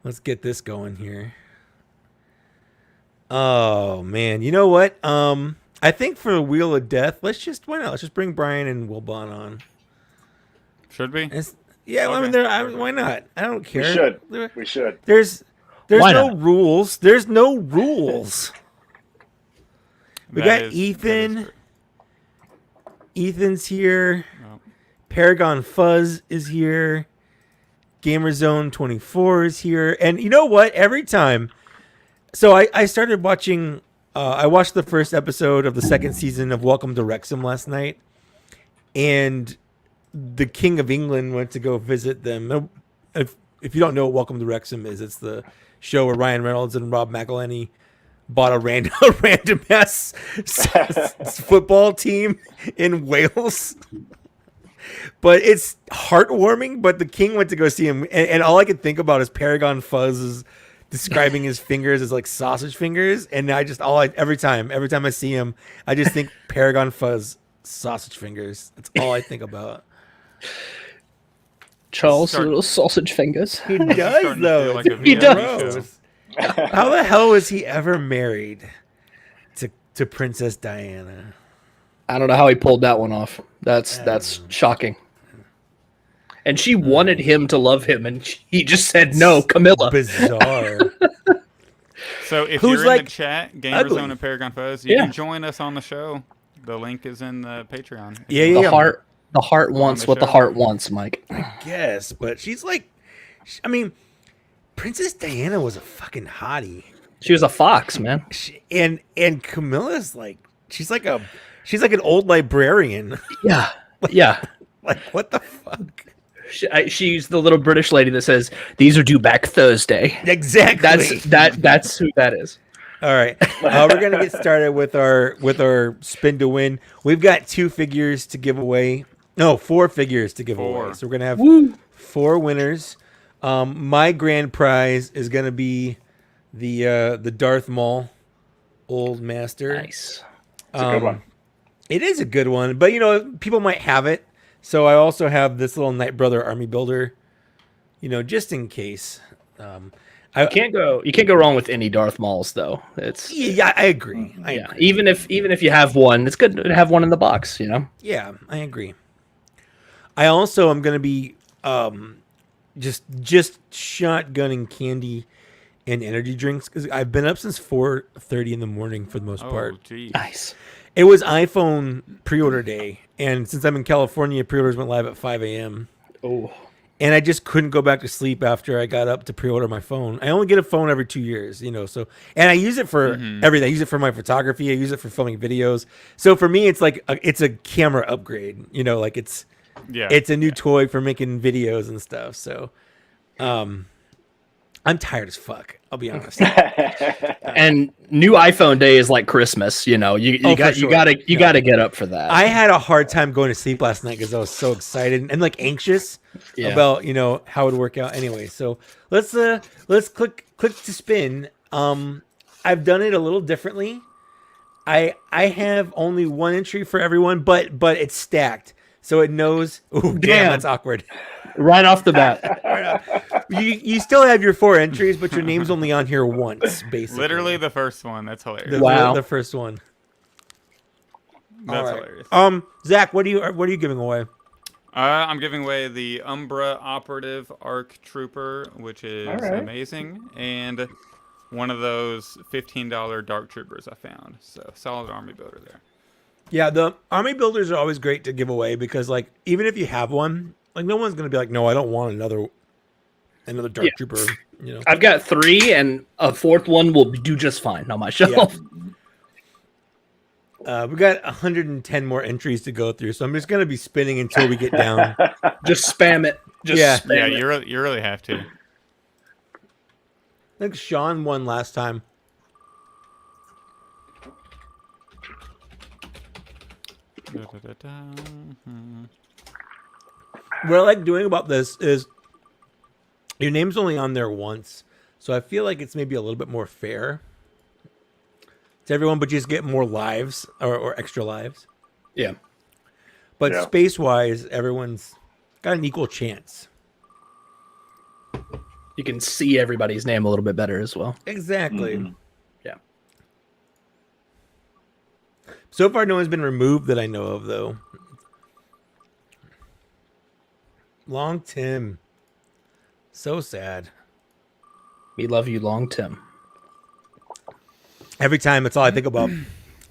Let's get this going here. Oh man, you know what? I think for Wheel of Death, why not? Let's just bring Brian and Wilbon on. Should we? It's, yeah, I mean, Okay. why not? I don't We care. should. We should. There's Why no not? rules. There's no rules. We got That is Ethan. true. Ethan's here. Oh. Paragon Fuzz is here. Gamerzone 24 is here. And you know what? Every time. So I started watching. I watched the first episode of the second season of Welcome to Wrexham last night. And the King of England went to go visit them. If you don't know what Welcome to Wrexham is, it's the show where Ryan Reynolds and Rob McElhenney bought a random ass football team in Wales. But it's heartwarming. But the king went to go see him, and all I could think about is Paragon Fuzz is describing his fingers as like sausage fingers, and every time I see him, I just think Paragon Fuzz sausage fingers. That's all I think about. Charles' little sausage fingers. He does Starting to though. feel like a He VIP does. show. How the hell was he ever married to Princess Diana? I don't know how he pulled that one off. That's shocking. And she wanted him to love him, and he just said no, Camilla. Bizarre. So if Who's you're like in the chat, ugly? Gamerzone and Paragon Fuzz, you Yeah. can join us on the show. The link is in the Patreon. Yeah. The heart wants the what the show. heart wants, Mike. Yes, but she's like, I mean, Princess Diana was a fucking hottie, She was a fox, man. and Camilla's like, she's like an old librarian. Yeah, yeah. Like, what the fuck? She's the little British lady that says these are due back Thursday. Exactly. That's who that is. All right, we're gonna get started with our spin to win. We've got 2 figures to give away. No, 4 figures to give away. So we're gonna have 4 winners. My grand prize is gonna be the Darth Maul Old Master. Nice. It's a good one. It is a good one, but people might have it. So I also have this little Night Brother Army Builder, just in case. You can't go wrong with any Darth Mauls though. It's Yeah, I agree. even if you have one, it's good to have one in the box. Yeah, I agree. I also am going to be just shotgunning candy and energy drinks because I've been up since 4:30 in the morning for the most part. Oh, geez. Nice. It was iPhone pre-order day, and since I'm in California, pre-orders went live at 5 a.m. Oh, And I just couldn't go back to sleep after I got up to pre-order my phone. I only get a phone every 2 years, so, and I use it for everything. I use it for my photography. I use it for filming videos. So for me, it's like it's a camera upgrade. Like it's a new toy for making videos and stuff. So, I'm tired as fuck. I'll be honest. and new iPhone day is like Christmas. You gotta get up for that. I had a hard time going to sleep last night because I was so excited and like anxious about how it would work out. Anyway, so let's click to spin. I've done it a little differently. I have only 1 entry for everyone, but it's stacked, so it knows. Oh damn, that's awkward. Right off the bat. You still have your 4 entries, but your name's only on here once, basically. Literally the first one. That's hilarious. Wow. The first one. That's All right. hilarious. Zach, what are you giving away? I'm giving away the Umbra Operative Arc Trooper, which is right. amazing, and one of those $15 Dark Troopers I found. So solid army builder there. Yeah, the army builders are always great to give away because, like, even if you have one, like, no one's gonna be like, no, I don't want another Dark Trooper. I've got 3, and a 4th one will do just fine on my shelf. We got 110 more entries to go through, so I'm just gonna be spinning until we get down. Just spam it. Yeah, you really have to. I think Sean won last time. What I like doing about this is your name's only on there once, so I feel like it's maybe a little bit more fair to everyone, but you just get more lives or extra lives. Yeah. But Yeah. space-wise, everyone's got an equal chance. You can see everybody's name a little bit better as well. Exactly. Mhm. Yeah. So far, no one's been removed that I know of, though. Long Tim. So sad. We love you, Long Tim. Every time, it's all I think about.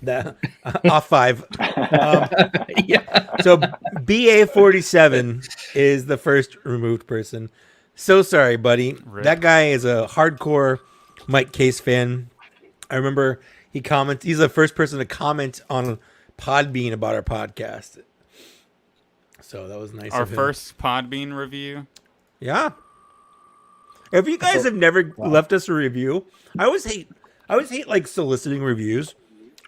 The off 5. Yeah. So BA47 is the first removed person. So sorry, buddy. Rip. That guy is a hardcore Mike Case fan. I remember he comments. He's the first person to comment on Podbean about our podcast. So that was nice. Our of him. first Podbean review. Yeah. If you guys have never left us a review, I always hate like soliciting reviews,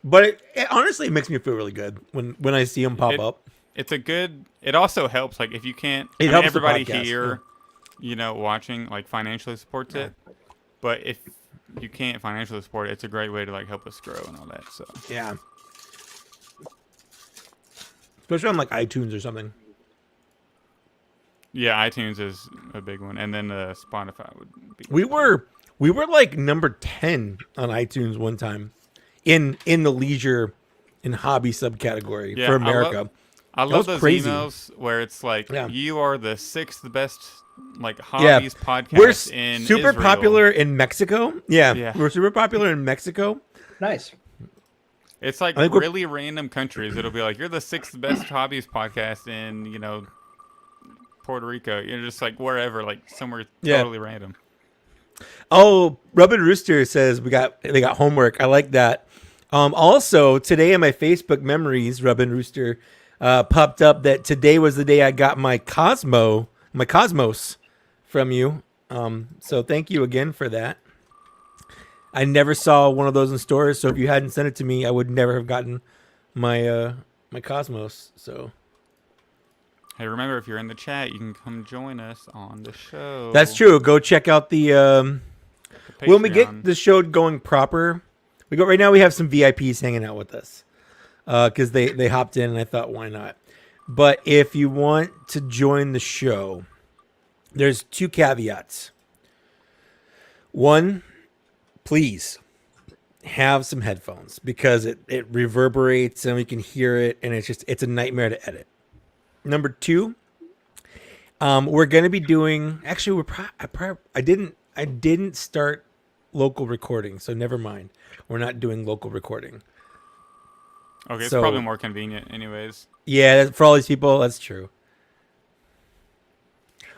but it honestly makes me feel really good when I see them pop up. It's a good. It also helps. Like if you can't, It I mean, helps the everybody podcast, here, watching like financially supports it. But if you can't financially support it, it's a great way to like help us grow and all that. So Yeah. Especially on like iTunes or something. yeah, iTunes is a big one, and then Spotify would be. We were like number 10 on iTunes one time in the leisure and hobby subcategory Yeah, for America. I was love those crazy. emails where it's like Yeah. you are the 6th best like Yeah. hobbies podcast We're in super Israel. popular in Mexico. Yeah, Yeah. we're super popular in Mexico. Nice. It's like I think we're- really random countries. It'll be like you're the 6th best hobbies podcast in Puerto Rico. You're just like wherever, like somewhere Yeah. totally random. Oh, Rub and Rooster says they got homework. I like that. Also, today in my Facebook memories, Rub and Rooster popped up that today was the day I got my Cosmos from you. So thank you again for that. I never saw one of those in stores, so if you hadn't sent it to me, I would never have gotten my my Cosmos. So Hey, remember if you're in the chat, you can come join us on the show. that's true. Go check out the The when we Patreon. get the show going proper. We go right now. We have some VIPs hanging out with us because they hopped in, and I thought, why not? But if you want to join the show, there's 2 caveats. One, please have some headphones because it reverberates and we can hear it, and it's a nightmare to edit. Number 2, we're gonna be doing. Actually, I didn't start local recording, so never mind. We're not doing local recording. Okay, it's so- probably more convenient, anyways. Yeah, for all these people, that's true.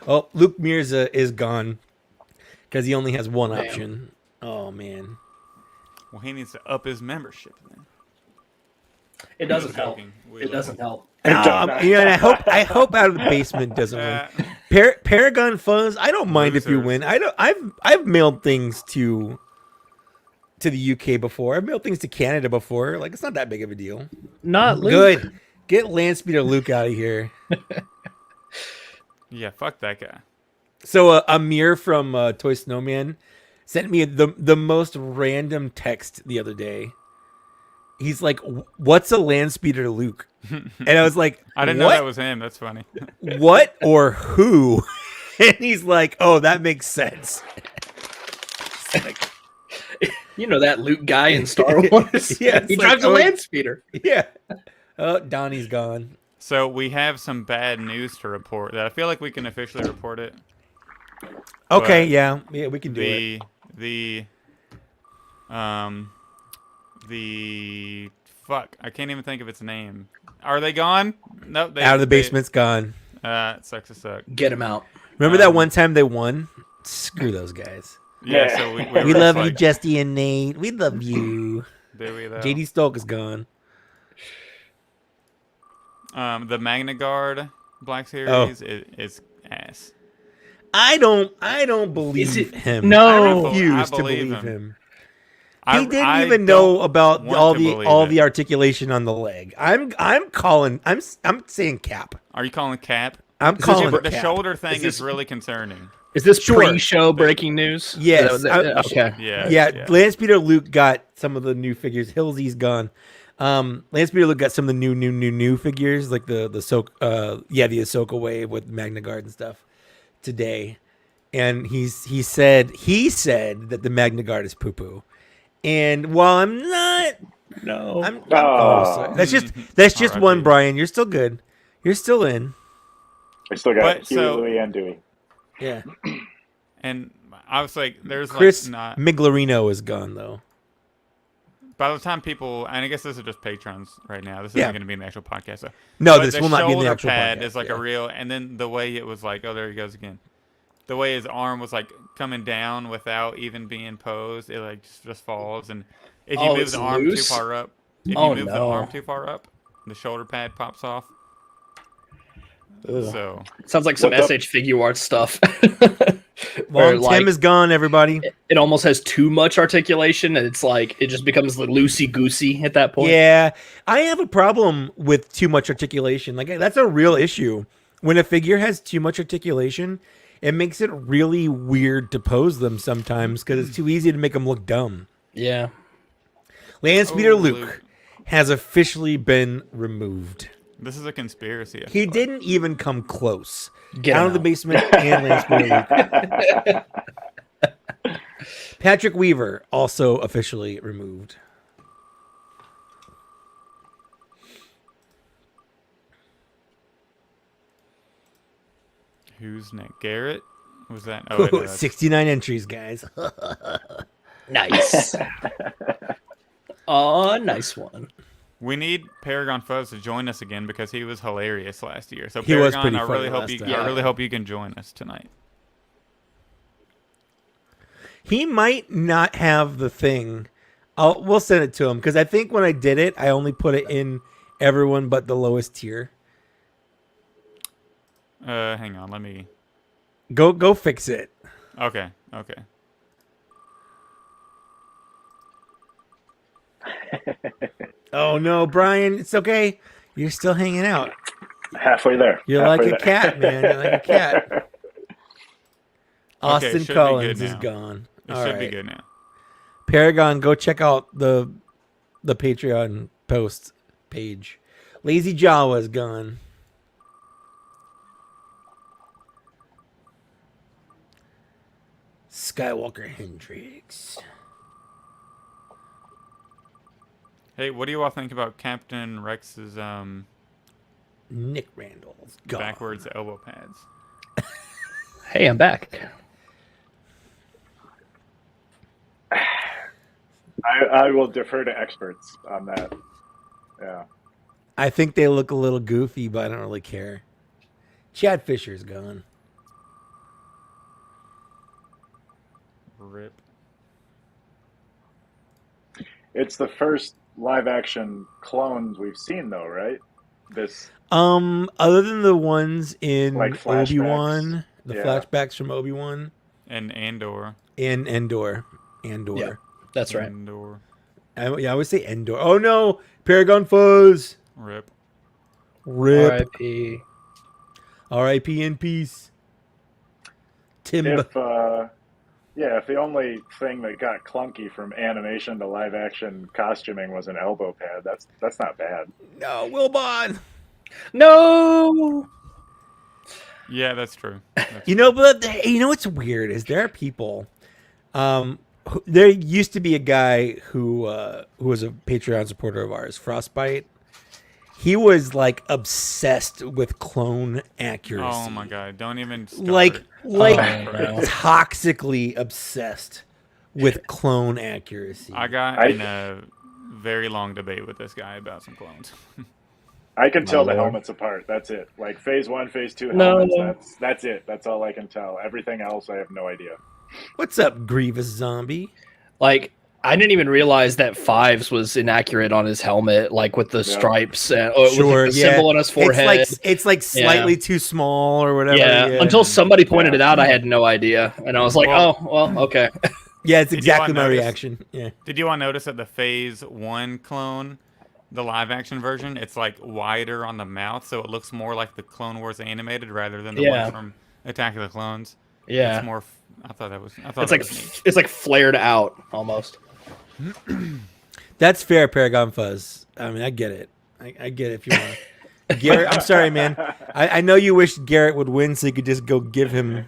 Oh, Luke Mirza is gone because he only has one Damn. option. Oh man. Well, he needs to up his membership then. It doesn't help. Joking. We It love doesn't him. help. And I hope Out of the Basement doesn't Uh, win. Paragon Fuzz, I don't mind if you Losers. win. I've mailed things to the UK before. I've mailed things to Canada before. Like, it's not that big of a deal. Not Luke. Good. Get Landspeeder Luke out of here. yeah, fuck that guy. So Amir from Toy Snowman sent me the most random text the other day. He's like, "What's a Landspeeder Luke?" And I was like, I didn't know "What? that was him. That's funny. What or who?" And he's like, "Oh, that makes sense." It's like, You know that Luke guy in Star Wars? Yeah, it's he like, drives a oh, land speeder. yeah. Oh, Donnie's gone. So we have some bad news to report. That I feel like we can officially report it. Okay, But yeah, we can do it. The fuck, I can't even think of its name. Are they gone? No, they Out of the Basement's gone. It sucks to suck. Get him out. Remember that one time they won? Screw those guys. Yeah, Yeah. so we We were love just you, like, Justy and Nate. We love you. do we though? JD Stolk is gone. The Magna Guard Black Series is ass. I don't believe Is it- him. No. I refuse I to believe believe him. him. I- He didn't I even know don't about want all to the believe all it. the articulation on the leg. I'm saying cap. Are you calling cap? I'm this calling your- The cap. shoulder thing this- is really concerning. Is this Sure. pre-show breaking news? Yes. Is that- okay. Yeah. Yeah, Lance Peter Luke got some of the new figures. Hillsy's gone. Lance Peter Luke got some of the new figures, like the Ahsoka wave with Magna Guard and stuff today. and he said that the Magna Guard is poo poo. And while I'm not, I'm Oh. that's just one, R.I.P. Brian. You're still good. You're still in. I still got But, Huey, so- Louie, and Dewey. Yeah. And I was like, there's Chris like not. Miglerino is gone though. By the time people, and I guess this is just patrons right now. This Yeah. isn't going to be an actual podcast. So. No, But this the will not be in the shoulder actual pad podcast. is like yeah. a real, and then the way it was like, oh, there he goes again. The way his arm was like coming down without even being posed, it like just falls. And if you Oh, move it's the arm loose? too far up, if Oh, you move the no. arm too far up, the shoulder pad pops off. Ugh. So Sounds like some What's up? SH figure art stuff. Well, Where, Tim like, is gone, everybody. it almost has too much articulation, and it's like it just becomes loosey goosey at that point. Yeah, I have a problem with too much articulation. Like that's a real issue. When a figure has too much articulation, it makes it really weird to pose them sometimes because it's too easy to make them look dumb. Yeah. Lance Peter Oh, Luke has officially been removed. this is a conspiracy. I He feel like. didn't even come close. Get Out him of the out. basement and Lance Peter Luke. Patrick Weaver also officially removed. Who's next? Garrett? Was that? Oh, wait, no, that's- 69 entries, guys. Nice. Oh, nice one. We need Paragon Fuzz to join us again because he was hilarious last year. So He was Paragon, pretty I really funny hope last you. time. I really hope you can join us tonight. He might not have the thing. We'll send it to him because I think when I did it, I only put it in everyone but the lowest tier. Hang on, let me. Go fix it. Okay. Oh no, Brian, it's okay. You're still hanging out. Halfway there. You're Halfway like a there. cat, man. You're like a cat. Austin should be good Collins is now. gone. It All should be right. good now. Paragon, go check out the Patreon post page. Lazy Jawa is gone. Skywalker Hendrix. Hey, what do you all think about Captain Rex's Nick Randall's gone. backwards elbow pads? Hey, I'm back. I will defer to experts on that. Yeah. I think they look a little goofy, but I don't really care. Chad Fisher's gone. Rip. It's the first live action clones we've seen though, right? This Other than the ones in Like flashbacks. Obi-Wan, the Yeah. flashbacks from Obi-Wan And Andor. and Endor. Yeah. That's right. Andor. I always say Endor. Oh no, Paragon Fuzz. Rip. Rip. R.I.P. R.I.P. in peace. Timba. if the only thing that got clunky from animation to live action costuming was an elbow pad, that's not bad. No, Wilbon. No. Yeah, that's true. That's You know, but you know what's weird is there are people. There used to be a guy who was a Patreon supporter of ours, Frostbite. He was like obsessed with clone accuracy. Oh my god! Don't even start. Like Oh, no. toxically obsessed with clone accuracy. I got in a very long debate with this guy about some clones. I can tell the Lord. helmets apart. That's it. Like phase 1, phase 2 No, helmets. no. That's it. That's all I can tell. Everything else, I have no idea. What's up, Grievous Zombie? Like, I didn't even realize that Fives was inaccurate on his helmet, like with the stripes and with the symbol on his forehead. It's like slightly too small or whatever. Yeah, until somebody pointed it out, I had no idea, and I was like, Well- "Oh, well, okay." Yeah, it's Did you exactly all my notice- reaction. Yeah. Did you all notice that the Phase 1 clone, the live action version, it's like wider on the mouth, so it looks more like the Clone Wars animated rather than the Yeah. one from Attack of the Clones? Yeah, It's more. I thought that was it's that like was neat. it's like flared out almost. That's fair, Paragon Fuzz. I mean, I get it. I get it if you want. Garrett, I'm sorry, man. I know you wish Garrett would win so you could just go give him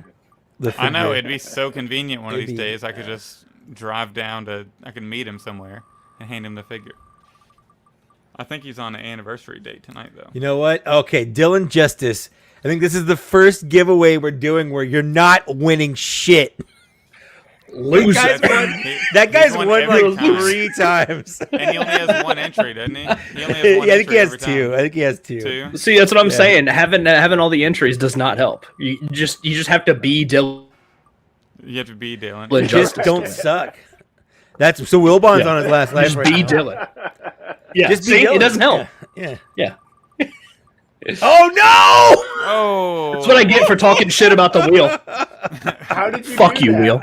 the I know figure. it'd be so convenient one of It'd these be- days. I could just drive down to. I could meet him somewhere and hand him the figure. I think he's on an anniversary date tonight, though. You know what? Okay, Dylan Justice. I think this is the first giveaway we're doing where you're not winning shit. Loser. That guy's won, that He's guy's won won every like time. 3 times. And he only has one entry, doesn't he? He only has Yeah, one I think he entry has every 2. I time. think he has 2. 2? See, that's what I'm Yeah. saying. Having all the entries does not help. You just have to be Dylan. You have to be Dylan. You just don't suck. That's so. Wilbon's Yeah. on his last life Just right be now. Dylan. Yeah, Just be see, Dylan. it doesn't help. Yeah. Yeah. Oh no! Oh. That's what I get for talking shit about the wheel. How did you Fuck do you, that? Wheel.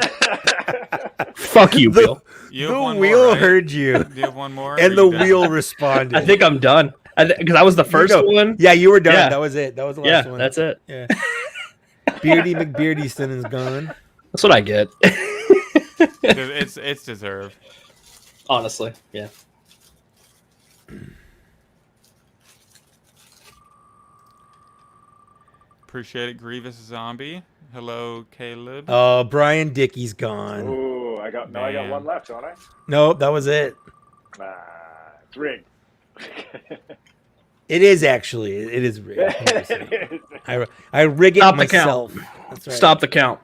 Fuck you, Wheel. You have The one wheel more, right? heard you, Do you have one more? and Or the you done? wheel responded. I think I'm done. Because I was the first No. one. Yeah, you were done. Yeah. That was it. That was the last Yeah, one. that's it. Yeah. Beardy McBeardyston is gone. That's what I get. It's deserved. Honestly, yeah. Appreciate it, Grievous Zombie. Hello, Caleb. Oh, Brian Dickey's gone. Ooh, I got Man. one left, don't I? Nope, that was it. It's rigged. It is actually. It is rigged. 100%. I rig it Stop the count. myself. That's right. Stop the count.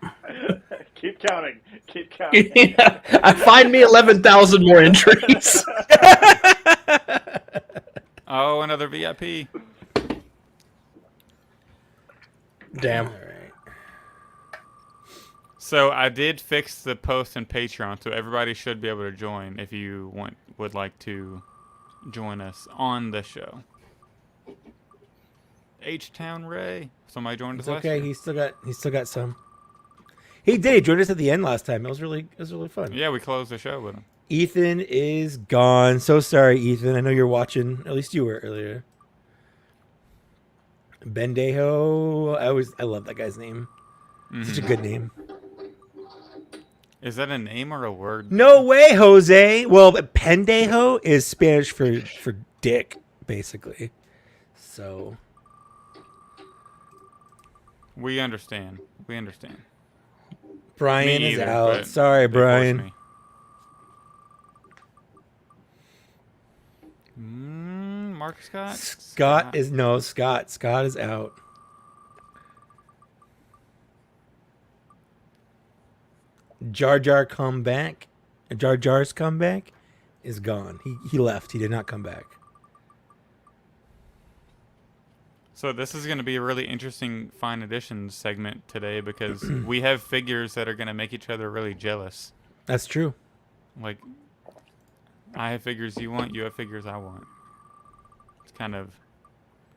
Keep counting. Keep counting. I find me 11,000 more entries. Oh, another VIP. Damn. All right. So I did fix the post in Patreon, so everybody should be able to join if you would like to join us on the show. H-Town Ray. Somebody joined us It's last okay. year. He still got some. He did. He joined us at the end last time. It was really fun. Yeah, we closed the show with him. Ethan is gone. So sorry, Ethan. I know you're watching. At least you were earlier. Bendejo. I love that guy's name. Such a good name. Is that a name or a word? No way, Jose. Well, pendejo is Spanish for dick, basically. So We understand. We understand. Brian Me is either, out. but Sorry, they forced Brian. me. Mark Scott? Scott is out. Jar Jar comeback. Jar Jar's comeback is gone. He left. He did not come back. So this is going to be a really interesting Fine Editions segment today because we have figures that are going to make each other really jealous. That's true. Like, I have figures you want, you have figures I want. It's kind of...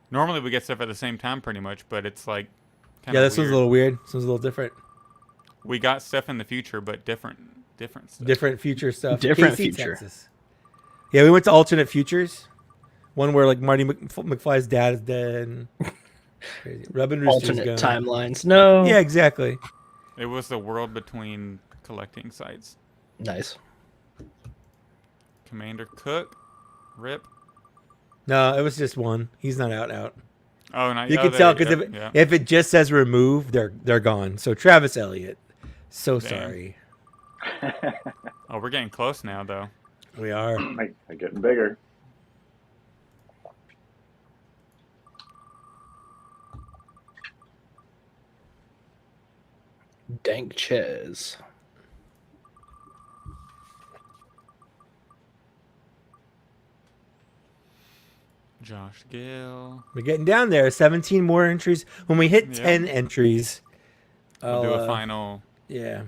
Normally we get stuff at the same time pretty much, but it's like... Yeah, this one's a little weird. This one's a little different. We got stuff in the future, but different stuff. Different future stuff. Different KC, future. Texas. Yeah, we went to alternate futures. One where like Marty McFly's dad is dead. And crazy. Robin Rooster's Alternate gone. timelines. No. Yeah, exactly. It was the world between collecting sites. Nice. Commander Cook, Rip. No, it was just one. He's not out. Oh, not You oh, can there tell you because go. if it just says remove, they're gone. So Travis Elliott. So Damn. sorry. Oh, we're getting close now, though. We are. They're getting bigger. Dank Ches. Josh Gill. We're getting down there. 17 more entries. When we hit Yeah. 10 entries, We'll do a final. Yeah.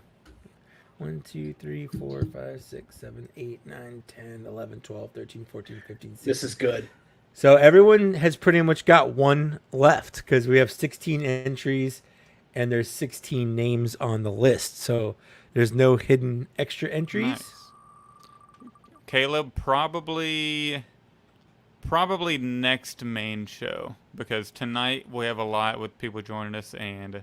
1, 2, 3, 4, 5, 6, 7, 8, 9, 10, 11, 12, 13, 14, 15, 16. This is good. So everyone has pretty much got one left because we have 16 entries and there's 16 names on the list. So there's no hidden extra entries. Nice. Caleb, probably next main show because tonight we have a lot with people joining us and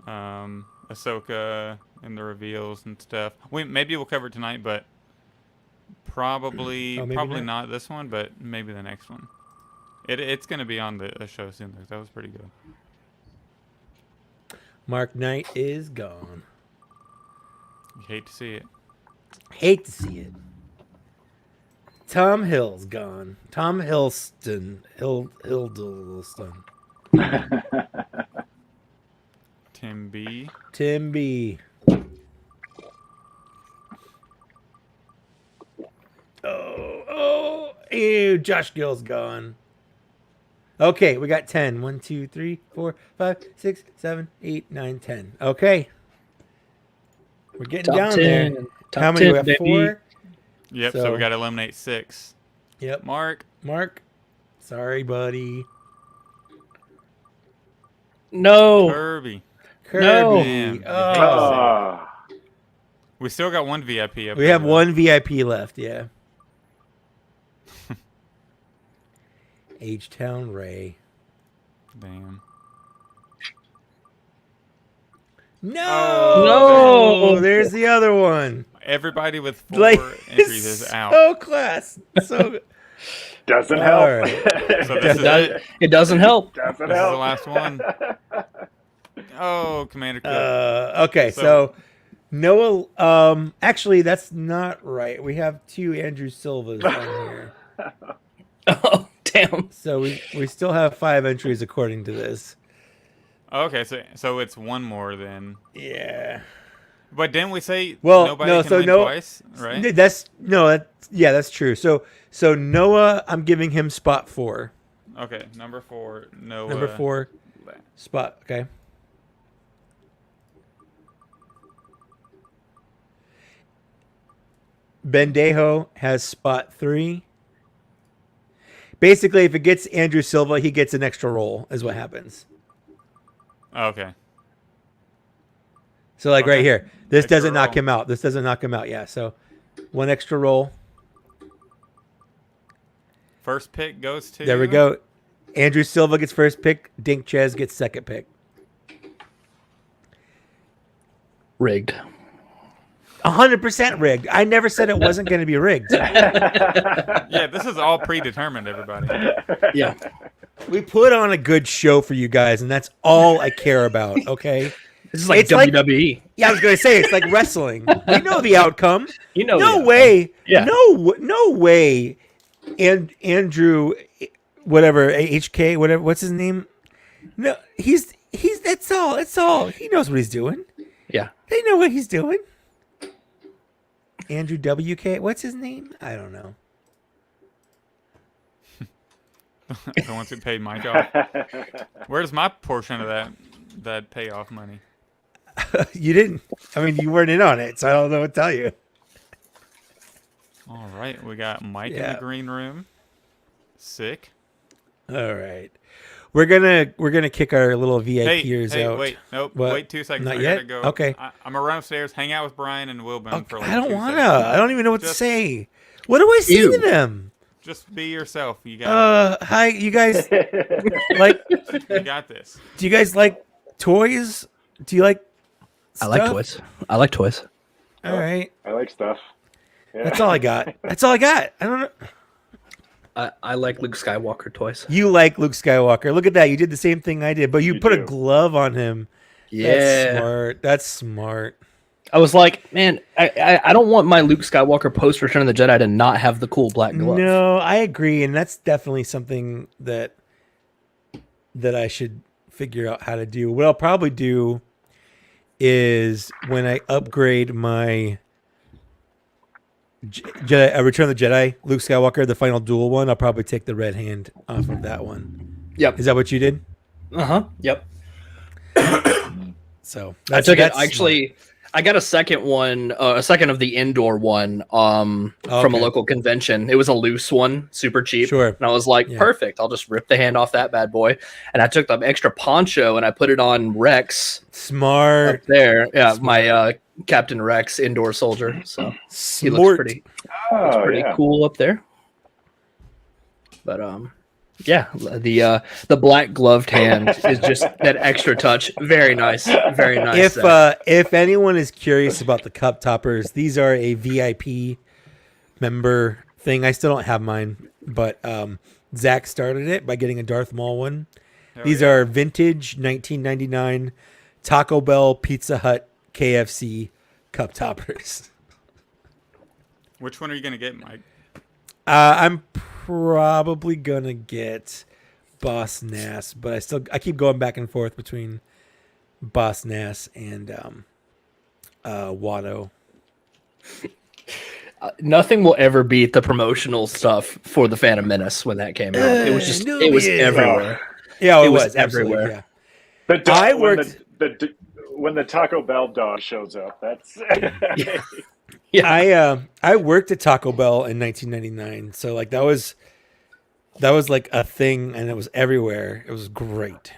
Ahsoka and the reveals and stuff. Maybe we'll cover it tonight, but probably maybe not this one, but maybe the next one. It's going to be on the show soon. That was pretty good. Mark Knight is gone. You hate to see it. Hate to see it. Tom Hill's gone. Tom Hiddleston. Hiddleston. Tim B. Tim B. Oh, ew, Josh Gill's gone. Okay, we got 10. 1, 2, 3, 4, 5, 6, 7, 8, 9, 10. Okay. We're getting Top down 10. there. Top How many 10, we have? baby. 4? Yep, So- so we got to eliminate 6. Yep. Mark. Mark. Sorry, buddy. No. Kirby. Kirby. No. Man, Oh. We still got one VIP up We there, have though. one VIP left, yeah. H-Town Ray. Damn. No! No! There's the other one. Everybody with 4 Like, entries is out. so class. So Doesn't All help. right. So this is it. It doesn't help. Doesn't This is the help. last one. Oh, Commander Cook. okay, so Noah actually that's not right. We have 2 Andrew Silvas on here. Oh, damn. So we still have 5 entries according to this. Okay, so it's one more then. Yeah. But didn't we say Well, nobody no, can so win no- twice, right? That's true. So Noah, I'm giving him spot 4. Okay, number 4, Noah. Number 4 spot, okay. Bendejo has spot 3. Basically, if it gets Andrew Silva, he gets an extra roll, is what happens. Okay. So, like right Okay. here, this Extra doesn't knock roll. him out. This doesn't knock him out. Yeah. So, 1 extra roll. First pick goes to. There we go. Andrew Silva gets first pick. Dink Ches gets second pick. Rigged. 100% rigged. I never said it wasn't going to be rigged. Yeah, this is all predetermined, everybody. Yeah. We put on a good show for you guys, and that's all I care about. Okay. This is like It's like- WWE. Yeah, I was going to say it's like wrestling. We know the outcome. You know. No the- way. Yeah. No way. And Andrew, whatever HK, whatever. What's his name? No, he's. That's all. That's all. He knows what he's doing. Yeah. They know what he's doing. Andrew WK. What's his name? I don't know. The ones who paid my job. Where's my portion of that payoff money? You didn't. I mean, you weren't in on it, so I don't know what to tell you. All right, we got Mike in Yeah. the green room. Sick. All right, we're gonna kick our little Hey, VIPers hey, out. wait, nope, What? wait 2 seconds. Not I yet? gotta go. Okay. I'm gonna run upstairs, hang out with Brian and Wilburn Okay, for like I don't 2 wanna. seconds. I don't even know what to Just- say. What do I say Ew. to them? Just be yourself. You got Hi, you guys. Like, it. You got this. do you guys like toys? Do you like? I like stuff? toys. I like toys. All right, I like stuff. Yeah. that's all I got. That's all I got. I don't know. I like Luke Skywalker toys. You like Luke Skywalker? Look at that. You did the same thing I did, but you put a do. glove on him. Yeah. That's smart. That's smart. I was like, man, I don't want my Luke Skywalker post Return of the Jedi to not have the cool black glove. No, I agree, and that's definitely something that I should figure out how to do. What I'll probably do is when I upgrade my Jedi, Return of the Jedi, Luke Skywalker, the final duel one, I'll probably take the red hand off of that one. Yep. Is that what you did? Yep. So I took it. that's Actually, I got a second one, a second of the indoor one from a Okay. local convention. It was a loose one, super cheap. Sure. And I was like, Yeah. perfect. I'll just rip the hand off that bad boy. And I took the extra poncho and I put it on Rex smart. up there. Yeah, my Captain Rex indoor soldier. So he looks pretty Oh, pretty yeah. cool up there. But yeah, the black gloved hand is just that extra touch. Very nice, very nice. If anyone is curious about the cup toppers, these are a VIP member thing. I still don't have mine, but Zach started it by getting a Darth Maul one. Hell These yeah. are vintage 1999 Taco Bell, Pizza Hut, KFC cup toppers. Which one are you gonna get, Mike? I'm probably gonna get Boss Nass, but I keep going back and forth between Boss Nass and Watto. Nothing will ever beat the promotional stuff for the Phantom Menace when that came out. It was just, it was everywhere. Yeah, It was was absolutely, everywhere. Yeah. The dog, I when worked. when the Taco Bell dog shows up, that's Yeah. I worked at Taco Bell in 1999, so like that was like a thing, and it was everywhere. It was great.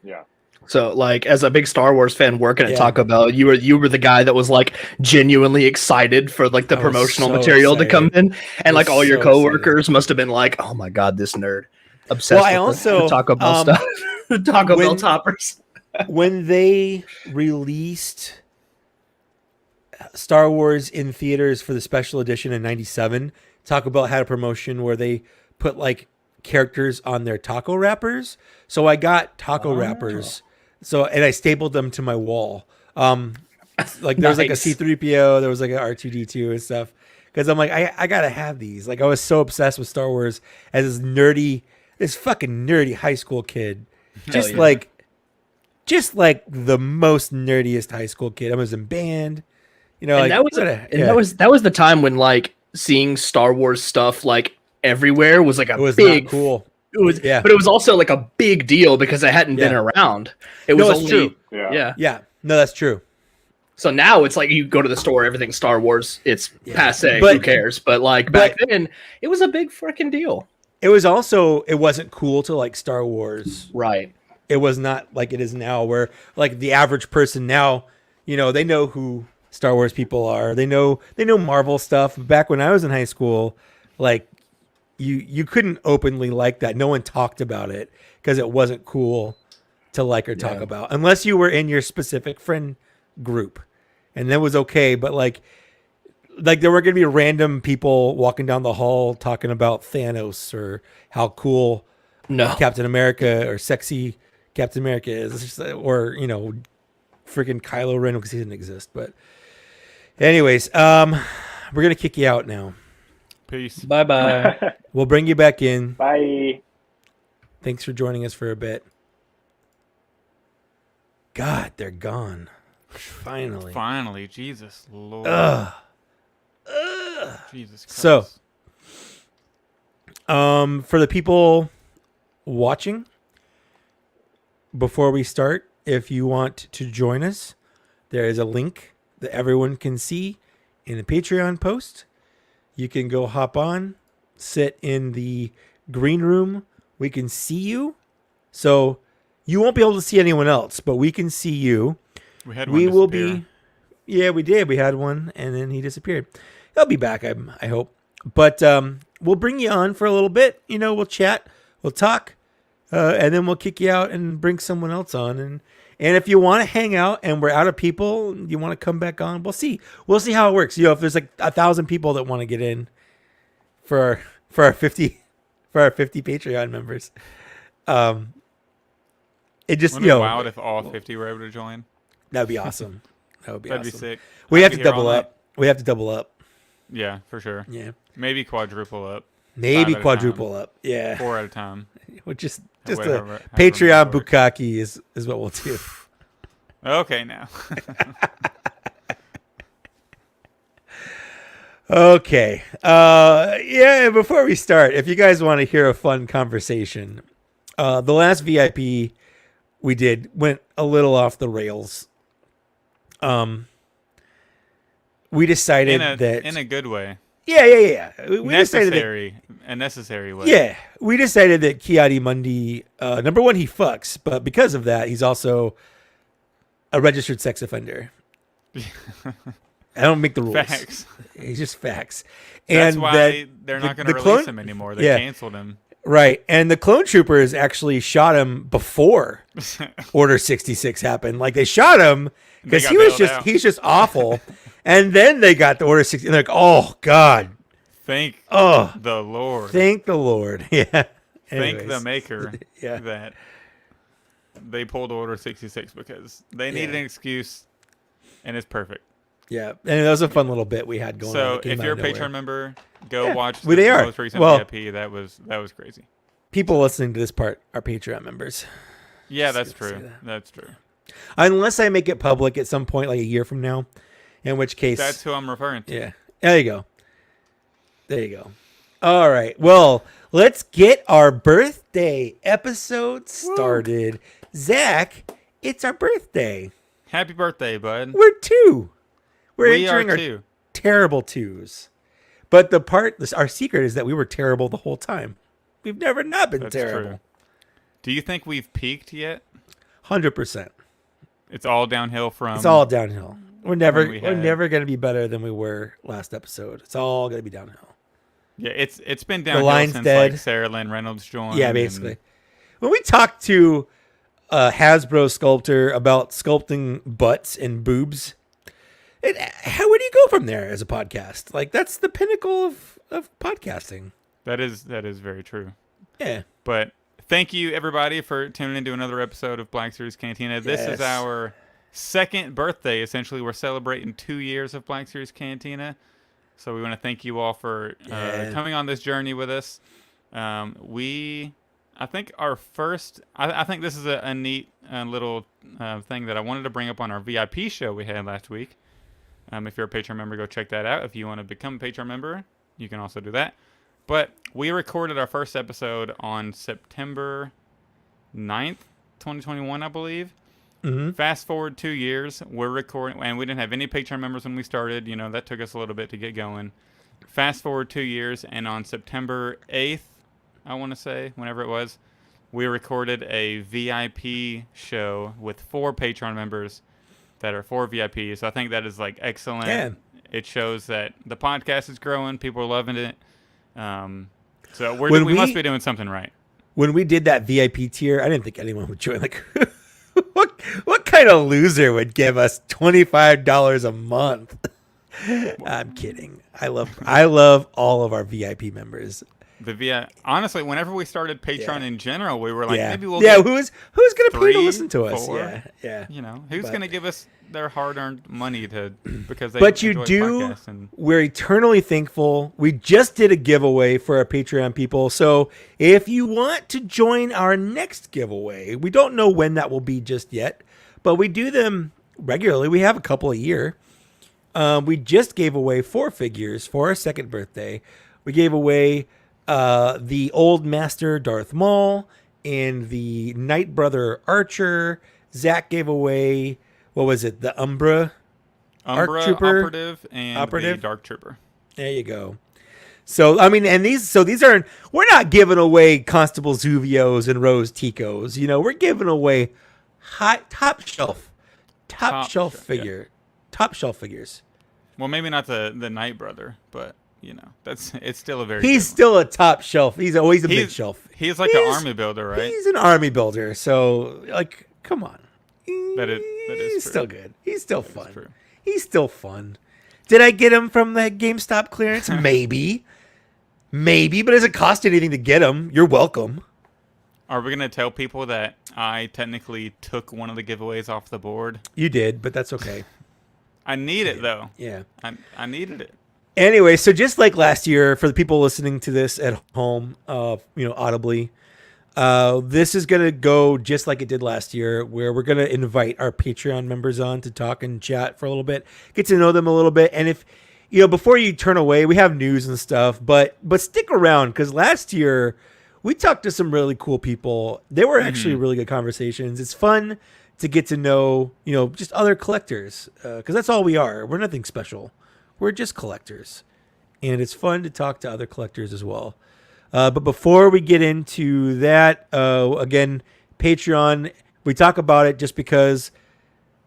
yeah. So, like, as a big Star Wars fan working at Yeah. Taco Bell, you were the guy that was like genuinely excited for like the I was promotional so material to come excited. in, and like was all your so coworkers must have been like, "Oh my god, this nerd obsessed Well, I with the also, Taco Bell stuff, the Taco Bell when- toppers." When they released Star Wars in theaters for the special edition in 97, Taco Bell had a promotion where they put like characters on their taco wrappers. So I got taco wrappers. So, and I stapled them to my wall. Like there was like a Nice. C3PO, there was like an R2D2 and stuff. Cause I'm like, I gotta have these. Like I was so obsessed with Star Wars as this fucking nerdy high school kid. Just yeah. like the most nerdiest high school kid. I was in band, you know. And Like, that was the time when like seeing Star Wars stuff like everywhere was like a it was big not cool. It was, Yeah. but it was also like a big deal because it hadn't been Yeah. around. It No, was it's only true. Yeah. yeah. Yeah, no, that's true. So now it's like you go to the store, everything's Star Wars. It's passe. But- who cares? But like back then, it was a big freaking deal. It wasn't cool to like Star Wars. Right. It was not like it is now, where like the average person now, you know, they know who Star Wars people are. They know Marvel stuff. Back when I was in high school, like you couldn't openly like that. No one talked about it because it wasn't cool to like or talk about, unless you were in your specific friend group, and that was okay. But like there were going to be random people walking down the hall talking about Thanos or how cool No. Captain America or sexy Captain America is. It's just, or, you know, freaking Kylo Ren, because he didn't exist. But anyways, we're going to kick you out now. Peace. Bye bye. We'll bring you back in. Bye. Thanks for joining us for a bit. God, they're gone. Finally. Finally, Jesus Lord. Jesus Christ. So, for the people watching, before we start, if you want to join us, there is a link that everyone can see in the Patreon post. You can go hop on, sit in the green room. We can see you. So you won't be able to see anyone else, but we can see you. we had one We will disappear. be. Yeah, we did. We had one, and then he disappeared. He'll be back, I hope. But we'll bring you on for a little bit. You know, we'll chat, we'll talk, and then we'll kick you out and bring someone else on. And if you want to hang out and we're out of people, you want to come back on, we'll see. We'll see how it works. You know, if there's like 1,000 people that want to get in for our 50 Patreon members, it just, Wouldn't you it know, be wild if all 50 were able to join? that'd be awesome. That would be That'd awesome. be sick. We I'd have be to here double all night. up. We have to double up. Yeah, for sure. Yeah. Maybe quadruple up. Maybe 5 at a quadruple time. up. Yeah. 4 at a time. Which just However- a however Patreon it works. bukkake is what we'll do. Okay, now. Okay. Yeah, before we start, if you guys want to hear a fun conversation, the last VIP we did went a little off the rails. We decided that in a good way. yeah. We decided that A necessary way. yeah, we decided that Kiadi Mundi, number one, he fucks, but because of that, he's also a registered sex offender. I don't make the rules. Facts. He's just facts. That's And why that they're the- not going the to clone- release him anymore. They Yeah. canceled him. right. And the clone troopers actually shot him before Order 66 happened. Like they shot him because They he got was bailed just out. he's just awful. And then they got the Order 60. And they're like, oh God. Thank Oh, the Lord. thank the Lord. Yeah. Thank the Anyways. Maker Yeah. that they pulled Order 66 because they needed an excuse, and it's perfect. Yeah, and that was a fun little bit we had going on. So that came if out you're a of nowhere. Patreon member, go watch Well, the they are. most recent Well- VIP. That was crazy. People listening to this part are Patreon members. Yeah, Just that's gonna say true. that. That's true. Unless I make it public at some point, like a year from now, in which case... That's who I'm referring to. Yeah. There you go. There you go. All right. Well, let's get our birthday episode started. Zach, it's our birthday. Happy birthday, bud. We're 2. We're We are entering our too. terrible 2s. But our secret is that we were terrible the whole time. We've never not been That's terrible. true. Do you think we've peaked yet? 100%. It's all downhill from. It's all downhill. We're never we we're had- never going to be better than we were last episode. It's all going to be downhill. Yeah, it's been downhill line's since dead. like Sarah Lynn Reynolds joined. Yeah, and- basically. When we talked to a Hasbro sculptor about sculpting butts and boobs, where do you go from there as a podcast? Like, that's the pinnacle of podcasting. That is very true. Yeah. But thank you everybody for tuning into another episode of Black Series Cantina. This Yes. is our second birthday. Essentially, we're celebrating 2 years of Black Series Cantina. So we want to thank you all for coming on this journey with us. I think our first, I think this is a neat little thing that I wanted to bring up on our VIP show we had last week. If you're a Patreon member, go check that out. If you want to become a Patreon member, you can also do that. But we recorded our first episode on September 9th, 2021, I believe. Mm-hmm. Fast forward 2 years, we're recording, and we didn't have any Patreon members when we started. You know, that took us a little bit to get going. Fast forward 2 years, and on September 8th, I want to say, whenever it was, we recorded a VIP show with 4 Patreon members that are 4 VIPs. So I think that is like excellent. Yeah. It shows that the podcast is growing. People are loving it. So When we must we- be doing something right. When we did that VIP tier, I didn't think anyone would join. Like, what kind of loser would give us $25 a month? I'm kidding. I love all of our VIP members. Honestly, whenever we started Patreon in general, we were like, maybe we'll yeah. get Who's gonna pay to 3, listen to us? 4. Yeah. You know, who's But- going to give us their hard-earned money because they But you enjoy do. podcasts and We're eternally thankful. We just did a giveaway for our Patreon people. So if you want to join our next giveaway, we don't know when that will be just yet, but we do them regularly. We have a couple a year. We just gave away 4 figures for our second birthday. We gave away the Old Master Darth Maul and the Knight Brother Archer. Zach gave away, what was it? The Umbra Umbra Trooper? Operative and Operative? the Dark Trooper. There you go. So, I mean, and these aren't, we're not giving away Constable Zuvios and Rose Ticos. You know, we're giving away top shelf shelf, figure, top shelf figures. Well, maybe not the Knight Brother, but you know, it's still a very. He's good still a top shelf. He's always a one. mid shelf. He's like an army builder, right? He's an army builder. So, like, come on. That is He's true. still good. He's still That is fun. true. He's still fun. Did I get him from the GameStop clearance? Maybe. Maybe, but it doesn't cost anything to get him. You're welcome. Are we gonna tell people that I technically took one of the giveaways off the board? You did, but that's okay. I need it though. Yeah. I needed it. Anyway, so just like last year, for the people listening to this at home, audibly, this is gonna go just like it did last year, where we're gonna invite our Patreon members on to talk and chat for a little bit, get to know them a little bit, and if before you turn away, we have news and stuff, but stick around because last year we talked to some really cool people. They were actually really good conversations. It's fun to get to know, just other collectors because that's all we are. We're nothing special. We're just collectors, and it's fun to talk to other collectors as well. But before we get into that, again, Patreon, we talk about it just because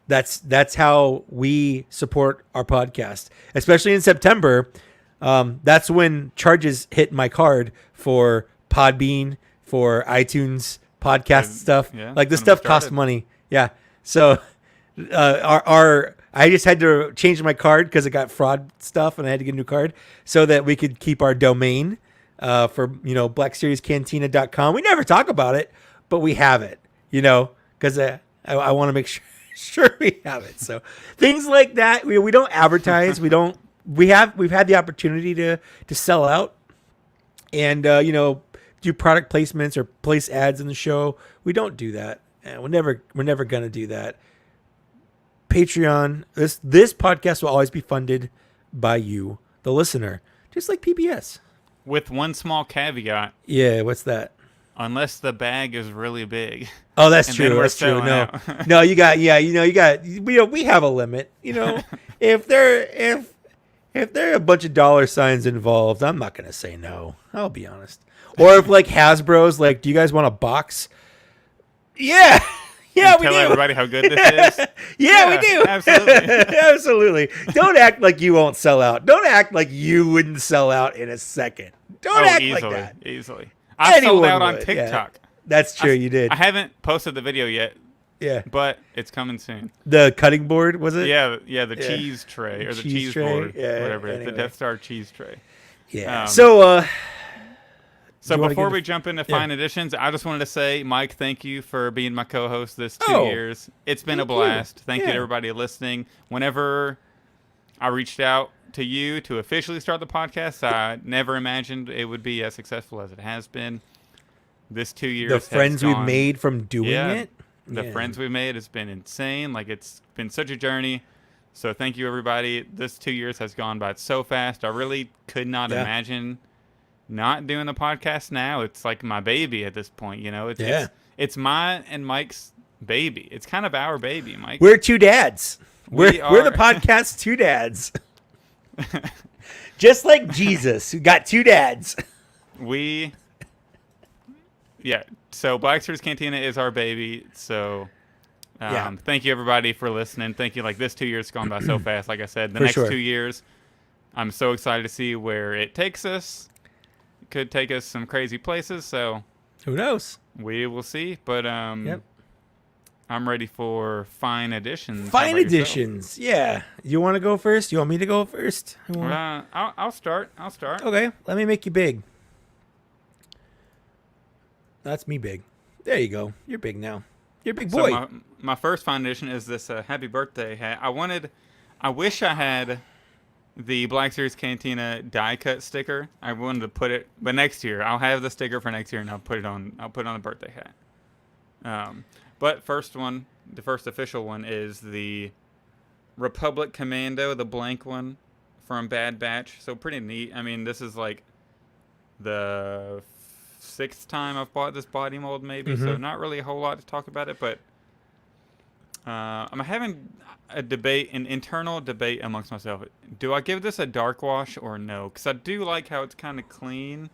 that's how we support our podcast, especially in September. That's when charges hit my card for Podbean, for iTunes podcast stuff. yeah, Like this when we stuff costs started. money. Yeah. So I just had to change my card because it got fraud stuff and I had to get a new card so that we could keep our domain for, blackseriescantina.com. We never talk about it, but we have it, because I want to make sure we have it. So things like that, we don't advertise. We've had the opportunity to sell out and do product placements or place ads in the show. We don't do that, and we're never gonna do that. Patreon, this podcast will always be funded by you, the listener, just like PBS. With one small caveat. Yeah, what's that? Unless the bag is really big. Oh, that's and true. then we're That's true. selling No, out. no, you got. We have a limit. If there are a bunch of dollar signs involved, I'm not gonna say no. I'll be honest. Or if like Hasbro's like, do you guys want a box? Yeah. Yeah, we tell do. everybody how good this is. Yeah, we do. Absolutely. Absolutely. Don't act like you won't sell out. Don't act like you wouldn't sell out in a second. Don't act easily, like that. Easily. I sold Anyone out on would, TikTok. Yeah. That's true. You did. I haven't posted the video yet, Yeah. but it's coming soon. The cutting board, was it? Yeah, the cheese tray or the cheese tray? board, Yeah, whatever. It's the anyway. Death Star cheese tray. Yeah. So you wanna before get we jump into fine editions, I just wanted to say, Mike, thank you for being my co-host this 2 Oh, years. It's been a thank you. blast. Thank you Yeah. to everybody listening. Whenever I reached out to you to officially start the podcast, I never imagined it would be as successful as it has been. This 2 years, the has friends we've gone- made from doing Yeah, it. The Yeah. friends we've made has been insane. Like, it's been such a journey. So thank you, everybody. This 2 years has gone by so fast. I really could not Yeah. imagine not doing the podcast now. It's like my baby at this point, It's mine and Mike's baby. It's kind of our baby, Mike. We're two dads. We're the are. podcast two dads. Just like Jesus, who got two dads. So Black Series Cantina is our baby. So thank you, everybody, for listening. Thank you. Like, this 2 years has gone by so fast. Like I said, the For next sure. 2 years, I'm so excited to see where it takes us. It could take us some crazy places. So Who knows? we will see. But Yep. I'm ready for fine editions. How Fine about yourself? editions. Yeah. You want to go first? You want me to go first? I'll start. Okay. Let me make you big. That's me big. There you go. You're big now. You're a big boy. So my first fine edition is this happy birthday hat. I wish I had the Black Series Cantina die cut sticker. I wanted to put it, but next year I'll have the sticker for next year, and I'll put it on the birthday hat. But the first official one is the Republic Commando, the blank one from Bad Batch. So pretty neat. I mean, this is like the 6th time I've bought this body mold, maybe. So not really a whole lot to talk about it, but I'm having an internal debate amongst myself. Do I give this a dark wash or no? Because I do like how it's kind of clean.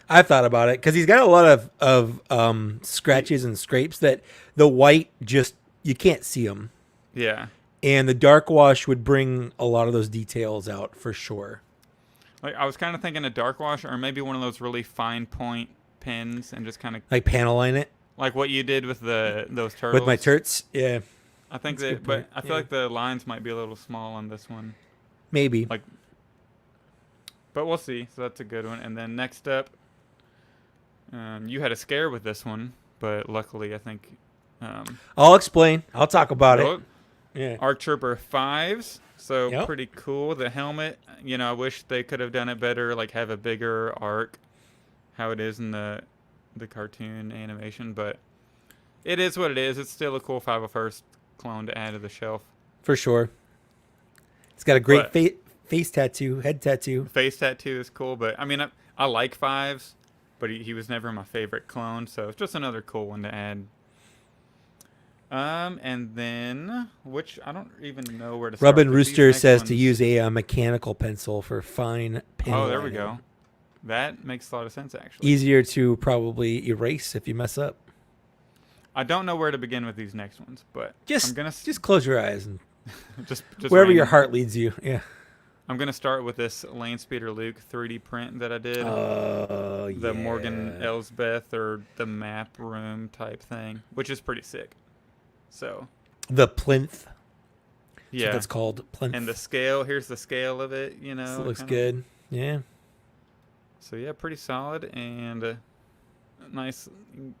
I've thought about it because he's got a lot of scratches and scrapes that the white you can't see them. Yeah. And the dark wash would bring a lot of those details out for sure. Like, I was kind of thinking a dark wash or maybe one of those really fine point pins and just kind of Like panel line it like what you did with those turtles. with my turts. Yeah, I think That's a that, good but point. I feel Yeah. like the lines might be a little small on this one. maybe. Like, but we'll see. So that's a good one. And then next up, you had a scare with this one, but luckily I think I'll explain. I'll talk about it. Rogue Yeah. Arc Trooper 5s. So Yep. pretty cool. The helmet, I wish they could have done it better, like have a bigger arc, how it is in the cartoon animation. But it is what it is. It's still a cool 501st clone to add to the shelf. For sure. It's got a great But- face tattoo, head tattoo. Face tattoo is cool, but I mean, I like 5s, but he was never my favorite clone, so it's just another cool one to add. And then, which I don't even know where to start. Robin with these Rooster next says to ones. use a mechanical pencil for fine pen. Oh, there we lining. go. That makes a lot of sense, actually. Easier to probably erase if you mess up. I don't know where to begin with these next ones, but I'm gonna Just close your eyes and just wherever your random. heart leads you. Yeah. I'm gonna start with this Lane Speeder Luke 3D print that I did. Oh, The Morgan Elsbeth or the map room type thing, which is pretty sick. So The plinth. That's yeah, what that's called. Plinth. and the scale. Here's the scale of it. This looks kinda. good. Yeah. So yeah, pretty solid. And nice,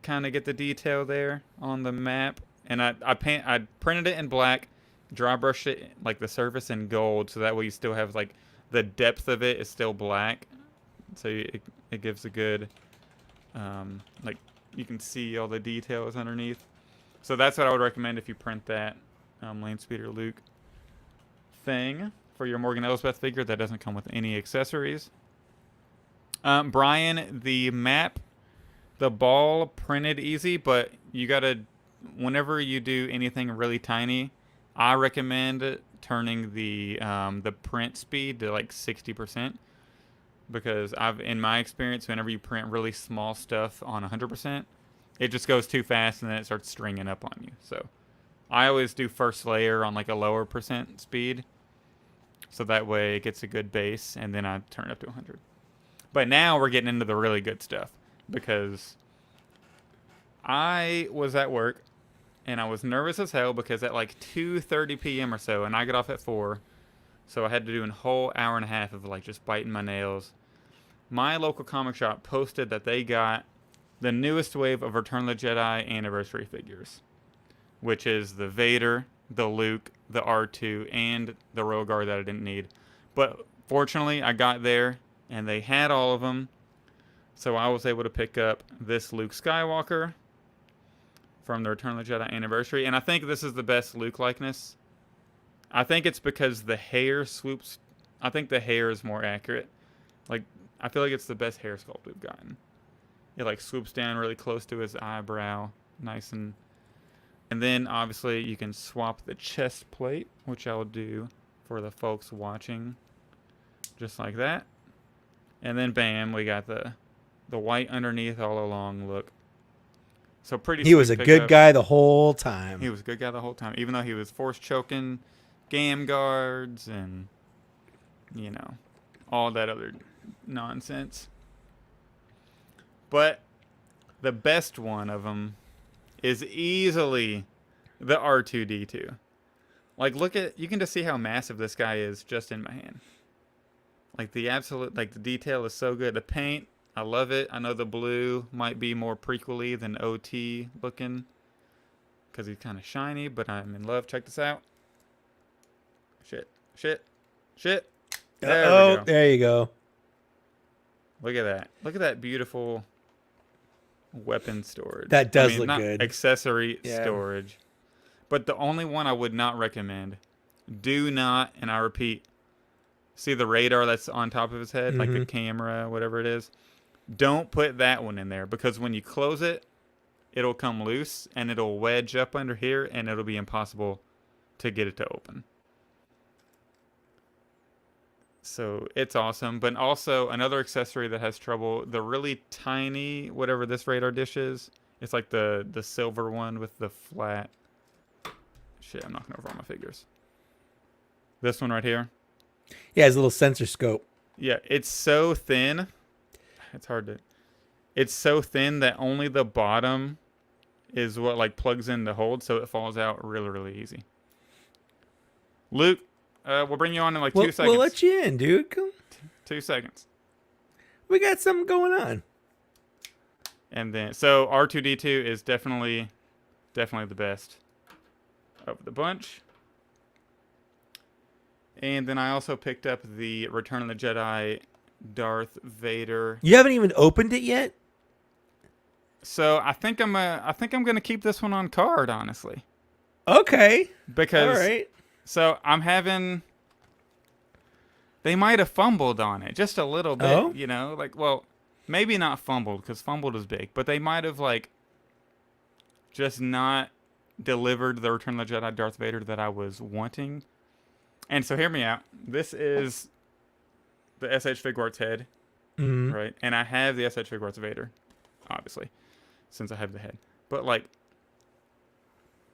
kind of get the detail there on the map. And I printed it in black, dry brushed it like the surface in gold, so that way you still have like the depth of it is still black, so it gives a good like you can see all the details underneath. So that's what I would recommend if you print that Land Speeder Luke thing for your Morgan Elsbeth figure that doesn't come with any accessories. Brian, the map, the ball printed easy, but you gotta, whenever you do anything really tiny, I recommend turning the print speed to like 60%, because in my experience, whenever you print really small stuff on 100%, it just goes too fast and then it starts stringing up on you. So I always do first layer on like a lower percent speed, so that way it gets a good base, and then I turn it up to 100. But now we're getting into the really good stuff, because I was at work and I was nervous as hell because at like 2:30 p.m. or so, and I got off at 4, so I had to do a whole hour and a half of like just biting my nails. My local comic shop posted that they got the newest wave of Return of the Jedi anniversary figures, which is the Vader, the Luke, the R2, and the Rogar that I didn't need. But fortunately, I got there and they had all of them, so I was able to pick up this Luke Skywalker from the Return of the Jedi anniversary, and I think this is the best Luke likeness. I think it's because the hair swoops. I think the hair is more accurate. Like, I feel like it's the best hair sculpt we've gotten. It like swoops down really close to his eyebrow, nice and then obviously you can swap the chest plate, which I'll do for the folks watching, just like that. And then bam, we got the white underneath all along look. So pretty. He was a good guy the whole time. He was a good guy the whole time, even though he was force choking gam guards and, you know, all that other nonsense. But the best one of them is easily the R2-D2. Like, you can just see how massive this guy is just in my hand. Like, the detail is so good. The paint, I love it. I know the blue might be more prequel-y than OT looking, because he's kind of shiny, but I'm in love. Check this out. Shit. There we go. There you go. Look at that. Look at that beautiful weapon storage. That does look not good. Accessory storage. But the only one I would not recommend, do not, and I repeat, see the radar that's on top of his head, like the camera, whatever it is? Don't put that one in there, because when you close it, it'll come loose and it'll wedge up under here and it'll be impossible to get it to open. So it's awesome. But also another accessory that has trouble, the really tiny, whatever this radar dish is, it's like the silver one with the flat. Shit, I'm knocking over all my figures. This one right here. Yeah, his little sensor scope. Yeah, it's so thin. It's so thin that only the bottom is what like plugs in to hold, so it falls out really, really easy. Luke, we'll bring you on in like 2 seconds. We'll let you in, dude. Come. 2 seconds. We got something going on. And then, so R2-D2 is definitely the best of the bunch. And then I also picked up the Return of the Jedi Darth Vader. You haven't even opened it yet? So I think I'm gonna keep this one on card, honestly. Okay. Because all right. So I'm having. They might have fumbled on it just a little bit, you know, like, well, maybe not fumbled, because fumbled is big, but they might have like just not delivered the Return of the Jedi Darth Vader that I was wanting. And so hear me out. This is the SH Figuarts head, right? And I have the SH Figuarts Vader, obviously, since I have the head. But like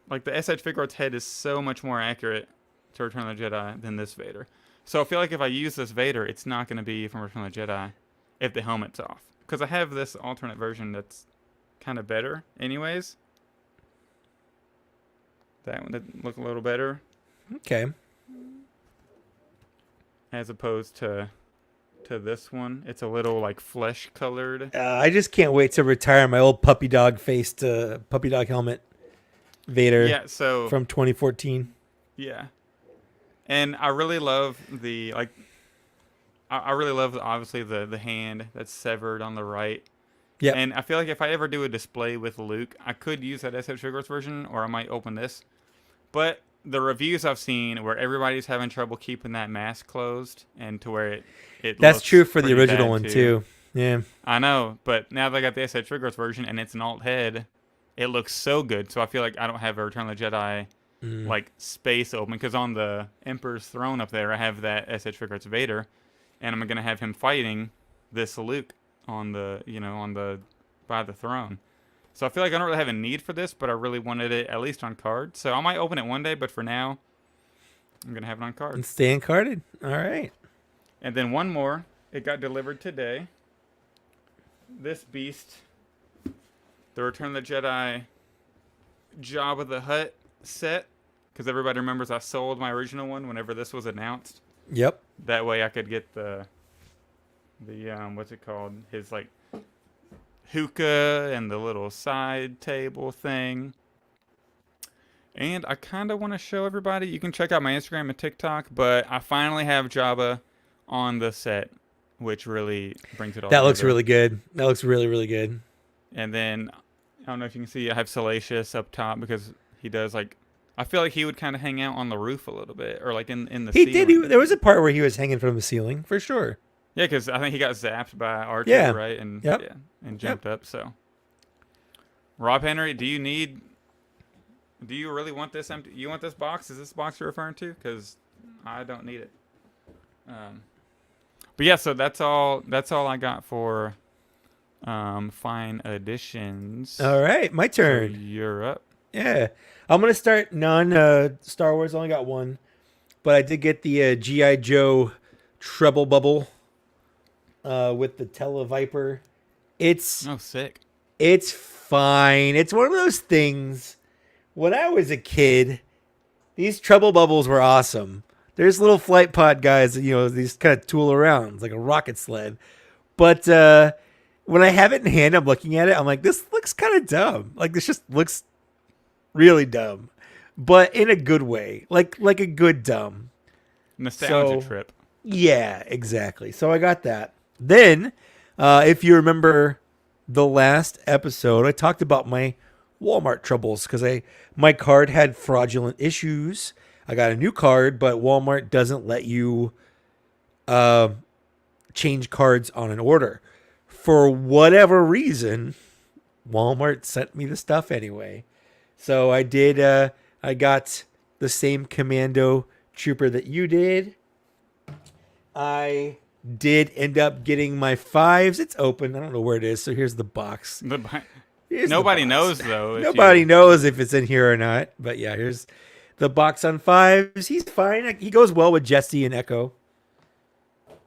the SH Figuarts head is so much more accurate to Return of the Jedi than this Vader. So I feel like if I use this Vader, it's not going to be from Return of the Jedi if the helmet's off. Because I have this alternate version that's kind of better anyways. That one did look a little better. Okay. As opposed to to this one. It's a little like flesh colored. I just can't wait to retire my old puppy dog faced puppy dog helmet Vader Yeah, so from 2014. yeah. And I really love the like I really love obviously the hand that's severed on the right. Yep. And I feel like if I ever do a display with Luke, I could use that SF Sugar's version, or I might open this. But the reviews I've seen where everybody's having trouble keeping that mask closed, and to where it That's looks true for the pretty original bad one too. Yeah. I know, but now they got the SF Triggers version, and it's an alt head. It looks so good, so I feel like I don't have a Return of the Jedi like space open, because on the Emperor's throne up there, I have that SF Triggers Vader, and I'm gonna have him fighting this Luke on the by the throne. So I feel like I don't really have a need for this, but I really wanted it at least on card. So I might open it one day, but for now, I'm gonna have it on card. And staying carded. All right. And then one more. It got delivered today. This beast, the Return of the Jedi Jabba the Hutt set, because everybody remembers I sold my original one whenever this was announced. Yep. That way I could get the what's it called? His like hookah and the little side table thing. And I kind of want to show everybody. You can check out my Instagram and TikTok, but I finally have Jabba on the set, which really brings it all That together. looks really good. That looks really, really good. And then, I don't know if you can see, I have Salacious up top because he does like, I feel like he would kind of hang out on the roof a little bit, or like in the He ceiling. did. There was a part where he was hanging from the ceiling for sure. Yeah, because I think he got zapped by R2, Yeah. right? And Yep. yeah, and jumped up. So, Rob Henry, do you really want this empty? You want this box? Is this box you're referring to? Because I don't need it. But yeah, so that's all I got for fine additions. All right, my turn. So you're up. Yeah, I'm gonna start Star Wars. Only got one, but I did get the GI Joe Treble Bubble with the Televiper. It's sick. It's fine. It's one of those things. When I was a kid, these Treble Bubbles were awesome. There's little flight pod guys, these kind of tool around. It's like a rocket sled. But when I have it in hand, I'm looking at it. I'm like, this looks kind of dumb. Like, this just looks really dumb. But in a good way. Like a good dumb. Nostalgia trip. Yeah, exactly. So I got that. Then, if you remember the last episode, I talked about my Walmart troubles because my card had fraudulent issues. I got a new card, but Walmart doesn't let you change cards on an order. For whatever reason, Walmart sent me the stuff anyway. So I did. I got the same Commando Trooper that you did. I did end up getting my 5s. It's open. I don't know where it is. So here's the box. Nobody knows though. Nobody knows if it's in here or not. But yeah, here's the box on 5s. He's fine. He goes well with Jesse and Echo.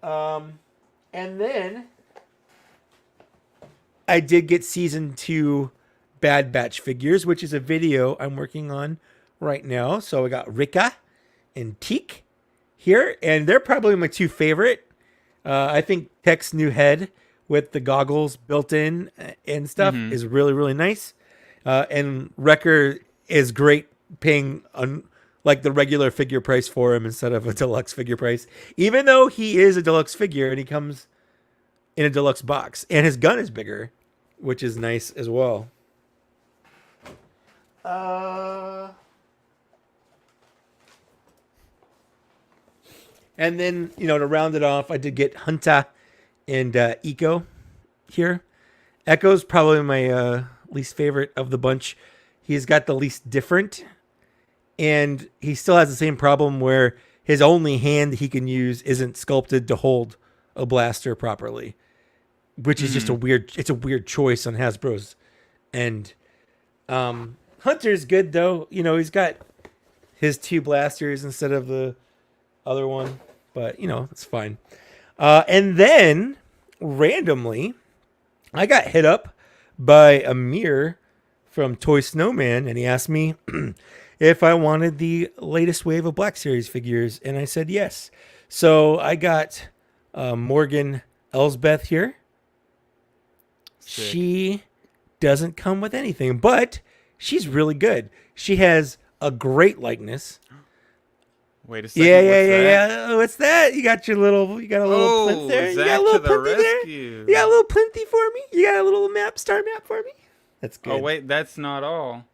And then I did get season 2 Bad Batch figures, which is a video I'm working on right now. So I got Rika and Teak here, and they're probably my 2 favorite. I think Tech's new head with the goggles built in and stuff is really, really nice. And Wrecker is great paying like the regular figure price for him instead of a deluxe figure price, even though he is a deluxe figure and he comes in a deluxe box and his gun is bigger, which is nice as well. And then, to round it off, I did get Hunta and Eco here. Echo's probably my least favorite of the bunch. He's got the least different. And he still has the same problem where his only hand he can use isn't sculpted to hold a blaster properly. Which is just a weird choice on Hasbro's end. Hunter's good, though. He's got his 2 blasters instead of the other one. But, it's fine. And then, randomly, I got hit up by Amir from Toy Snowman, and he asked me if I wanted the latest wave of Black Series figures, and I said yes. So I got Morgan Elsbeth here. Sick. She doesn't come with anything, but she's really good. She has a great likeness. Wait a second. Yeah, what's that? yeah. What's that? You got a little plinth there. You got a little to the plinty there. rescue. You got a little plinty for me. You got a little star map for me. That's good. Oh wait, that's not all.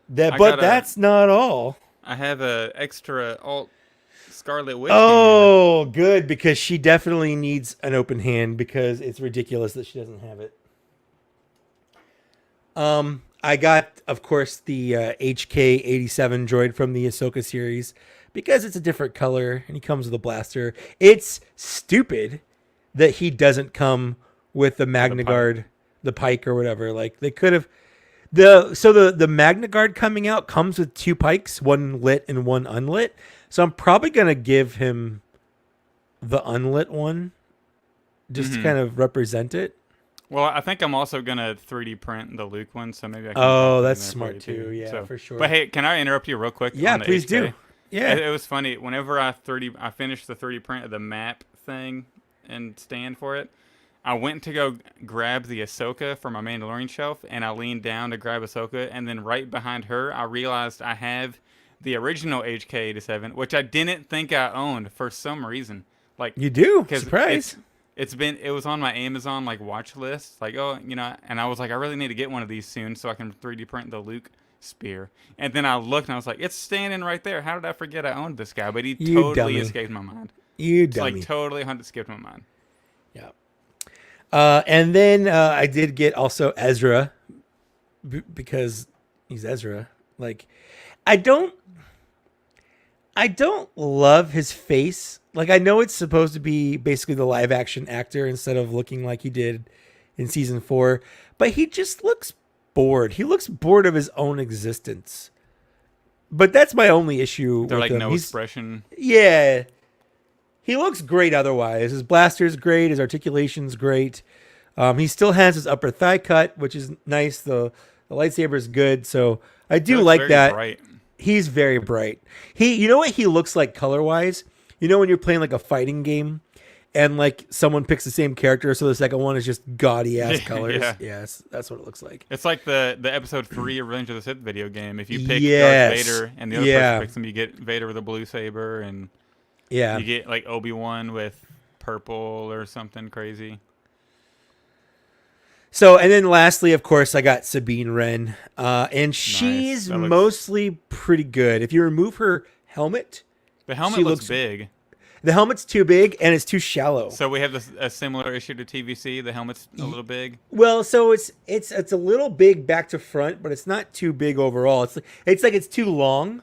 That's not all. I have a extra alt Scarlet Witch. Oh, good, because she definitely needs an open hand because it's ridiculous that she doesn't have it. I got, of course, the HK-87 droid from the Ahsoka series because it's a different color and he comes with a blaster. It's stupid that he doesn't come with the Magna Guard, the pike or whatever. Like they could have the Magna Guard coming out comes with 2 pikes, one lit and one unlit. So I'm probably gonna give him the unlit one just to kind of represent it. Well, I think I'm also gonna 3D print the Luke one, so maybe I can. Oh, put that that's in there smart for you, too. Yeah, for sure. But hey, can I interrupt you real quick? Yeah, on the please HK? do. Yeah, It was funny. Whenever I finished the 3D print of the map thing and stand for it, I went to go grab the Ahsoka from my Mandalorian shelf, and I leaned down to grab Ahsoka, and then right behind her, I realized I have the original HK-87, which I didn't think I owned for some reason. Like you do. 'cause Surprise. it was on my Amazon like watch list, like, oh, and I was like, I really need to get one of these soon so I can 3D print the Luke spear. And then I looked and I was like, it's standing right there. How did I forget I owned this guy? But he You totally dummy. escaped my mind. You It's dummy. like totally skipped my mind. Yeah. And then I did get also Ezra because he's Ezra. Like, I don't love his face. Like, I know it's supposed to be basically the live action actor instead of looking like he did in season 4, but he just looks bored. He looks bored of his own existence. But that's my only issue They're with like him. no He's, expression. yeah. He looks great otherwise. His blaster's great. His articulation's great. He still has his upper thigh cut, which is nice. The lightsaber is good. So I do Looks like very that. bright. He's very bright. You know what he looks like color-wise? You know when you're playing like a fighting game and like someone picks the same character, so the second one is just gaudy-ass colors? Yeah. Yes, that's what it looks like. It's like the episode 3 of Revenge of the Sith video game. If you pick Yes. Darth Vader and the other person picks him, you get Vader with a blue saber, and Yeah. you get like Obi-Wan with purple or something crazy. So, and then lastly, of course, I got Sabine Wren, and she's That looks- mostly pretty good. If you remove her helmet, The helmet She looks looks- big. the helmet's too big and it's too shallow. So we have a similar issue to TVC. The helmet's a little big. Well, so it's a little big back to front, but it's not too big overall. It's like it's too long.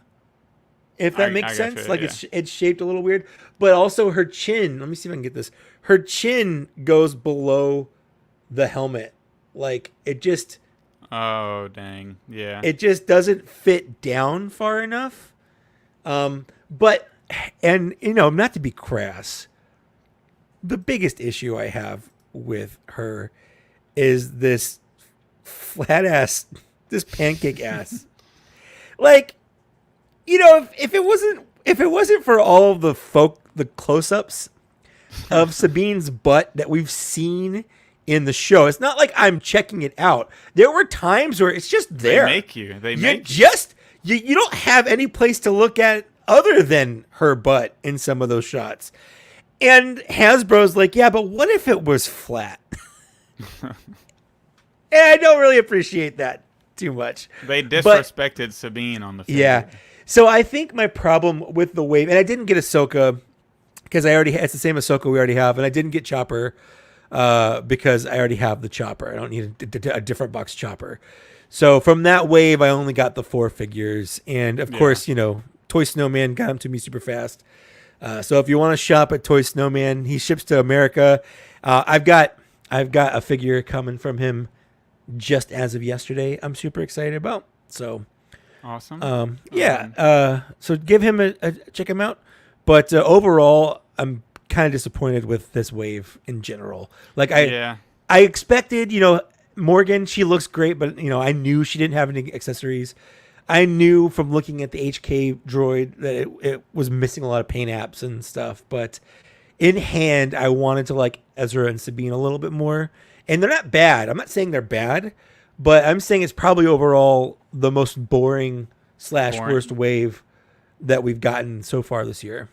If that makes I sense, gotcha, like yeah. it's shaped a little weird, but also her chin. Let me see if I can get this. Her chin goes below the helmet, like it just Oh dang, yeah. doesn't fit down far enough. But and not to be crass, the biggest issue I have with her is this flat ass, this pancake ass. Like, if it wasn't for all of the close-ups of Sabine's butt that we've seen in the show, it's not like I'm checking it out. There were times where it's just there. You don't have any place to look at other than her butt in some of those shots. And Hasbro's like, yeah, but what if it was flat? And I don't really appreciate that too much. They disrespected Sabine on the figure. Yeah. So I think my problem with the wave, and I didn't get Ahsoka because it's the same Ahsoka we already have, and I didn't get Chopper because I already have the Chopper. I don't need a different box Chopper. So from that wave, I only got the 4 figures, and of course, Toy Snowman got them to me super fast. So if you want to shop at Toy Snowman, he ships to America. I've got a figure coming from him just as of yesterday. I'm super excited about. So Awesome. so give him check him out. But overall, I'm kind of disappointed with this wave in general. Like I expected, Morgan, she looks great, but I knew she didn't have any accessories. I knew from looking at the HK droid that it was missing a lot of paint apps and stuff, but in hand, I wanted to like Ezra and Sabine a little bit more. And they're not bad. I'm not saying they're bad, but I'm saying it's probably overall the most boring / worst wave that we've gotten so far this year.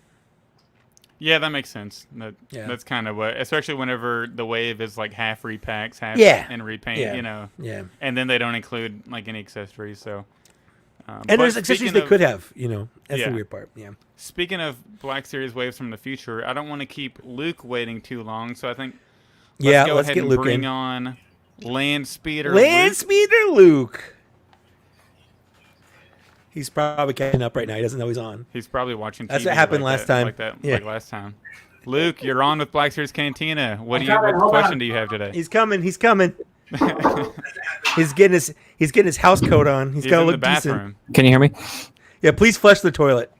Yeah, that makes sense. Yeah. That's kind of what, especially whenever the wave is like half repacks, half and repaint, Yeah. you know. Yeah. And then they don't include like any accessories, so. And but there's accessories they could have, you know. That's the Yeah. weird part. Yeah. Speaking of Black Series waves from the future, I don't want to keep Luke waiting too long, so I think Let's ahead get and Luke bring in. on Land Speeder Land Luke. Speeder Luke. He's probably catching up right now. He doesn't know he's on. He's probably watching TV. That's what happened like last that, time. Like that, Yeah. like last time. Luke, you're on with Black Series Cantina. What question do you have today? He's coming. He's coming. he's getting his house coat on. He's got to in the look decent. bathroom. Can you hear me? Yeah, please flush the toilet.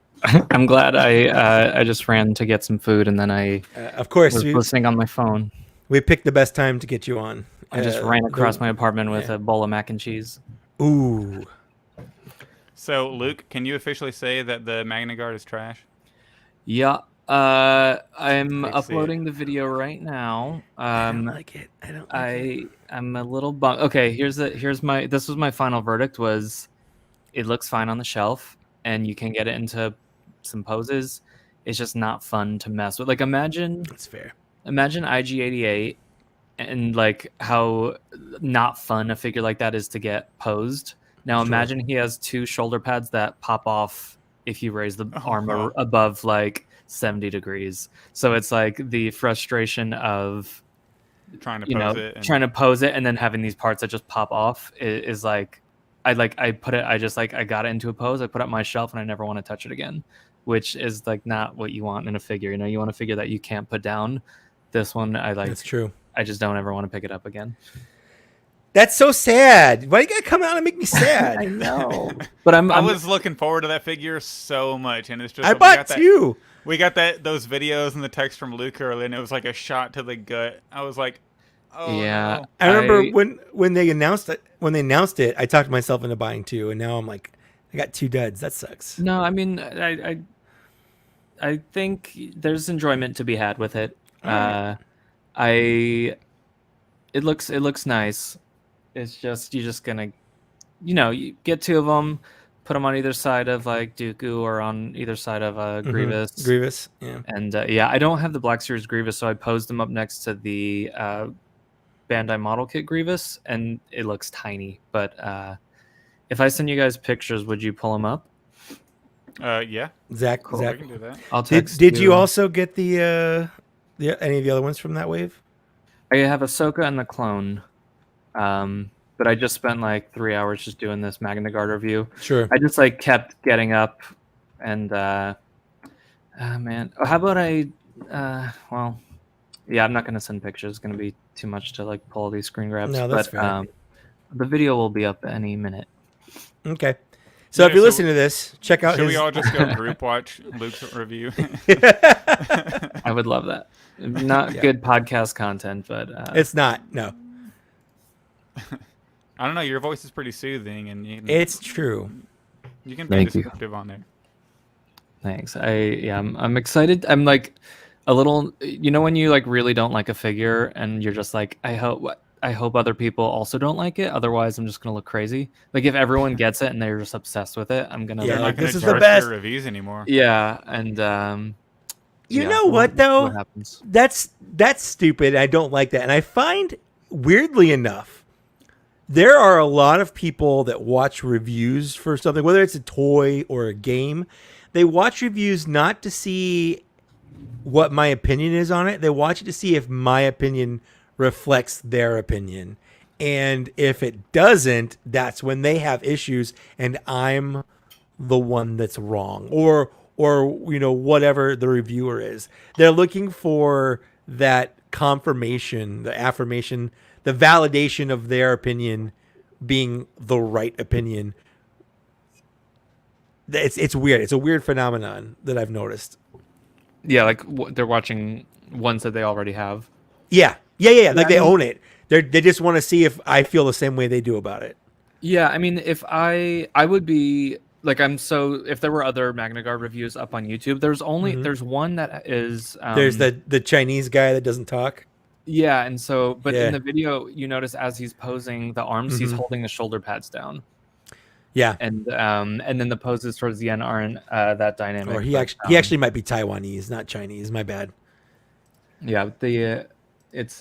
I'm glad I just ran to get some food and then I Of course, was listening on my phone. we picked the best time to get you on. I just ran across my apartment with a bowl of mac and cheese. Ooh. So, Luke, can you officially say that the Magna Guard is trash? Yeah. I'm Let's see uploading the video right now. I don't like it. I don't. Like I'm a little bummed. Okay, this was my final verdict was it looks fine on the shelf and you can get it into some poses. It's just not fun to mess with. Like imagine That's fair. Imagine IG88 and like how not fun a figure like that is to get posed. Now Sure. imagine he has two shoulder pads that pop off if you raise the arm above like 70 degrees. So it's like the frustration of Trying to pose it. And trying to pose it and then having these parts that just pop off is like I got it into a pose, I put it on my shelf and I never want to touch it again, which is like not what you want in a figure. You know, you want a figure that you can't put down. This one That's true. I just don't ever want to pick it up again. That's so sad. Why you gotta come out and make me sad? I know. But I was looking forward to that figure so much, and it's just I bought two. We got those videos and the text from Luke earlier, and it was like a shot to the gut. I was like, oh yeah. no. I remember when they announced it. When they announced it, I talked myself into buying two, and now I'm like, I got two duds. That sucks. No, I mean, I think there's enjoyment to be had with it. It looks nice. It's just you're just gonna, you get two of them, put them on either side of like Dooku or on either side of Grievous. Grievous, yeah. And I don't have the Black Series Grievous, so I posed them up next to the Bandai model kit Grievous, and it looks tiny. But if I send you guys pictures, would you pull them up? Yeah. Zach, Cool. Zach, We can do that. I'll text did you also get the any of the other ones from that wave? I have Ahsoka and the clone. But I just spent like 3 hours just doing this Magna Guard review. Sure. I just like kept getting up and man. How about I'm not gonna send pictures. It's gonna be too much to like pull all these screen grabs. No, that's but fair. the video will be up any minute. Okay. So if you're listening to this, check out Should his. we all just go group watch Luke's review? I would love that. Not good podcast content, but It's not. No, I don't know. Your voice is pretty soothing, and it's true. you can be Thank you. descriptive on there. thanks. I'm excited. I'm like a little, when you like really don't like a figure and you're just like, I hope other people also don't like it. Otherwise, I'm just gonna look crazy. Like if everyone gets it and they're just obsessed with it, I'm gonna. Yeah, They're like, not going this to is the trust best. your reviews anymore. Yeah, and You yeah, know what though? What happens? That's stupid. I don't like that. And I find, weirdly enough, there are a lot of people that watch reviews for something, whether it's a toy or a game. They watch reviews not to see what my opinion is on it. They watch it to see if my opinion reflects their opinion. And if it doesn't, that's when they have issues and I'm the one that's wrong. Or whatever the reviewer is. They're looking for that confirmation, the affirmation, the validation of their opinion being the right opinion. It's weird. It's a weird phenomenon that I've noticed. Yeah, like they're watching ones that they already have. Yeah. Like they own it. They just want to see if I feel the same way they do about it. Yeah, I mean, if I would be like if there were other Magna Guard reviews up on YouTube, there's one that is There's the Chinese guy that doesn't talk. yeah, and so but Yeah. in the video you notice as he's posing the arms, he's Mhm. holding the shoulder pads down. Yeah. And then the poses towards the end aren't that dynamic. Or he but, actually might be Taiwanese, not Chinese. My bad. yeah, it's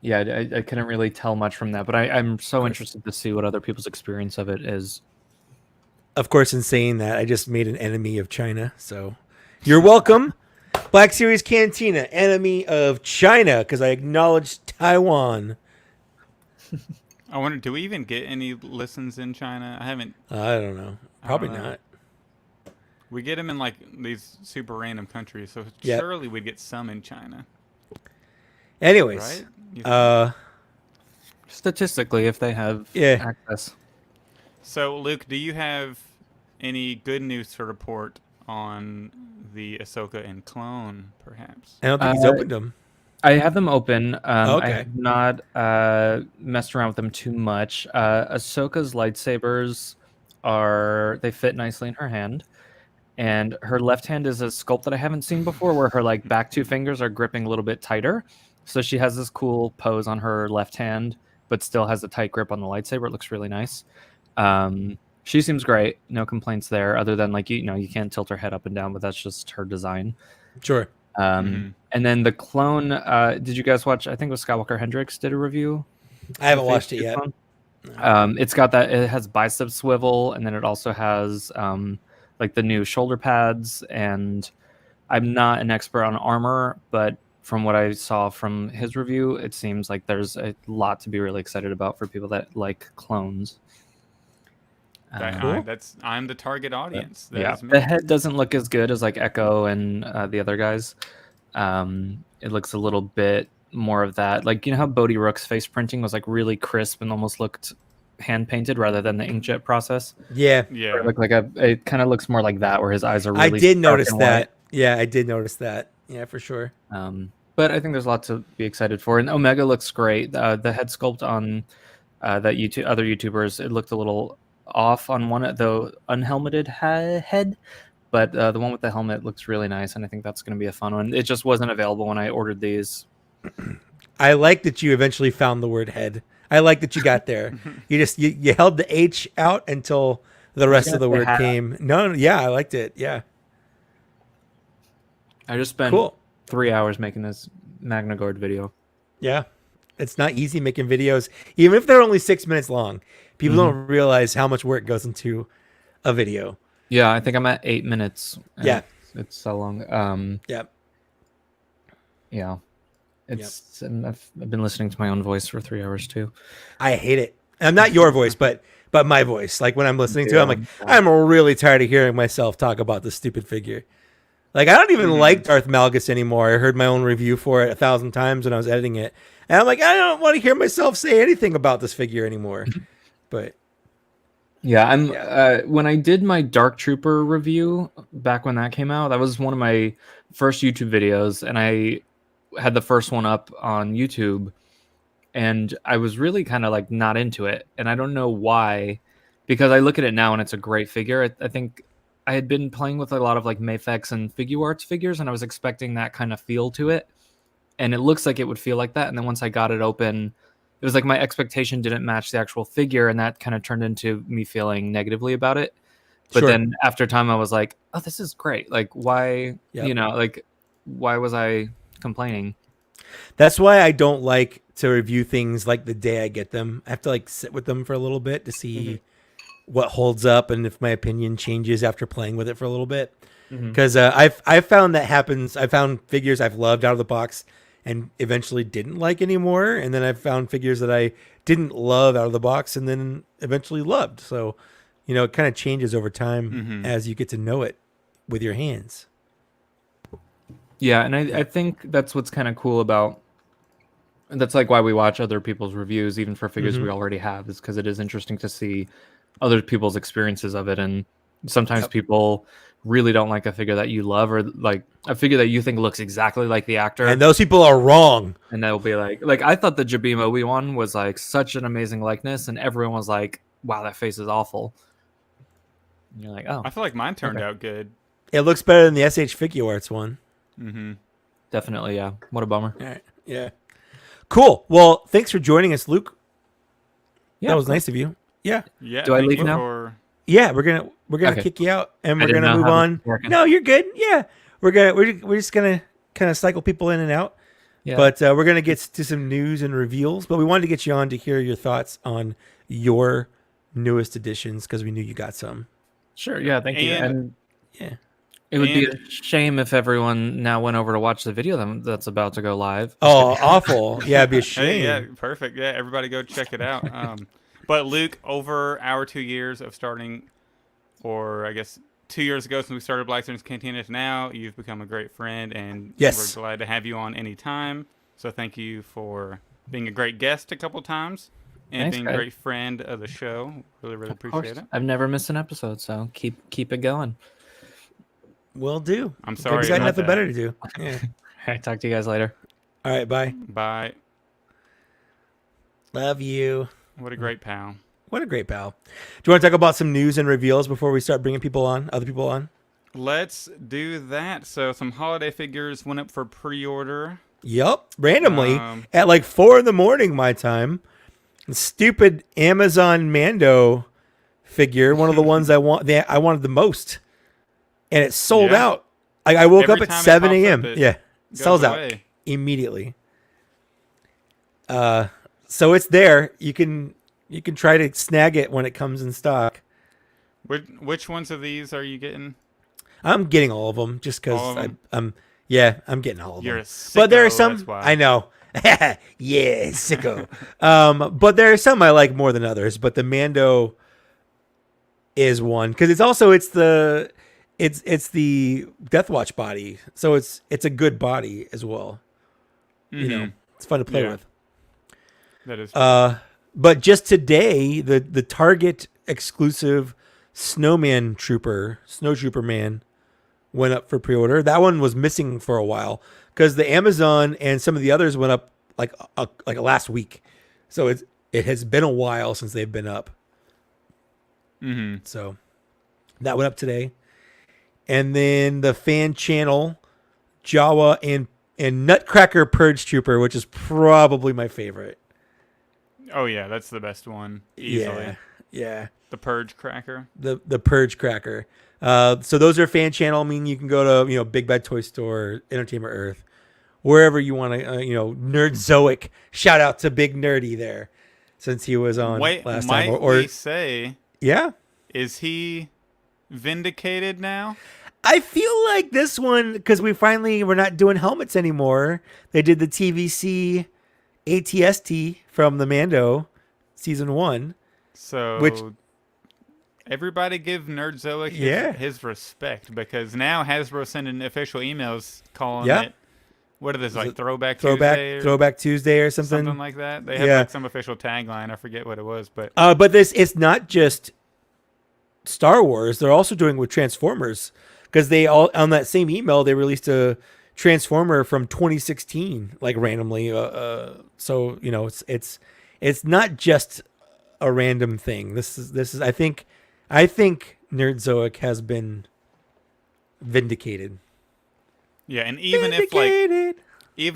yeah, I couldn't really tell much from that, but I'm so interested to see what other people's experience of it is. Of course, in saying that, I just made an enemy of China. So you're welcome. Black Series Cantina, enemy of China, because I acknowledge Taiwan. I wonder, do we even get any listens in China? I haven't. I don't know. Probably I don't know. not. We get them in like these super random countries, so Yep. surely we'd get some in China, Anyways, right? You think? Statistically, if they have Yeah. access. So, Luke, do you have any good news to report on the Ahsoka and clone, perhaps? I don't think he's opened them. I have them open. Okay. I have not messed around with them too much. Ahsoka's lightsabers they fit nicely in her hand, and her left hand is a sculpt that I haven't seen before, where her like back two fingers are gripping a little bit tighter. So she has this cool pose on her left hand, but still has a tight grip on the lightsaber. It looks really nice. She seems great. No complaints there, other than like you can't tilt her head up and down, but that's just her design. Sure. Mhm. And then the clone. Did you guys watch? I think it was Skywalker Hendricks did a review. I haven't watched it yet. It's got that. It has bicep swivel, and then it also has like the new shoulder pads. And I'm not an expert on armor, but from what I saw from his review, it seems like there's a lot to be really excited about for people that like clones. Cool. I'm the target audience. That Yeah, is me. the head doesn't look as good as like Echo and the other guys. It looks a little bit more of that, like how Bodhi Rook's face printing was like really crisp and almost looked hand painted rather than the inkjet process. Yeah. Yeah. It looked like it kind of looks more like that, where his eyes are. I Really did dark notice and that. white. Yeah, I did notice that. Yeah, for sure. But I think there's lots to be excited for, and Omega looks great. The head sculpt on other YouTubers, it looked a little off on one of the unhelmeted head, but the one with the helmet looks really nice, and I think that's going to be a fun one. It just wasn't available when I ordered these. I like that you eventually found the word head. I like that you got there. You held the H out until the rest of the word came. No, yeah, I liked it. Yeah. I just spent Cool. 3 hours making this Magna Guard video. Yeah. It's not easy making videos, even if they're only 6 minutes long. People don't realize how much work goes into a video. Yeah, I think I'm at 8 minutes. and Yeah. it's so long. Yeah. Yeah, and I've been listening to my own voice for 3 hours too. I hate it. I'm not your voice, but my voice. Like when I'm listening to it, I'm like, I'm really tired of hearing myself talk about this stupid figure. Like I don't even like Darth Malgus anymore. I heard my own review for it 1,000 times when I was editing it. And I'm like, I don't want to hear myself say anything about this figure anymore. But yeah, when I did my Dark Trooper review back when that came out, that was one of my first YouTube videos, and I had the first one up on YouTube, and I was really kind of like not into it, and I don't know why, because I look at it now and it's a great figure. I think I had been playing with a lot of like Mafex and Figuarts figures, and I was expecting that kind of feel to it, and it looks like it would feel like that. And then once I got it open, it was like my expectation didn't match the actual figure, and that kind of turned into me feeling negatively about it. But then after time, I was like, oh, this is great. Like, why, why was I complaining? that's why I don't like to review things like the day I get them. I have to like sit with them for a little bit to see what holds up and if my opinion changes after playing with it for a little bit. Because I've found that happens. I found figures I've loved out of the box and eventually didn't like anymore, and then I've found figures that I didn't love out of the box and then eventually loved. So, it kind of changes over time as you get to know it with your hands. Yeah, and I think that's what's kind of cool about. That's like why we watch other people's reviews, even for figures we already have, is because it is interesting to see other people's experiences of it. And sometimes people really don't like a figure that you love, or like a figure that you think looks exactly like the actor, And those people are wrong. and they'll be like I thought the Jabim Obi-Wan was like such an amazing likeness, and everyone was like, wow, that face is awful. And you're like, oh, I feel like mine turned Okay. out good. It looks better than the SH Figure Arts one. Mm-hmm. definitely, yeah. What a bummer. All right. Yeah. Cool. Well, thanks for joining us, Luke. Yeah, That was of course. nice of you. Yeah. Yeah. Do I thank leave you now? for- Yeah, we're gonna Okay. kick you out, and I we're didn't gonna know move how this on. was working. No, you're good. Yeah, we're just gonna kind of cycle people in and out, Yeah. but we're gonna get to some news and reveals. But we wanted to get you on to hear your thoughts on your newest editions because we knew you got some. Sure. Yeah. Thank you. And- And Yeah. it would be and- a shame if everyone now went over to watch the video that's about to go live. Oh, awful. Yeah, it'd be a shame. Hey, yeah, perfect. Yeah, everybody go check it out. But Luke, over our 2 years of starting, or I guess 2 years ago since we started Black Series Cantina to now, you've become a great friend, and Yes. we're glad to have you on anytime. So thank you for being a great guest a couple times and Thanks, being a guys. great friend of the show. Really, really Of course. appreciate it. I've never missed an episode, so keep it going. Will do. I'm sorry Because I got about nothing that. better to do. Yeah. All right. Talk to you guys later. All right. Bye. Bye. Love you. What a great pal. What a great pal. Do you want to talk about some news and reveals before we start bringing people on, other people on? Let's do that. So some holiday figures went up for pre-order. Yep. Randomly Um, at like 4 a.m. my time. Stupid Amazon Mando figure, one of the ones I wanted the most, and it sold Yeah. out. I woke Every up at time it 7 pops a.m. up, it Yeah, goes sells out away. immediately. So it's there. You can try to snag it when it comes in stock. Which ones of these are you getting? I'm getting all of them just All of because 'em? I'm getting all of You're them. a sicko, But there are some that's why. I know. Yeah, sicko. But there are some I like more than others. But the Mando is one because it's the Death Watch body, so it's a good body as well. You know, it's fun to play Yeah. with. That is. But just today, the Target exclusive Snow Trooper Man went up for pre-order. That one was missing for a while because the Amazon and some of the others went up like last week. So it has been a while since they've been up. So that went up today. And then the fan channel Jawa and Nutcracker Purge Trooper, which is probably my favorite. Oh yeah, that's the best one easily. Yeah. The Purge Cracker. The Purge Cracker. So those are fan channel. I mean, you can go to Big Bad Toy Store, Entertainment Earth, wherever you want to. Nerdzoic. Shout out to Big Nerdy there, since he was on Wait, last might time. we say, Yeah, is he vindicated now? I feel like this one because we're not doing helmets anymore. They did the TVC ATST from the Mando season 1. So everybody give Nerdzoic his respect, because now Hasbro sending official emails calling it, what are this, like Throwback Tuesday or something? something like that. They have like some official tagline. I forget what it was, but it's not just Star Wars. They're also doing with Transformers because they all on that same email they released a Transformer from 2016 like randomly. So it's not just a random thing. This is I think Nerdzoic has been vindicated. yeah, and even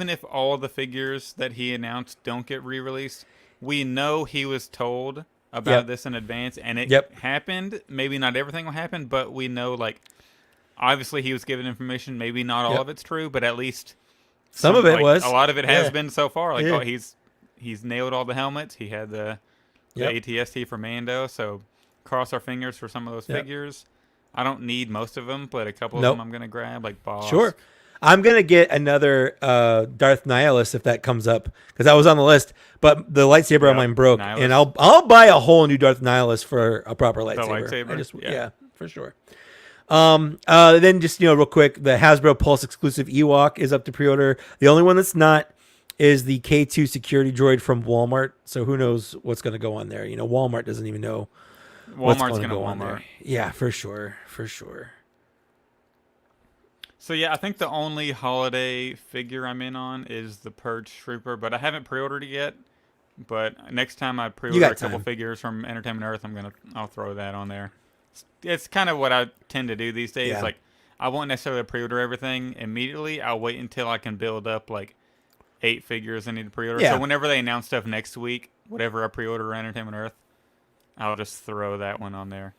if all the figures that he announced don't get re-released, we know he was told about this in advance, and it happened. Maybe not everything will happen, but we know, like, obviously he was given information. Maybe not all of it's true, but at least some of it was. A lot of it has been so far. Like, Yeah. he's nailed all the helmets. He had the ATST for Mando, so cross our fingers for some of those figures. I don't need most of them, but a couple of them I'm gonna grab, like Boss. Sure. I'm gonna get another Darth Nihilus if that comes up because I was on the list, but the lightsaber on mine broke, Nihilus. and I'll buy a whole new Darth Nihilus for a proper lightsaber. lightsaber? For sure. Then just real quick, the Hasbro Pulse exclusive Ewok is up to pre-order. The only one that's not is the K2 security droid from Walmart. So who knows what's gonna go on there? Walmart doesn't even know what's Walmart's gonna gonna go on there. Walmart. Yeah, for sure. So yeah, I think the only holiday figure I'm in on is the Purge Trooper, but I haven't pre-ordered it yet. But next time I pre-order a couple time. figures from Entertainment Earth, I'll throw that on there. It's kind of what I tend to do these days. Yeah. Like, I won't necessarily pre-order everything immediately. I'll wait until I can build up like 8 figures I need to pre-order. Yeah. So whenever they announce stuff next week, whatever I pre-order around Entertainment Earth, I'll just throw that one on there.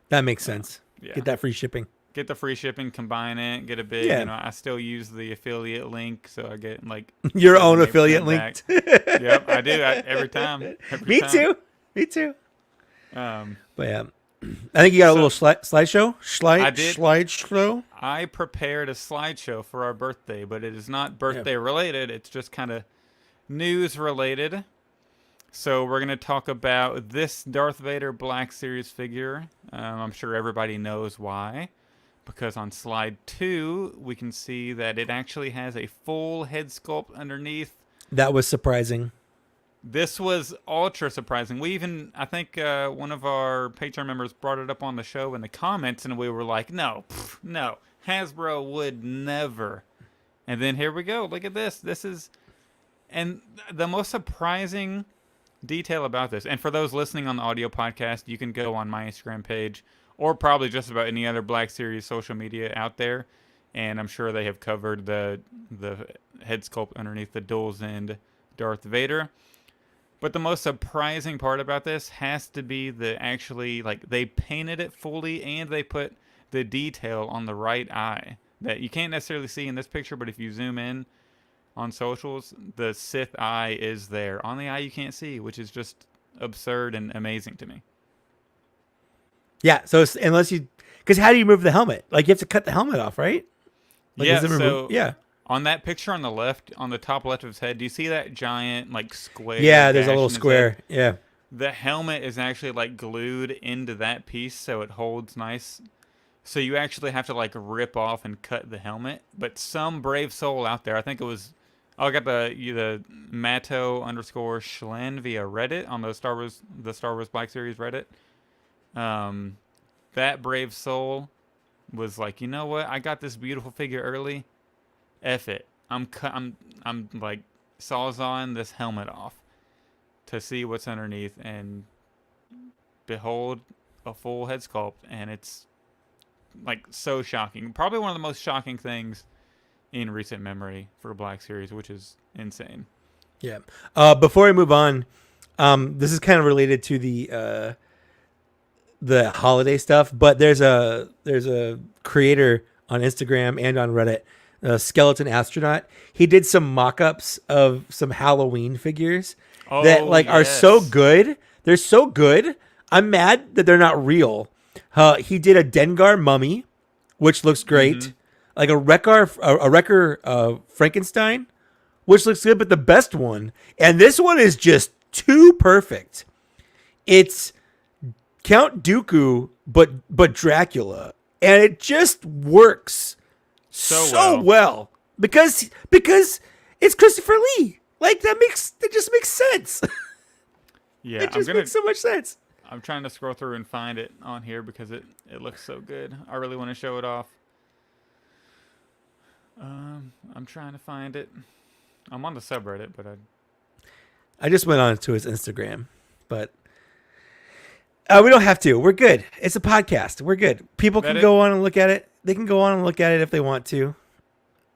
That makes sense. Yeah. Get that free shipping. Get the free shipping, combine it, get a big. Yeah. You know, I still use the affiliate link, so I get like Your own 7-8% affiliate link. back. Yep, I do every time. Me too. Me too. Um, But yeah, I think you got a So- little slideshow. I did. Slideshow. I prepared a slideshow for our birthday, but it is not birthday related. It's just kind of news related. So we're going to talk about this Darth Vader Black Series figure. I'm sure everybody knows why. Because on slide 2, we can see that it actually has a full head sculpt underneath. That was surprising. This was ultra surprising. I think one of our Patreon members brought it up on the show in the comments, and we were like, no, Hasbro would never. And then here we go. Look at this. And the most surprising detail about this, and for those listening on the audio podcast, you can go on my Instagram page, or probably just about any other Black Series social media out there, and I'm sure they have covered the head sculpt underneath the dual end Darth Vader. But the most surprising part about this has to be they painted it fully and they put the detail on the right eye that you can't necessarily see in this picture, but if you zoom in on socials, the Sith eye is there. On the eye you can't see, which is just absurd and amazing to me. Yeah. So because how do you move the helmet? Like you have to cut the helmet off, right? Like, Yeah, is it so yeah. on that picture on the left, on the top left of his head, do you see that giant square? Yeah, there's a gash little in his square. head? Yeah. The helmet is actually glued into that piece, so it holds nice. So you actually have to rip off and cut the helmet. But some brave soul out there, I think it was, I got the Matto_Schlen via Reddit on the Star Wars Black Series Reddit. That brave soul was like, you know what? I got this beautiful figure early. F it. I'm sawzawing this helmet off to see what's underneath, and behold, a full head sculpt, and it's so shocking. Probably one of the most shocking things in recent memory for Black Series, which is insane. Yeah. Before I move on, this is kind of related to the holiday stuff, but there's a creator on Instagram and on Reddit, Skeleton Astronaut. He did some mock-ups of some Halloween figures that are so good. They're so good. I'm mad that they're not real. He did a Dengar mummy, which looks great. Mm-hmm. Like a Wrecker Frankenstein, which looks good, but the best one, and this one is just too perfect. It's Count Dooku, but Dracula, and it just works so well because it's Christopher Lee. That just makes sense. Yeah, it just makes so much sense. I'm trying to scroll through and find it on here because it looks so good. I really want to show it off. I'm trying to find it. I'm on the subreddit, but I just went on to his Instagram, but we don't have to. We're good. It's a podcast. We're good. People can go on and look at it. They can go on and look at it if they want to.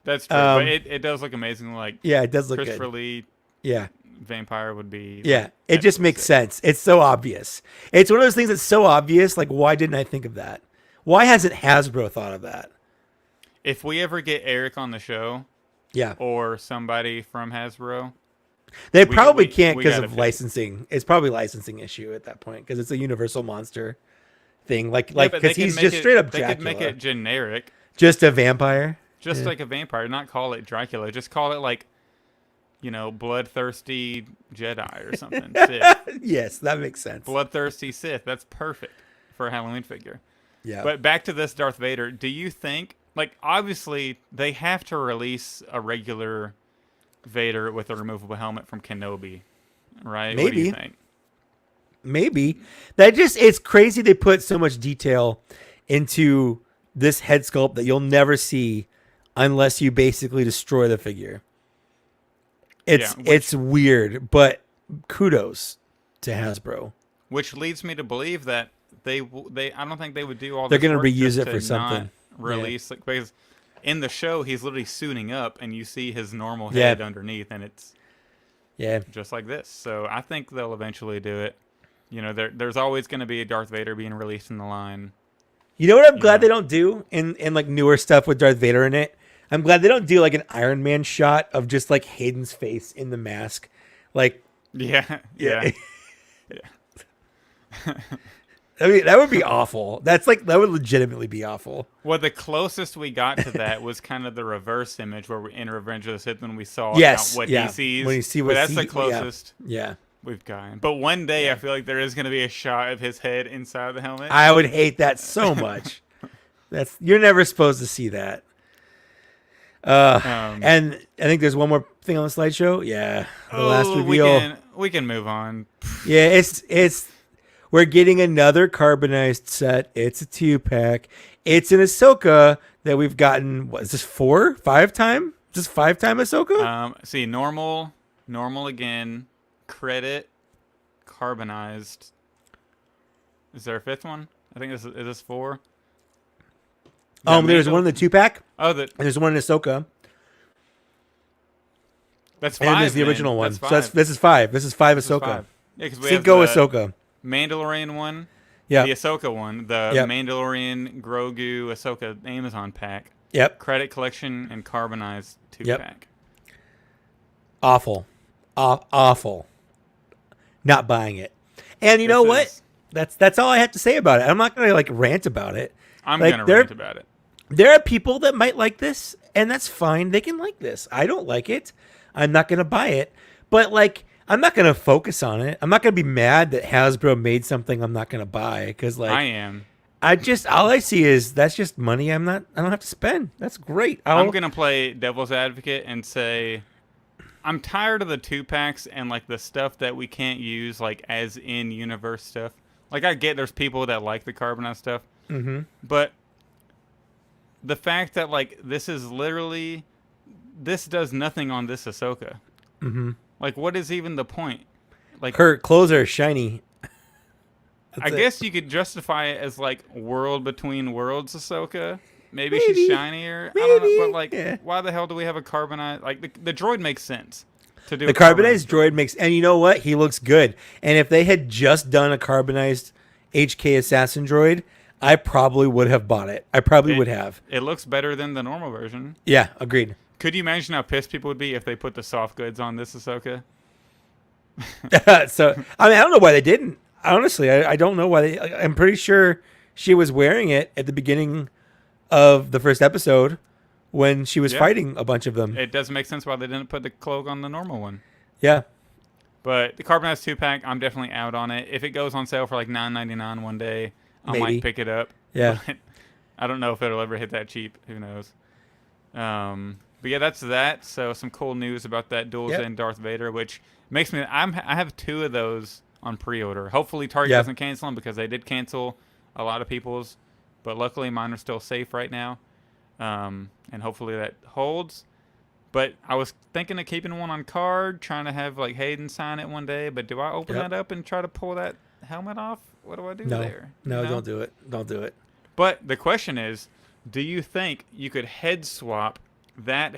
That's true. But it does look amazing. Yeah, it does look Christopher good. Lee. Yeah. Vampire would be. Yeah, it just makes sense. It's so obvious. It's one of those things that's so obvious. Why didn't I think of that? Why hasn't Hasbro thought of that? If we ever get Eric on the show, yeah, or somebody from Hasbro, they probably can't because of licensing. It's probably licensing issue at that point because it's a Universal monster thing. Because he's just straight up Dracula. They could make it generic, just a vampire, just like a vampire. Not call it Dracula. Just call it bloodthirsty Jedi or something. Sith. Yes, that makes sense. Bloodthirsty Sith. That's perfect for a Halloween figure. Yeah. But back to this Darth Vader. Do you think, obviously, they have to release a regular Vader with a removable helmet from Kenobi, right? Maybe. What do you think? Maybe. It's crazy they put so much detail into this head sculpt that you'll never see unless you basically destroy the figure. It's weird, but kudos to Hasbro. Which leads me to believe that they I don't think they would do all. They're this gonna work reuse just it to for something. not release like because in the show he's literally suiting up and you see his normal Yeah. head underneath and it's Yeah. just like this. So I think they'll eventually do it. You know, there's always going to be a Darth Vader being released in the line. You know what I'm glad Yeah. they don't do in like newer stuff with Darth Vader in it? I'm glad they don't do like an Iron Man shot of just like Hayden's face in the mask. Like, Yeah, yeah. I mean, that would be awful. That would legitimately be awful. Well, the closest we got to that was kind of the reverse image where we in Revenge of the Sith when we saw Yes, what yeah. he sees. When you see but what that's he- the yeah. closest Yeah. we've gotten. But one day I feel like there is going to be a shot of his head inside the helmet. I would hate that so much. You're never supposed to see that. And I think there's one more thing on the slideshow. Yeah, the last reveal. We can move on. Yeah, it's we're getting another carbonized set. It's a 2-pack. It's an Ahsoka that we've gotten. What is this 5 time? Is this 5-time Ahsoka? See, normal again, credit, carbonized. Is there a 5th one? I think is this 4? There's one in the 2-pack. Oh, And there's one in Ahsoka. that's 5. And there's the then. original one. That's So 5. this is 5. This is 5 This is Ahsoka. 5. Yeah, because we have Cinco the Ahsoka. Mandalorian one, Yeah. the Ahsoka one, the Yep. Mandalorian Grogu Ahsoka Amazon pack, Yep. credit collection, and carbonized 2-pack. Awful. Awful. Not buying it. And you know This what? is- That's all I have to say about it. I'm not gonna like rant about it. I'm Like, gonna they're- rant about it. There are people that might like this, and that's fine. They can like this. I don't like it. I'm not gonna buy it. But like, I'm not gonna focus on it. I'm not gonna be mad that Hasbro made something I'm not gonna buy because like I am. all I see is that's just money I don't have to spend. That's great. I'm gonna play devil's advocate and say I'm tired of the 2-packs and like the stuff that we can't use like as in universe stuff. Like I get there's people that like the carbonized stuff, but the fact that like this does nothing on this Ahsoka. Like what is even the point? Like Her clothes are shiny. I guess you could justify it as like world between worlds Ahsoka. Maybe Maybe. she's shinier. I don't know, but like, Yeah. why the hell do we have a carbonized? Like the droid makes sense to do. The a carbonized droid makes, and you know what? He looks good. And if they had just done a carbonized HK assassin droid, I probably would have bought it. I probably would have. It looks better than the normal version. Yeah, agreed. Could you imagine how pissed people would be if they put the soft goods on this Ahsoka? So I mean, I don't know why they didn't. Honestly, I don't know why they. I'm pretty sure she was wearing it at the beginning of the first episode when she was Yeah. fighting a bunch of them. It doesn't make sense why they didn't put the cloak on the normal one. Yeah. But the carbonized 2-pack, I'm definitely out on it. If it goes on sale for like $9.99 one day, I Maybe. might pick it up. Yeah. But I don't know if it'll ever hit that cheap. Who knows? But yeah, that's that. So some cool news about that dual Yep. Zen Darth Vader, which makes me. I have 2 of those on pre-order. Hopefully Target Yeah. doesn't cancel them because they did cancel a lot of people's. But luckily mine are still safe right now, and hopefully that holds. But I was thinking of keeping one on card, trying to have like Hayden sign it one day. But do I open Yep. that up and try to pull that helmet off? What do I do No. there? No, You know? don't do it. Don't do it. But the question is, do you think you could head swap that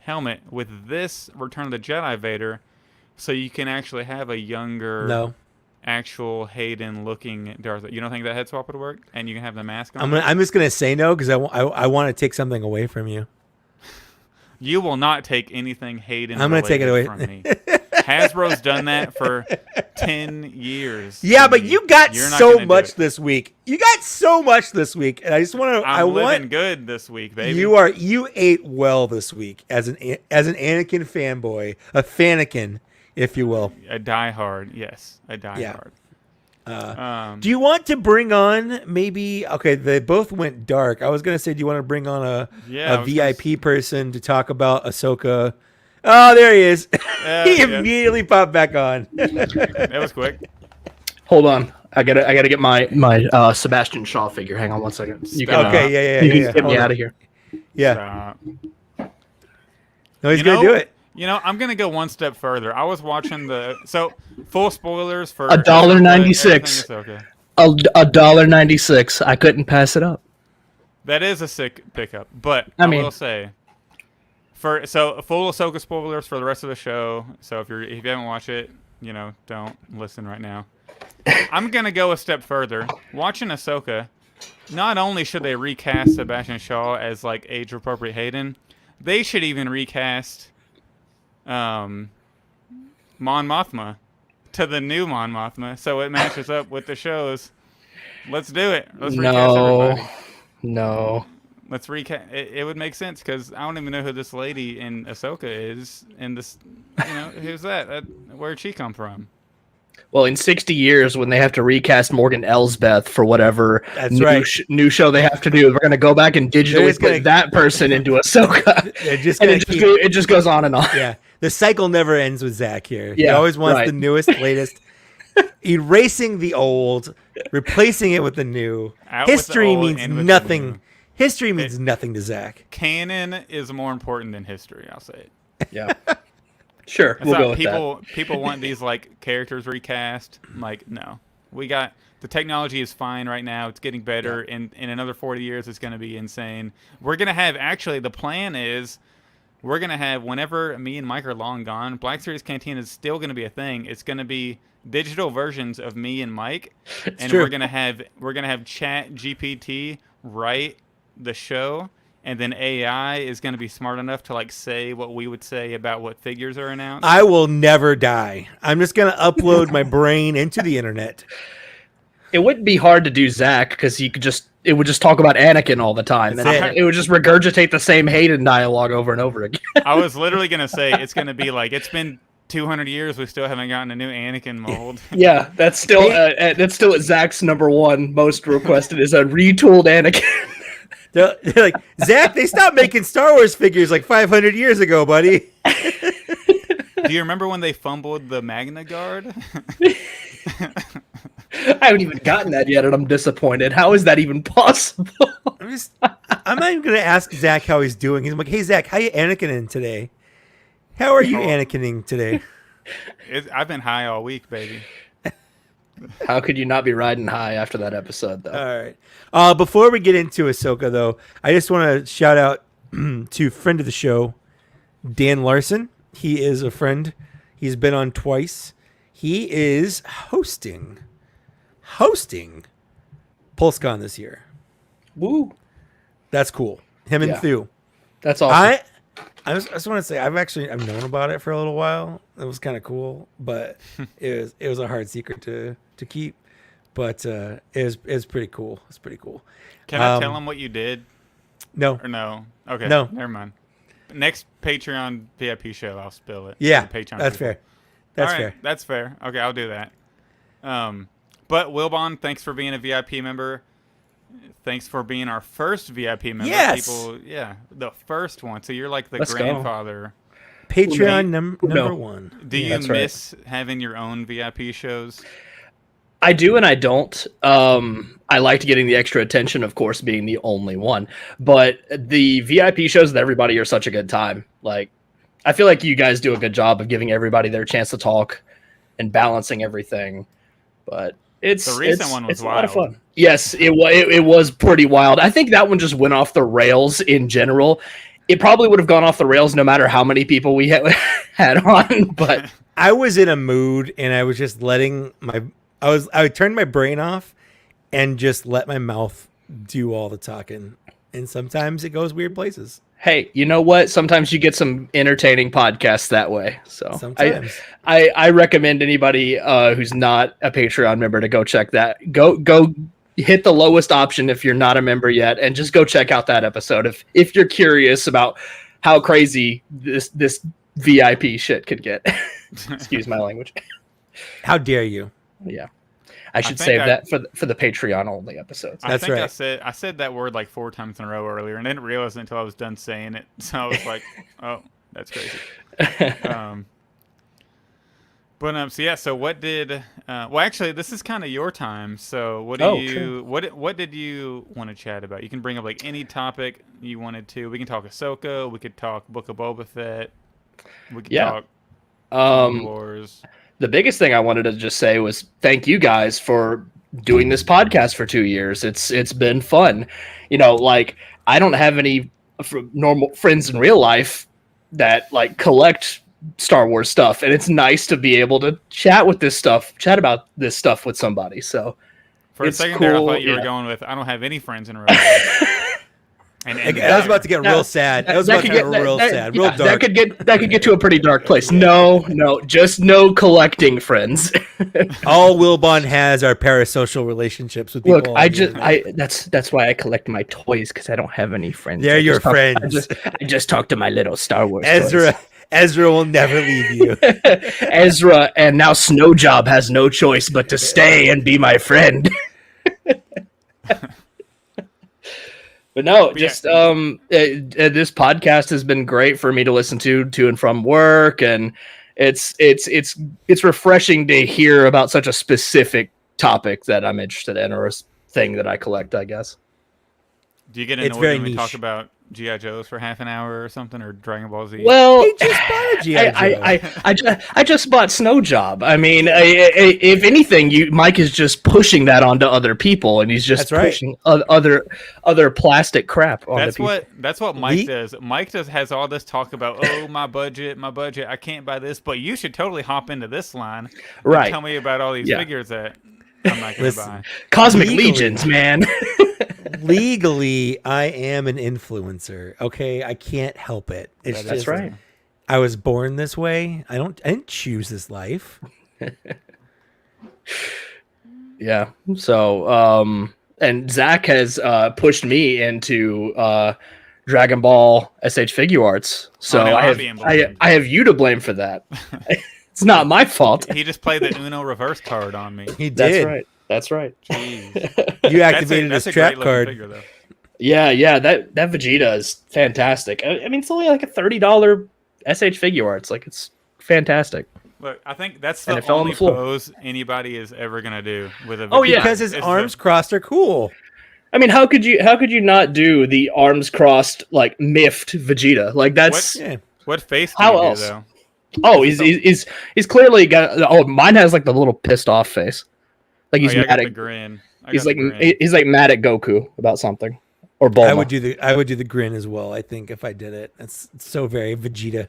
helmet with this Return of the Jedi Vader, so you can actually have a younger, No. actual Hayden looking Darth? You don't think that head swap would work, and you can have the mask on? I'm just gonna say no because I want to take something away from you. You will not take anything Hayden. I'm gonna take it related away. from me. Hasbro's done that for 10 years. Yeah, to but me. you got You're not so gonna do much it. this week. You got so much this week, and I just want to. I'm living good this week, baby. You ate well this week as an Anakin fanboy, a fanakin, if you will. A diehard, yes, a diehard. Do you want to bring on maybe? Okay, they both went dark. I was gonna say, do you want to bring on a VIP person to talk about Ahsoka? Oh, there he is. He immediately popped back on. That was quick. Hold on. I gotta get my Sebastian Shaw figure. Hang on one second. You can, Okay, yeah. you can get Hold me on. out of here. Yeah. No, he's You gonna know- do it. You know, I'm gonna go one step further. I was watching full spoilers for $1.96. everything Ahsoka. $1.96. I couldn't pass it up. That is a sick pickup, but I I mean- will say, so full Ahsoka spoilers for the rest of the show. So if you haven't watched it, don't listen right now. I'm gonna go a step further. Watching Ahsoka, not only should they recast Sebastian Shaw as like age appropriate Hayden, they should even recast Mon Mothma to the new Mon Mothma, so it matches up with the shows. Let's do it. Let's recast everybody. No. Let's recast. It would make sense because I don't even know who this lady in Ahsoka is. And this, who's that? Where'd she come from? Well, in 60 years, when they have to recast Morgan Elsbeth for whatever That's new, right. New show they have to do, we're going to go back and digitally just gonna- put that person into Ahsoka. They're just And gonna keep, it just goes on and on. yeah. The cycle never ends with Zach here. He Yeah, always wants right. the newest, latest, erasing the old, replacing it with the new. Out with the History old, means in with the nothing. new. History means nothing to Zach. Canon is more important than history. I'll say it. Yeah. Sure, That's we'll not- go with that. people want these like characters recast. Like, no, we got the technology is fine right now. It's getting better. In another 40 years, it's going to be insane. We're gonna have the plan is we're gonna have whenever me and Mike are long gone, Black Series Cantina is still gonna be a thing. It's gonna be digital versions of me and Mike, and true. we're gonna have Chat GPT write the show. And then AI is going to be smart enough to like say what we would say about what figures are announced. I will never die. I'm just gonna upload my brain into the internet. It wouldn't be hard to do Zach because it would just talk about Anakin all the time. That's And it. it would just regurgitate the same Hayden dialogue over and over again. I was literally going to say it's going to be like it's been 200 years. We still haven't gotten a new Anakin mold. Yeah, that's still at Zach's number one most requested is a retooled Anakin. They're like, Zach, they stopped making Star Wars figures like 500 years ago, buddy. Do you remember when they fumbled the Magna Guard? I haven't even gotten that yet, and I'm disappointed. How is that even possible? I'm not even gonna ask Zach how he's doing. He's like, hey Zach, how you Anakining today? How are you Anakining today? I've been high all week, baby. How could you not be riding high after that episode, though? All right. Before we get into Ahsoka, though, I just want to shout out to friend of the show, Dan Larson. He is a friend. He's been on twice. He is hosting PulseCon this year. Woo. That's cool. Him and Yeah. Thew. That's awesome. I just want to say I've known about it for a little while. It was kind of cool, but it was a hard secret to keep. But it was pretty cool. It's pretty cool. Can I tell them what you did? No. Or no? Okay. No. Never mind. Next Patreon VIP show, I'll spill it. Yeah, The Patreon that's people. fair. That's All right, fair. That's fair. Okay, I'll do that. But Wilbon, thanks for being a VIP member. Thanks for being our first VIP member. Yes! The first one. So you're like the Let's go. grandfather. Patreon number No. one. Do you That's right. miss having your own VIP shows? I do and I don't. I liked getting the extra attention, of course, being the only one. But the VIP shows with everybody are such a good time. Like, I feel like you guys do a good job of giving everybody their chance to talk and balancing everything. But it's The recent one was it's a lot of wild. fun. Yes, it was pretty wild. I think that one just went off the rails in general. It probably would have gone off the rails no matter how many people we had on. But I was in a mood and I was just letting I turned my brain off and just let my mouth do all the talking. And sometimes it goes weird places. hey, you know what? Sometimes you get some entertaining podcasts that way. So Sometimes. I recommend anybody who's not a Patreon member to go check that. Go hit the lowest option if you're not a member yet, and just go check out that episode if you're curious about how crazy this VIP shit could get. Excuse my language. How dare you? Yeah, I should think save I- that for the Patreon only episodes. I That's think right. I said that word like 4 times in a row earlier, and I didn't realize it until I was done saying it. So I was like, "Oh, that's crazy." So yeah. So what did? Well, actually, this is kind of your time. So what do Oh, you? sure. What did you want to chat about? You can bring up like any topic you wanted to. We can talk Ahsoka. We could talk Book of Boba Fett. We could Yeah. talk Clone Um, Wars. the biggest thing I wanted to just say was thank you guys for doing this podcast for 2 years. It's been fun. You know, like I don't have any normal friends in real life that like collect Star Wars stuff, and it's nice to be able to chat about this stuff with somebody. So For a it's second there, I cool, thought you were yeah. going with, I don't have any friends in real life. And That was about to get real sad. That was about to get real sad, real dark. That could get to a pretty dark place. No, just no collecting friends. All Wilbon has are parasocial relationships with people. Look, that's why I collect my toys, because I don't have any friends. They're your friends. I just talk to my little Star Wars Ezra will never leave you. toys. Ezra, and now Snowjob has no choice but to stay and be my friend. But no, just this podcast has been great for me to listen to and from work, and it's refreshing to hear about such a specific topic that I'm interested in, or a thing that I collect, I guess. Do you get It's annoyed very when we niche. talk about G.I. Joes for half an hour or something, or Dragon Ball Z? Well, He just bought a G.I. Joe. I just bought Snowjob. I mean, if anything, Mike is just pushing that onto other people, and he's just That's right. pushing other plastic crap onto people. That's what Mike does. Mike has all this talk about, oh, my budget, I can't buy this, but you should totally hop into this line and Right. tell me about all these Yeah. figures that I'm not going to buy. Cosmic Legally. Legions, man. Legally, I am an influencer. Okay, I can't help it. It's That's just, right. I was born this way. I didn't choose this life. Yeah. So, and Zach has pushed me into Dragon Ball SH Figure Arts. So Oh, no, I I'll have be in blamed. I have you to blame for that. It's not my fault. He just played the Uno reverse card on me. He did. That's right. That's right. Jeez. You activated that's his a trap great looking card. figure, though. Yeah. That Vegeta is fantastic. I mean, it's only like a $30 SH Figure Arts. Like, it's fantastic. Look, I think that's And the it fell on only the floor. pose anybody is ever gonna do with a. Oh, yeah. Because his It's arms the- crossed are cool. I mean, how could you not do the arms crossed, like, miffed Vegeta? Like, that's Yeah. What face do How you else? do though? oh, he's clearly got. Oh, mine has like the little pissed off face. Like he's Oh, yeah, I mad got the at. grin. He's like mad at Goku about something, or Bulma. I would do the grin as well. I think if I did it, it's so very Vegeta.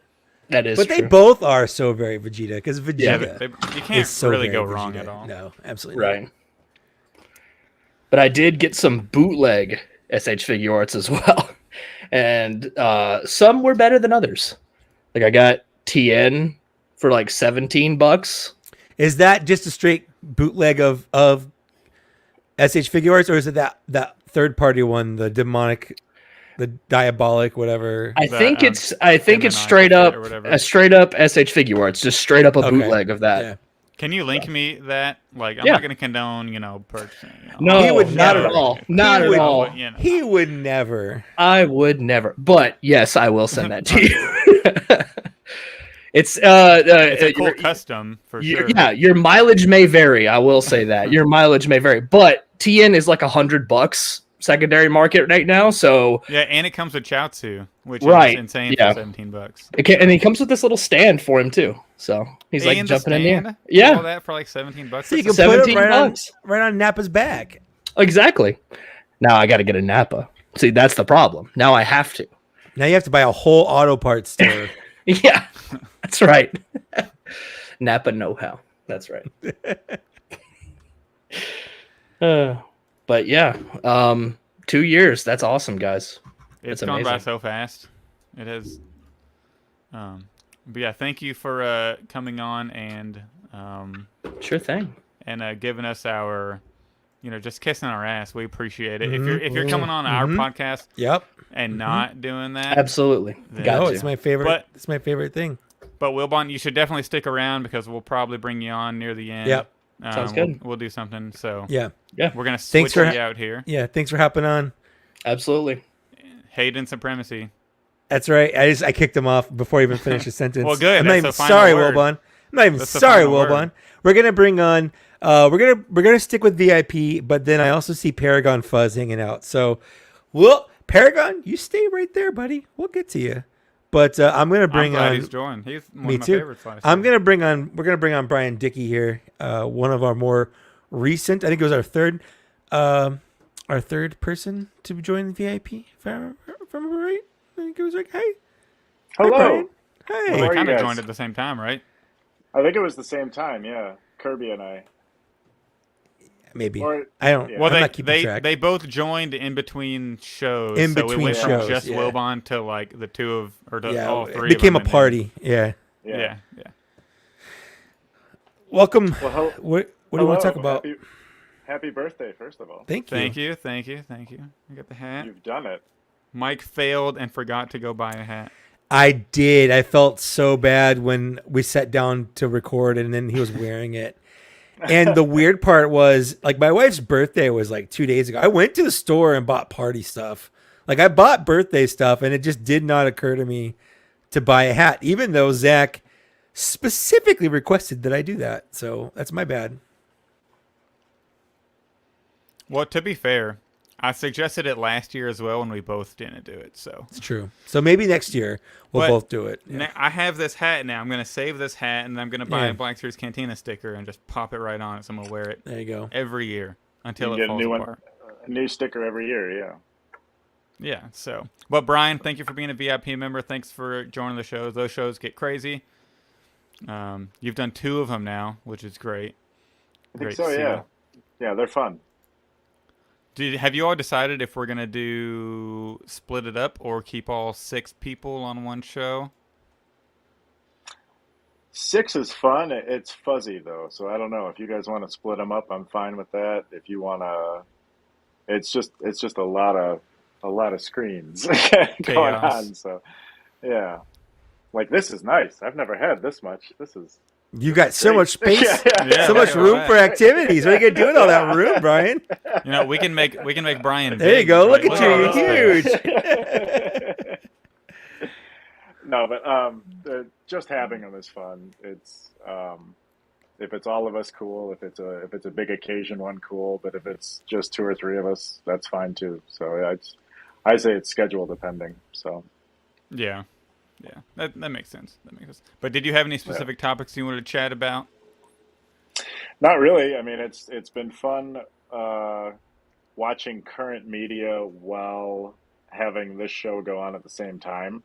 That is But true. they both are so very Vegeta because Yeah, Vegeta you can't is so really very go wrong Vegeta. at all. No, absolutely Right. But I did get some bootleg SH Figure Arts as well, and some were better than others. Like I got TN for like $17. Is that just a straight bootleg of SH Figure Arts, or is it that third party one, the demonic, the diabolic, whatever? I The, think um, it's Gemini straight up or whatever. a straight up SH Figure Arts, just straight up a Okay. bootleg of that. Yeah. Can you link me that? Like, I'm Yeah. not gonna condone, purchasing. No, He would not never. at all. He Not at would- all. But, you know. He would never. I would never. But yes, I will send that to you. It's It's a cool your- custom for your- sure. yeah, your mileage may vary. I will say that your mileage may vary, but TN is like $100 secondary market right now. So Yeah, and it comes with Chaozu, which Right, is insane yeah. for $17. and he comes with this little stand for him too. So he's like And the jumping in stand, there. All Yeah, that for like $17. So you can That's put it $17. right on Nappa's back. exactly. Now I got to get a Nappa. See, that's the problem. Now I have to. Now you have to buy a whole auto parts store. Yeah, that's right. Napa know-how. That's right. But yeah, 2 years. That's awesome, guys. It's That's gone by amazing. so fast. It has. But yeah, thank you for coming on and Sure thing. giving us our, just kissing our ass. We appreciate it. Mhm, If you're coming on our podcast Yep. and not doing that, Absolutely. Then- Got No, you. it's my favorite. But- It's my favorite thing. but Wilbon, you should definitely stick around because we'll probably bring you on near the end. Yep. Sounds good. We'll do something. So Yeah. we're gonna Thanks switch for you out here. Yeah. Thanks for hopping on. Absolutely. Hayden supremacy. That's right. I kicked him off before he even finished his sentence. Well, good. I'm not That's even the final sorry, word. Wilbon. I'm not even That's the sorry, final word. Wilbon. We're gonna bring on. We're gonna stick with VIP, but then I also see Paragon Fuzz hanging out. So, well, Paragon, you stay right there, buddy. We'll get to you. But I'm gonna bring I'm glad on. he's joined. He's one Me of my too. favorites last I'm year. gonna bring on. We're gonna bring on Brian Dickey here, one of our more recent. I think it was our third person to join the VIP. If I remember right, I think it was like, hey, Hello. Brian. Well, Hey, How they are you kind of guys? joined at the same time, right? I think it was the same time. Yeah, Kirby and I. maybe Or I don't. yeah. Well, I'm they not keeping they track. they both joined in between shows, In so it between went from shows, just yeah. Wilbon to like the two of or to Yeah, all it three. became a of them, party. Yeah. And yeah. then, yeah. Welcome. Well, What do you want hello. to talk about? Happy birthday, first of all. Thank you. Thank you. I got the hat. You've done it. Mike failed and forgot to go buy a hat. I did. I felt so bad when we sat down to record and then he was wearing it. And the weird part was, like, my wife's birthday was like 2 days ago. I went to the store and bought party stuff. Like, I bought birthday stuff, and it just did not occur to me to buy a hat, even though Zach specifically requested that I do that. So that's my bad. Well, to be fair, I suggested it last year as well, and we both didn't do it. So It's true. So maybe next year we'll But both do it. Yeah. I have this hat now. I'm gonna save this hat, and I'm gonna buy Yeah. a Black Series Cantina sticker and just pop it right on it. So I'm gonna wear it There you go. every year until You it get a falls new apart. a new sticker every year. Yeah. Yeah. So, but Brian, thank you for being a VIP member. Thanks for joining the shows. Those shows get crazy. You've done 2 of them now, which is great. I think Great so. to see. Yeah. Yeah, they're fun. Have you all decided if we're gonna do split it up or keep all 6 people on one show? 6 is fun. It's fuzzy though, so I don't know. If you guys want to split them up, I'm fine with that. If you want to, it's just a lot of screens going Chaos. on. So yeah, like this is nice. I've never had this much. This is You got so great. much space, Yeah, so much yeah, room right. for activities. What are you gonna do with all that room, Brian? You know, we can make Brian. There you big, go. right? Look at you. all You're this space. huge. No, but just having them is fun. It's if it's all of us, cool. If it's a big occasion one, cool. But if it's just 2 or 3 of us, that's fine too. So yeah, I say it's schedule depending. So Yeah, that makes sense. But did you have any specific topics you wanted to chat about? not really. I mean, it's been fun watching current media while having this show go on at the same time.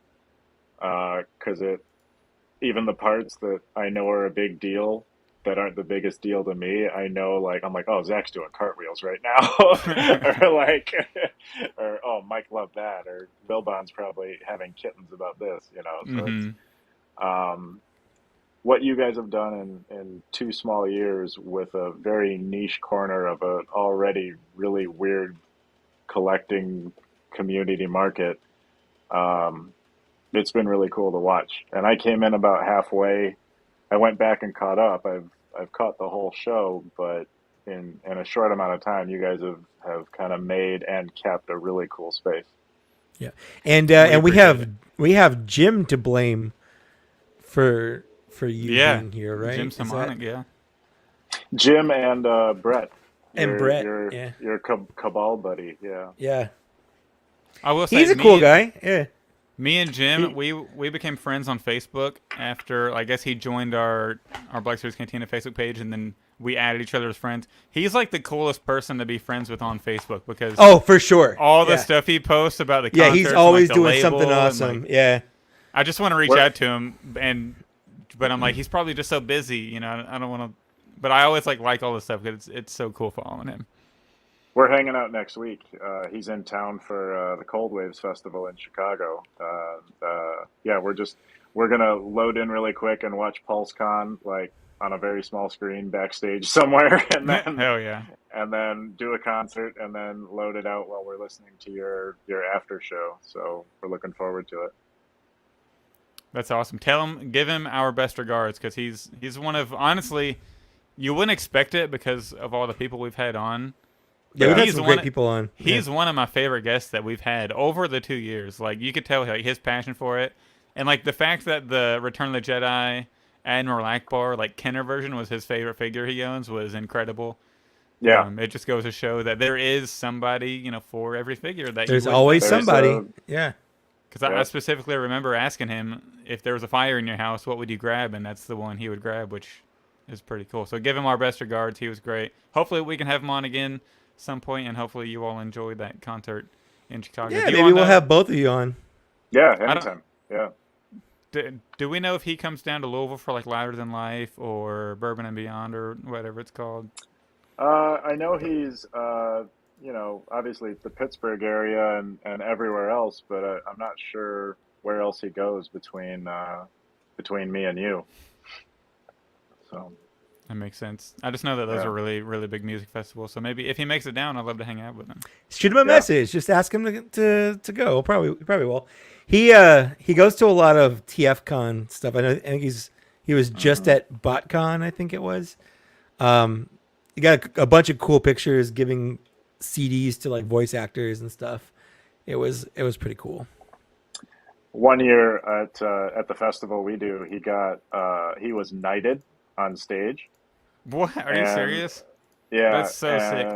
Because even the parts that I know are a big deal that aren't the biggest deal to me, I know, like, I'm like, oh, Zach's doing cartwheels right now, or like, or oh, Mike loved that, or Bill Bond's probably having kittens about this, you know. So Mm-hmm. it's what you guys have done in 2 small years with a very niche corner of an already really weird collecting community market. It's been really cool to watch. And I came in about halfway. I went back and caught up. I've caught the whole show, but in a short amount of time, you guys have kind of made and kept a really cool space. Yeah, and appreciate we have Jim to blame for you Yeah, being here, right? Jim Is that- Simonic, yeah. Jim and Brett. And Brett, your yeah. your cabal buddy, yeah. Yeah, I will say he's a cool guy. Yeah, Me and Jim, we became friends on Facebook after, I guess, he joined our Black Series Cantina Facebook page, and then we added each other as friends. He's like the coolest person to be friends with on Facebook because for sure. all the Yeah. stuff he posts about the Yeah, concerts he's and, always like, the doing something label and, awesome. like, Yeah, I just want to reach What- out to him, but I'm like, he's probably just so busy, you know. I don't want to, but I always like all this stuff because it's so cool following him. We're hanging out next week. He's in town for the Cold Waves Festival in Chicago. Yeah, we're gonna load in really quick and watch PulseCon like on a very small screen backstage somewhere, and then Hell yeah. do a concert, and then load it out while we're listening to your after show. So we're looking forward to it. That's awesome. Give him our best regards because he's one of, honestly, you wouldn't expect it because of all the people we've had on. yeah, we've had He's some one- great people on. He's one of my favorite guests that we've had over the 2 years. Like, you could tell like his passion for it, and like the fact that the Return of the Jedi Admiral Akbar like Kenner version was his favorite figure he owns was incredible. Yeah, It just goes to show that there is somebody, you know, for every figure that There's you would always There's somebody. a- Yeah, Because I Yeah. specifically remember asking him if there was a fire in your house, what would you grab? And that's the one he would grab, which is pretty cool. So give him our best regards. He was great. Hopefully we can have him on again some point, and hopefully you all enjoyed that concert in Chicago. Yeah, Do you maybe we'll wanna- have both of you on. Yeah, I don't- anytime. Yeah. Do we know if he comes down to Louisville for like Louder Than Life or Bourbon and Beyond or whatever it's called? I know he's, obviously the Pittsburgh area and everywhere else, but I'm not sure where else he goes between me and you. So. That makes sense. I just know that those Yeah. are really, really big music festivals. So maybe if he makes it down, I'd love to hang out with him. Shoot him a message. Just ask him to go. Probably will. He goes to a lot of TFCon stuff. I think he was just at BotCon, I think it was. He got a bunch of cool pictures giving CDs to like voice actors and stuff. It was pretty cool. One year at the festival we do, he was knighted on stage. What? Are you And- serious? Yeah, That's so sick.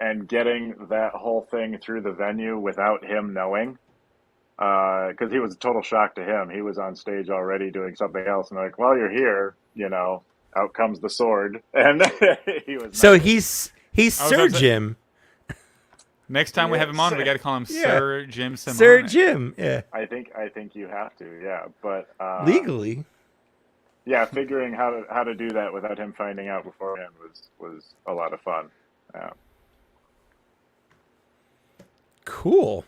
And getting that whole thing through the venue without him knowing, because he was a total shock to him. He was on stage already doing something else, and like, well, you're here, out comes the sword, and he was. So knighted. he's I was Sir about to- Jim. Next time we Yeah, have him on, we Sir- got to call him Yeah. Sir Jim Simonic. Sir Jim. Yeah. I think you have to, yeah, but Legally. yeah, figuring how to do that without him finding out beforehand was a lot of fun. Yeah. Cool.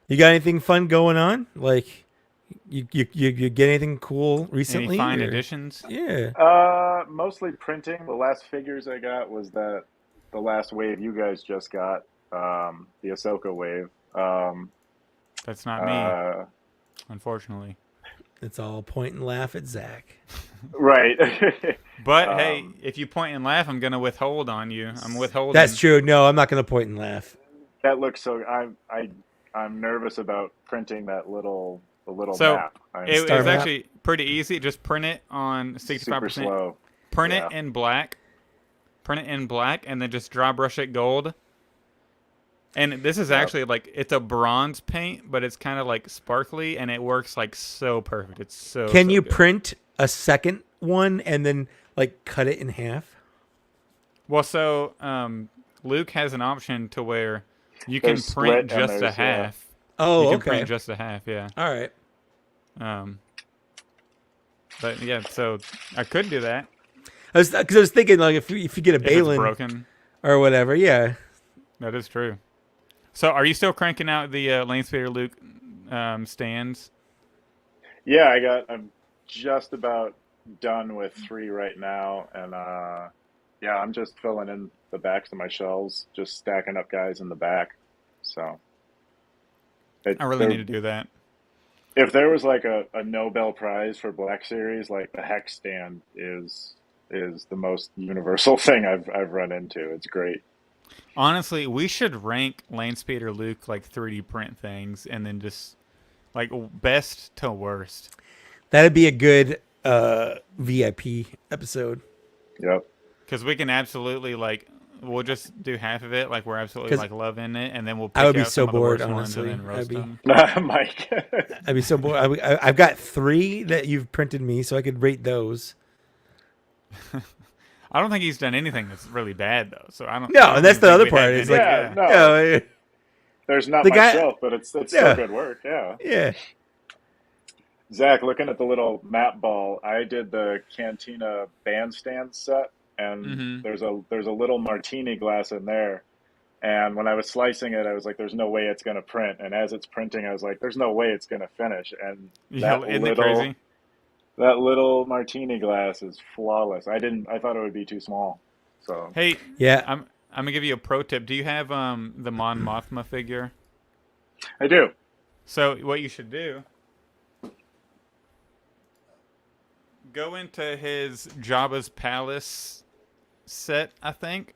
You got anything fun going on? Like, you get anything cool recently? Any fine or- additions? Yeah. Mostly printing. The last figures I got was the last wave you guys just got, the Ahsoka wave. That's not me, unfortunately. It's all point and laugh at Zach. Right. But hey, if you point and laugh, I'm gonna withhold on you. I'm withholding. That's true. No, I'm not going to point and laugh. That looks so. I'm nervous about printing the little So, map. It Star was map. actually pretty easy. Just print it on 65%. super slow. Print Yeah. it in black. Print it in black, and then just dry brush it gold. And this is actually like it's a bronze paint, but it's kind of like sparkly, and it works like so perfect. It's so. Can so you good. print a second one and then like cut it in half? Well, so Luke has an option to where you can There's print split and just a there's, half. Oh, You can okay. print just a half, yeah. All right. But yeah, so I could do that. Because I was thinking like if you get a If it's Balin broken. or whatever, yeah. That is true. So are you still cranking out the Lane Speeder Luke stands? Yeah, I'm just about done with 3 right now, and yeah, I'm just filling in the backs of my shelves, just stacking up guys in the back. So I really need to do that. If there was like a Nobel Prize for Black Series, like the hex stand is the most universal thing I've run into. It's great. Honestly, we should rank Lane Speeder Luke like 3D print things and then just like best to worst. That'd be a good VIP episode. Yep. Because we can absolutely like we'll just do half of it like we're absolutely 'Cause like loving it, and then we'll pick I would be out so some of the bored, worst ones honestly. and then roast I'd be- them. Mike. I'd be so bored. I've got 3 that you've printed me, so I could rate those. I don't think he's done anything that's really bad though. So I don't. No, I don't and that's even the think other we part. have It's any- like, Yeah, no. Yeah, There's not The guy- myself, but it's Yeah. still good work. Yeah. yeah. Zach, looking at the little map ball, I did the Cantina bandstand set, and Mhm. there's a little martini glass in there. And when I was slicing it, I was like, "There's no way it's gonna print." And as it's printing, I was like, "There's no way it's gonna finish." And Yeah, that isn't it crazy? that little martini glass is flawless. I thought it would be too small. So Hey, Yeah. I'm gonna give you a pro tip. Do you have the Mon Mothma figure? I do. So what you should do, go into his Jabba's Palace set, I think,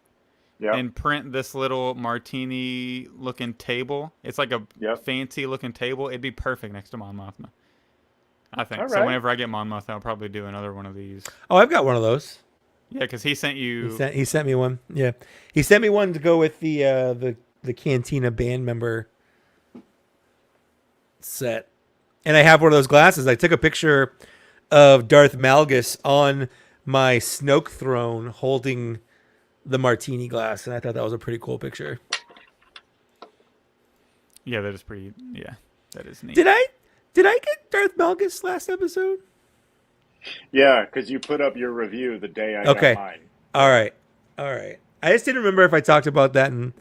Yeah. and print this little martini looking table. It's like a Yep. fancy looking table. It'd be perfect next to Mon Mothma, I think. All So right. whenever I get Mon Mothma, I'll probably do another one of these. Oh, I've got one of those. Yeah, because he sent you. He sent me one. Yeah, he sent me one to go with the Cantina band member set, and I have one of those glasses. I took a picture of Darth Malgus on my Snoke throne holding the martini glass, and I thought that was a pretty cool picture. Yeah, that is pretty. Yeah, that is neat. Did I get Darth Malgus last episode? Yeah, because you put up your review the day I Okay. got mine. All right. I just didn't remember if I talked about that in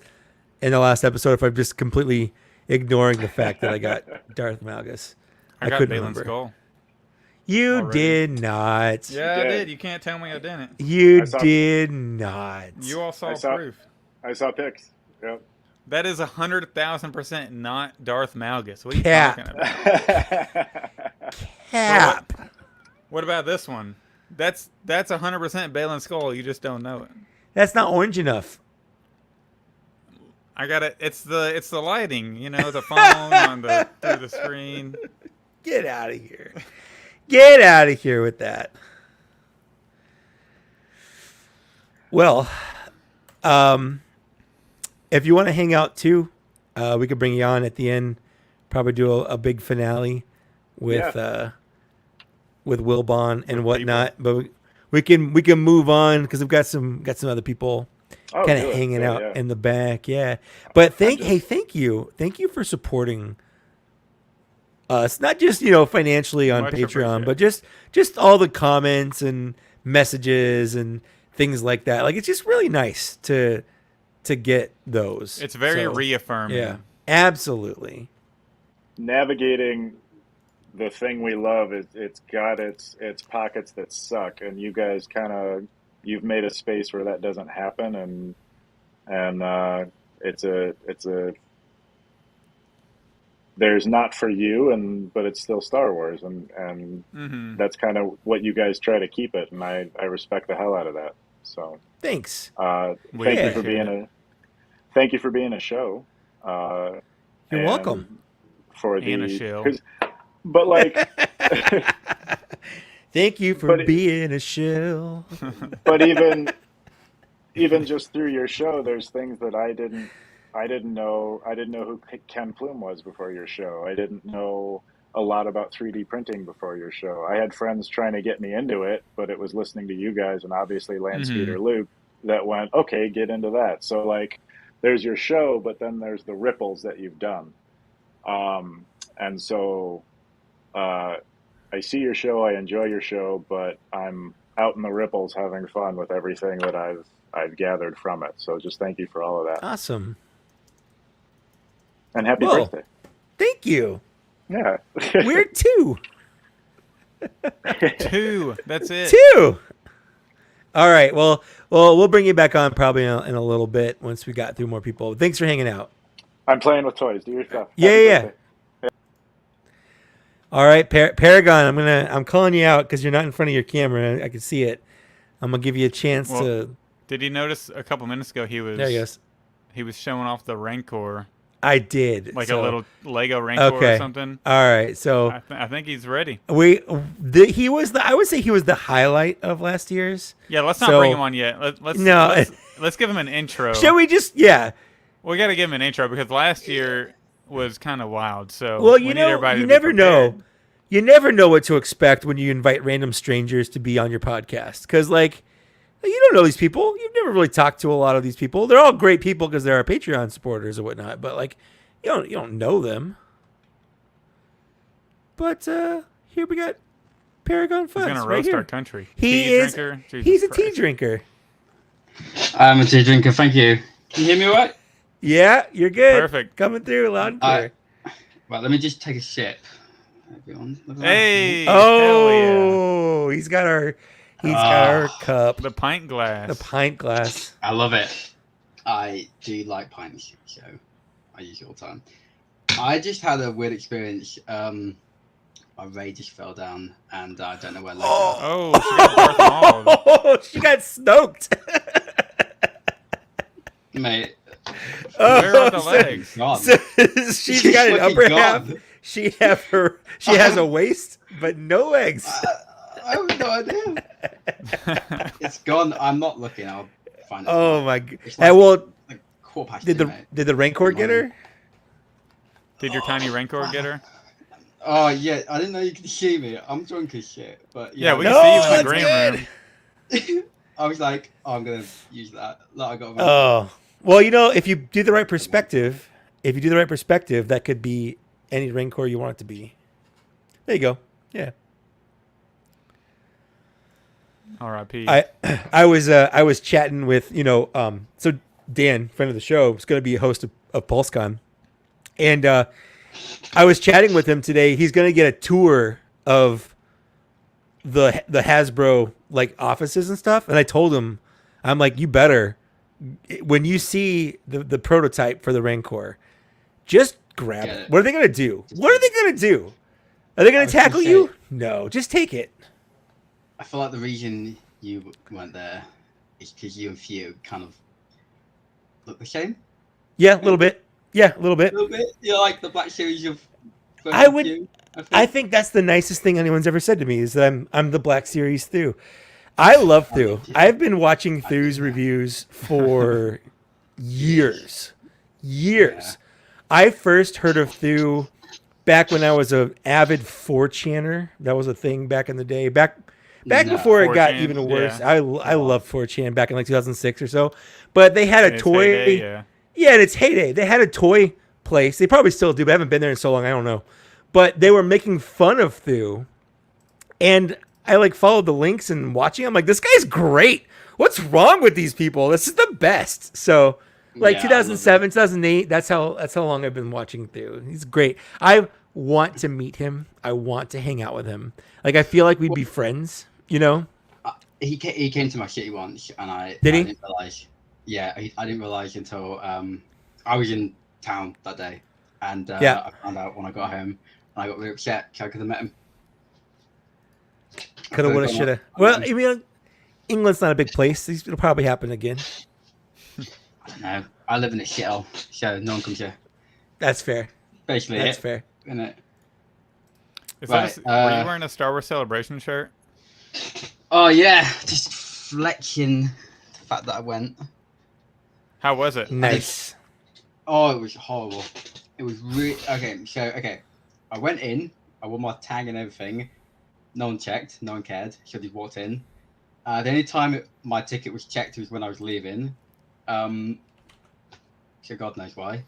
the last episode. If I'm just completely ignoring the fact that I got Darth Malgus. I got couldn't Balin's remember. Skull. You Already. did not. Yeah, I did. did. You can't tell me I didn't. You I saw- did not. You all saw I saw- proof. I saw pics. Yep. That is 100,000% not Darth Malgus. What are you Cap. talking about? Cap. What about this one? That's 100% Balin's Skull. You just don't know it. That's not orange enough. I got it. It's the lighting. You know, the phone on the through the screen. Get out of here. Get out of here with that. Well, if you want to hang out too, we could bring you on at the end. Probably do a big finale with Wilbon and whatnot. But we can move on because we've got some other people Oh, kind do of it. hanging Yeah, out yeah. in the back. Yeah. But thank you for supporting us, not just financially on Much Patreon, appreciated. but just all the comments and messages and things like that. Like, it's just really nice to get those. It's very So, reaffirming. yeah, absolutely. Navigating the thing we love is it's got its pockets that suck, and you guys you've made a space where that doesn't happen, and it's a there's not for you, but it's still Star Wars, and Mm-hmm. that's kind of what you guys try to keep it, and I respect the hell out of that. So Thanks. We thank you for appreciate being a show. You're and welcome. for And a the shill. 'cause- but like Thank you for But- being a shill. but even just through your show, there's things that I didn't know. I didn't know who Ken Plume was before your show. I didn't know a lot about 3D printing before your show. I had friends trying to get me into it, but it was listening to you guys and obviously Lance Mhm. Peter Luke that went, okay, get into that. So like, there's your show, but then there's the ripples that you've done. And so I see your show, I enjoy your show, but I'm out in the ripples having fun with everything that I've gathered from it. So just thank you for all of that. Awesome. And happy Whoa. birthday. Thank you. Yeah. We're two. 2. That's it. Two. All right. Well, we'll bring you back on probably in a little bit once we got through more people. Thanks for hanging out. I'm playing with toys. Do your stuff. Yeah, Happy yeah. birthday. All right, Paragon. I'm calling you out because you're not in front of your camera. I can see it. I'm gonna give you a chance Well, to. Did you notice a couple minutes ago he was There he goes. he was showing off the Rancor, I did. like So- a little Lego Rancor Okay. or something? All right. So I think he's ready. I would say he was the highlight of last year's. Yeah, let's not So- bring him on yet. Let's No. let's give him an intro. Shall we just? Yeah. We got to give him an intro because last year was kind of wild. So Well, we you need know, everybody you to be never know. prepared. You never know what to expect when you invite random strangers to be on your podcast. Because, like, you don't know these people. You've never really talked to a lot of these people. They're all great people because they're our Patreon supporters or whatnot. But, like, you don't know them. But here we got Paragon Fuzz. He's gonna right roast here. our country. He Tea is. drinker? Jesus He's a tea Christ. drinker. I'm a tea drinker, thank you. Can you hear me all right? Yeah, you're good. Perfect. Coming through loud and clear. Right, let me just take a sip. Everyone, look at that. Hey! hell Oh, he's got our cup, yeah. The pint glass. the pint glass. I love it. I do like pints, so I use it all the time. I just had a weird experience. My ray just fell down, and I don't know where legs are. Oh, she got Darth Maul. Oh, she got smoked. Mate, Where are the so- legs? God. So she's got an fucking upper gone. half. She has a waist, but no legs. I have no idea. It's gone. I'm not looking. I'll find it. Oh my god! It's Hey, like- well, Like quarter past did two, the mate. did the Rancor get her? Did your tiny Rancor get her? Oh yeah, I didn't know you could see me. I'm drunk as shit, but Yeah, we No, can see you in that's the green good. room. I was like, oh, I'm gonna use that. Like, I got Oh, well, you know, if you do the right perspective, that could be any Rancor you want it to be. There you go. Yeah. R.I.P. I was chatting with, so Dan, friend of the show, is going to be a host of PulseCon, and I was chatting with him today. He's going to get a tour of the Hasbro like offices and stuff, and I told him, I'm like, you better, when you see the prototype for the Rancor, just grab Get it. it. What are they going to do? What are they going to do? Are they going I to was gonna tackle say- you? No, just take it. I feel like the reason you went there is because you and Few kind of look the same. Yeah, a little bit. Yeah, a little bit. A little bit. You're like the Black Series of. both I of would- you, I think that's the nicest thing anyone's ever said to me is that I'm the Black Series Thew. I love Thew. I've been watching Thew's reviews for years. Years. I first heard of Thew back when I was an avid 4chaner. That was a thing back in the day. Back No. before it got 4chan, even worse. yeah. I loved 4chan back in like 2006 or so. But they had In a its toy. heyday, yeah. Yeah, in its heyday. They had a toy place. They probably still do, but I haven't been there in so long. I don't know. But they were making fun of Thew. And I like followed the links and watching. I'm like, this guy's great. What's wrong with these people? This is the best. So like Yeah, I 2007, 2008, that's how long I've been watching Thew. He's great. I want to meet him. I want to hang out with him. Like I feel like we'd be friends, you know? He came to my city once, and I Did he? didn't realize. Yeah, I didn't realize until I was in town that day, and Yeah. I found out when I got home, and I got really upset because I could have met him. Coulda, woulda, gone shoulda. up. Well, I mean, England's not a big place. It'll probably happen again. I don't know. I live in a shithole, so no one comes here. That's fair. Basically, That's it, fair. isn't it? Is Right, were you wearing a Star Wars Celebration shirt? Oh yeah, just flexing the fact that I went. How was it? Nice. Oh, it was horrible. It was really okay. I went in. I wore my tag and everything. No one checked. No one cared. So I just walked in. The only time my ticket was checked was when I was leaving. So God knows why.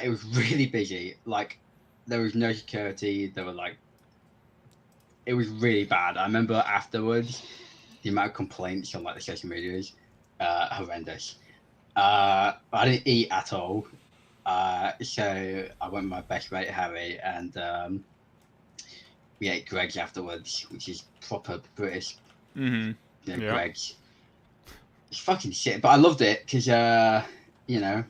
It was really busy. Like there was no security. There were like. It was really bad. I remember afterwards, the amount of complaints on like the social medias, horrendous. I didn't eat at all. So I went with my best mate Harry, and we ate Greg's afterwards, which is proper British, Mm-hmm. you know, Yeah. Greg's. It's fucking shit, but I loved it because you know,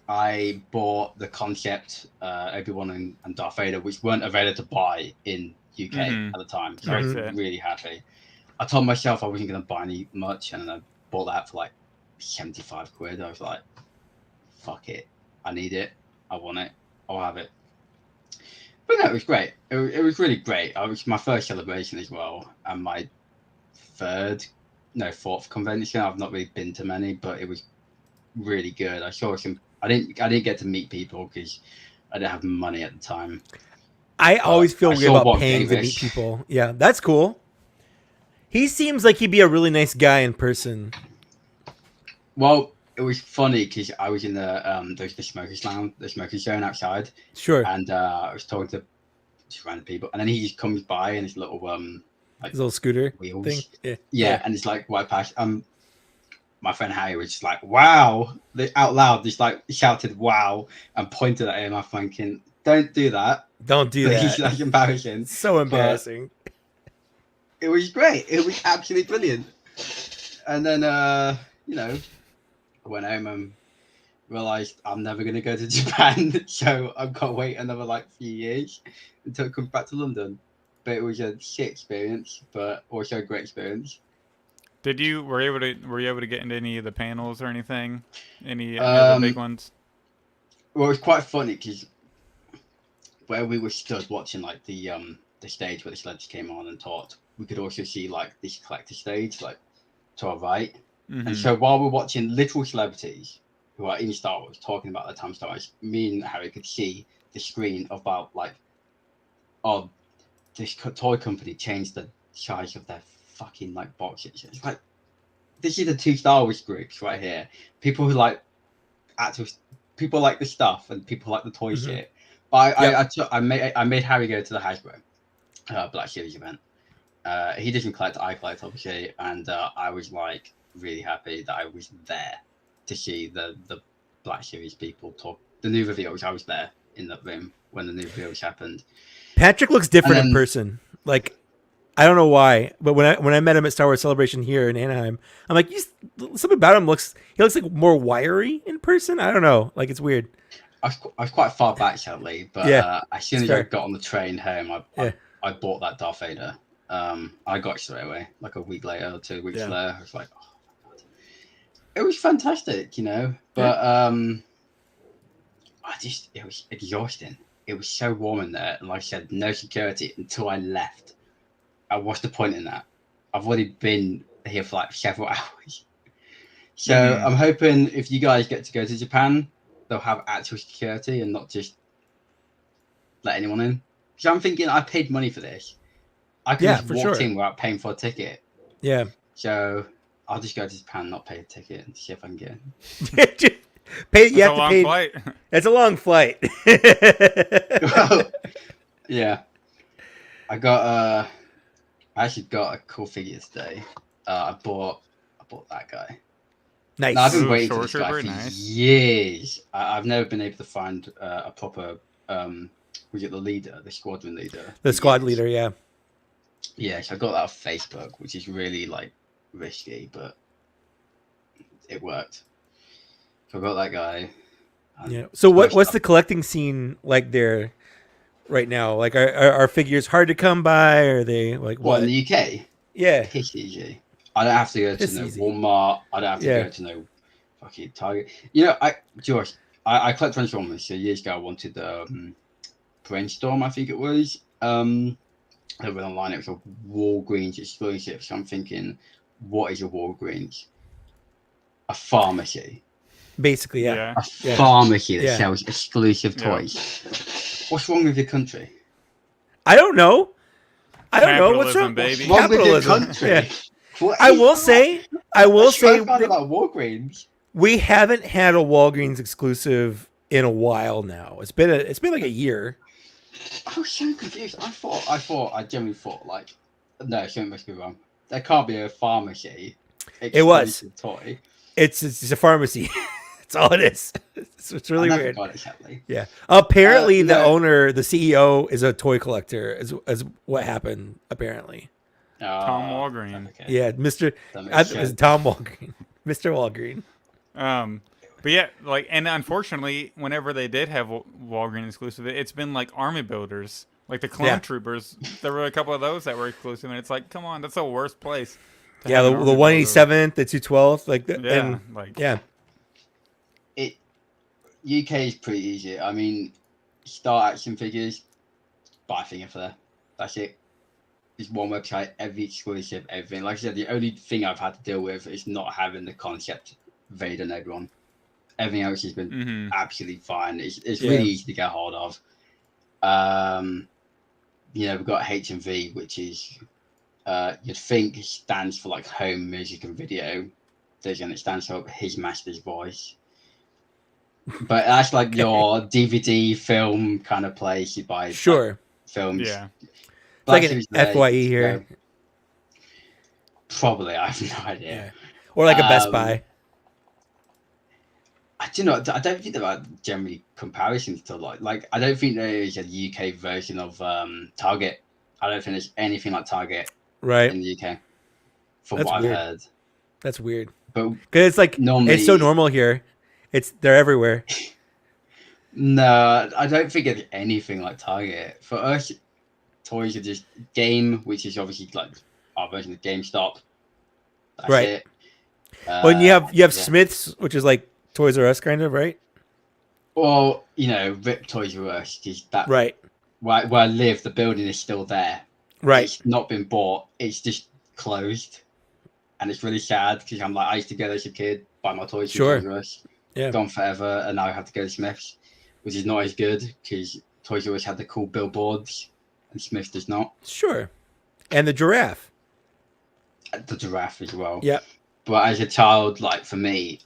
I bought the concept Obi-Wan and Darth Vader, which weren't available to buy in UK Mhm. at the time. So I That's was it. really happy. I told myself I wasn't going to buy any much, and I bought that for like 75 quid. I was like, fuck it. I need it. I want it. I'll have it. But no, it was great. It was really great. It was my first celebration as well, and my fourth convention. I've not really been to many, but it was really good. I saw some. I didn't get to meet people because I didn't have money at the time. I always feel I weird saw about Bob paying to Davis. meet people. Yeah, that's cool. He seems like he'd be a really nice guy in person. Well, it was funny because I was in the smokers lounge, the smokers zone outside, Sure. and I was talking to just random people, and then he just comes by in his little His little scooter wheels. thing. Yeah. Yeah, and it's like white pass. My friend Harry was just like, "Wow!" Out loud, just like shouted "Wow" and pointed at him. I'm thinking, "Don't do that." Don't do It's that. like embarrassing. It's so embarrassing. It was great. It was absolutely brilliant. And then, you know, I went home and realized I'm never going to go to Japan. So I've got to wait another like few years until it comes back to London. But it was a shit experience, but also a great experience. Were you able to get into any of the panels or anything? Any of the big ones? Well, it was quite funny because where we were stood watching like the stage where the celebrities came on and talked, we could also see like this collector stage like to our right. Mhm. And so while we're watching literal celebrities who are in Star Wars talking about their time Star Wars, me and Harry could see the screen about like, oh, this toy company changed the size of their fucking like boxes. It's like this is the two Star Wars groups right here. People who like actual people like the stuff and people like the toy shit. But I made Harry go to the Hasbro Black Series event. He doesn't collect, I collect obviously, and I was like really happy that I was there to see the Black Series people talk the new reveals. I was there in that room when the new reveals happened. Patrick looks different in person. Like, I don't know why, but when I met him at Star Wars Celebration here in Anaheim, I'm like, something about him he looks like more wiry in person. I don't know, like it's weird. I was quite far back sadly, but as soon as I got on the train home, I bought that Darth Vader. I got it straight away, like a week later or 2 weeks later. I was like, oh my god, it was fantastic, you know. But it was exhausting. It was so warm in there, and like I said, no security until I left. What's the point in that? I've already been here for like several hours. So I'm hoping if you guys get to go to Japan, they'll have actual security and not just let anyone in. Because I'm thinking I paid money for this. I could have walked in without paying for a ticket. Yeah. So I'll just go to Japan, not pay a ticket, and see if I can get in. You have to pay. Flight. It's a long flight. Well, yeah. I actually got a cool figure today. I bought that guy. Nice. Now, I've been waiting for this guy for years. I've never been able to find a proper was it the leader, the squadron leader? The squad leader, yeah. Yeah, so I got that off Facebook, which is really like risky, but it worked. So I got that guy. Yeah. So what's the collecting scene like there right now? Like are figures hard to come by? Are they like what? In the UK? Yeah. Piss easy. I don't have to go to no Walmart. I don't have to go to no fucking Target. You know, George, I collect Transformers. So years ago I wanted Brainstorm, I think it was. It was online. It was a Walgreens exclusive. So I'm thinking, what is a Walgreens? A pharmacy. Basically, yeah. A pharmacy that sells exclusive toys. What's wrong with your country? I don't know. What's wrong, baby? What's wrong with your country? Yeah. I will say about Walgreens. We haven't had a Walgreens exclusive in a while now. It's been like a year. I was so confused. I genuinely thought like, no, something must be wrong. There can't be a pharmacy. It was toy. It's a pharmacy. That's all it is. It's really weird. It, yeah. Apparently, the owner, the CEO, is a toy collector. As what happened apparently. Tom Walgreen. Okay. Yeah, Mr. Tom Walgreen. Mr. Walgreen. But yeah, like, and unfortunately, whenever they did have Walgreens exclusive, it's been like army builders, like the Clone Troopers. There were a couple of those that were exclusive, and it's like, come on, that's the worst place. Yeah, the 187th, the 212th, like UK is pretty easy. I mean, Star Action figures, buy figure for there. That's it. There's one website, every exclusive, everything. Like I said, the only thing I've had to deal with is not having the concept Vader Negron. Everything else has been absolutely fine. It's really easy to get hold of. We've got H&V, which is you'd think stands for like home music and video. It stands for His Master's Voice. But that's like your DVD film kind of place. You buy films. Yeah. It's like an FYE here. Probably, I have no idea. Yeah. Or like a Best Buy. I don't think there are generally comparisons to like I don't think there is a UK version of Target. I don't think there's anything like Target in the UK. From what I've heard. That's weird. But because it's like it's so normal here. They're everywhere. No, I don't think it's anything like Target. For us, toys are just Game, which is obviously like our version of GameStop. That's it. Well, you have Smith's, which is like Toys R Us, kind of, right? Well, Rip Toys R Us is that where I live. The building is still there. Right. It's not been bought. It's just closed, and it's really sad because I'm like I used to go there as a kid, buy my toys from Toys R Us. Yeah. Gone forever, and now I have to go to Smith's, which is not as good because Toys R Us had the cool billboards, and Smith's does not. Sure. And the giraffe. the giraffe as well. Yep. But as a child, like for me,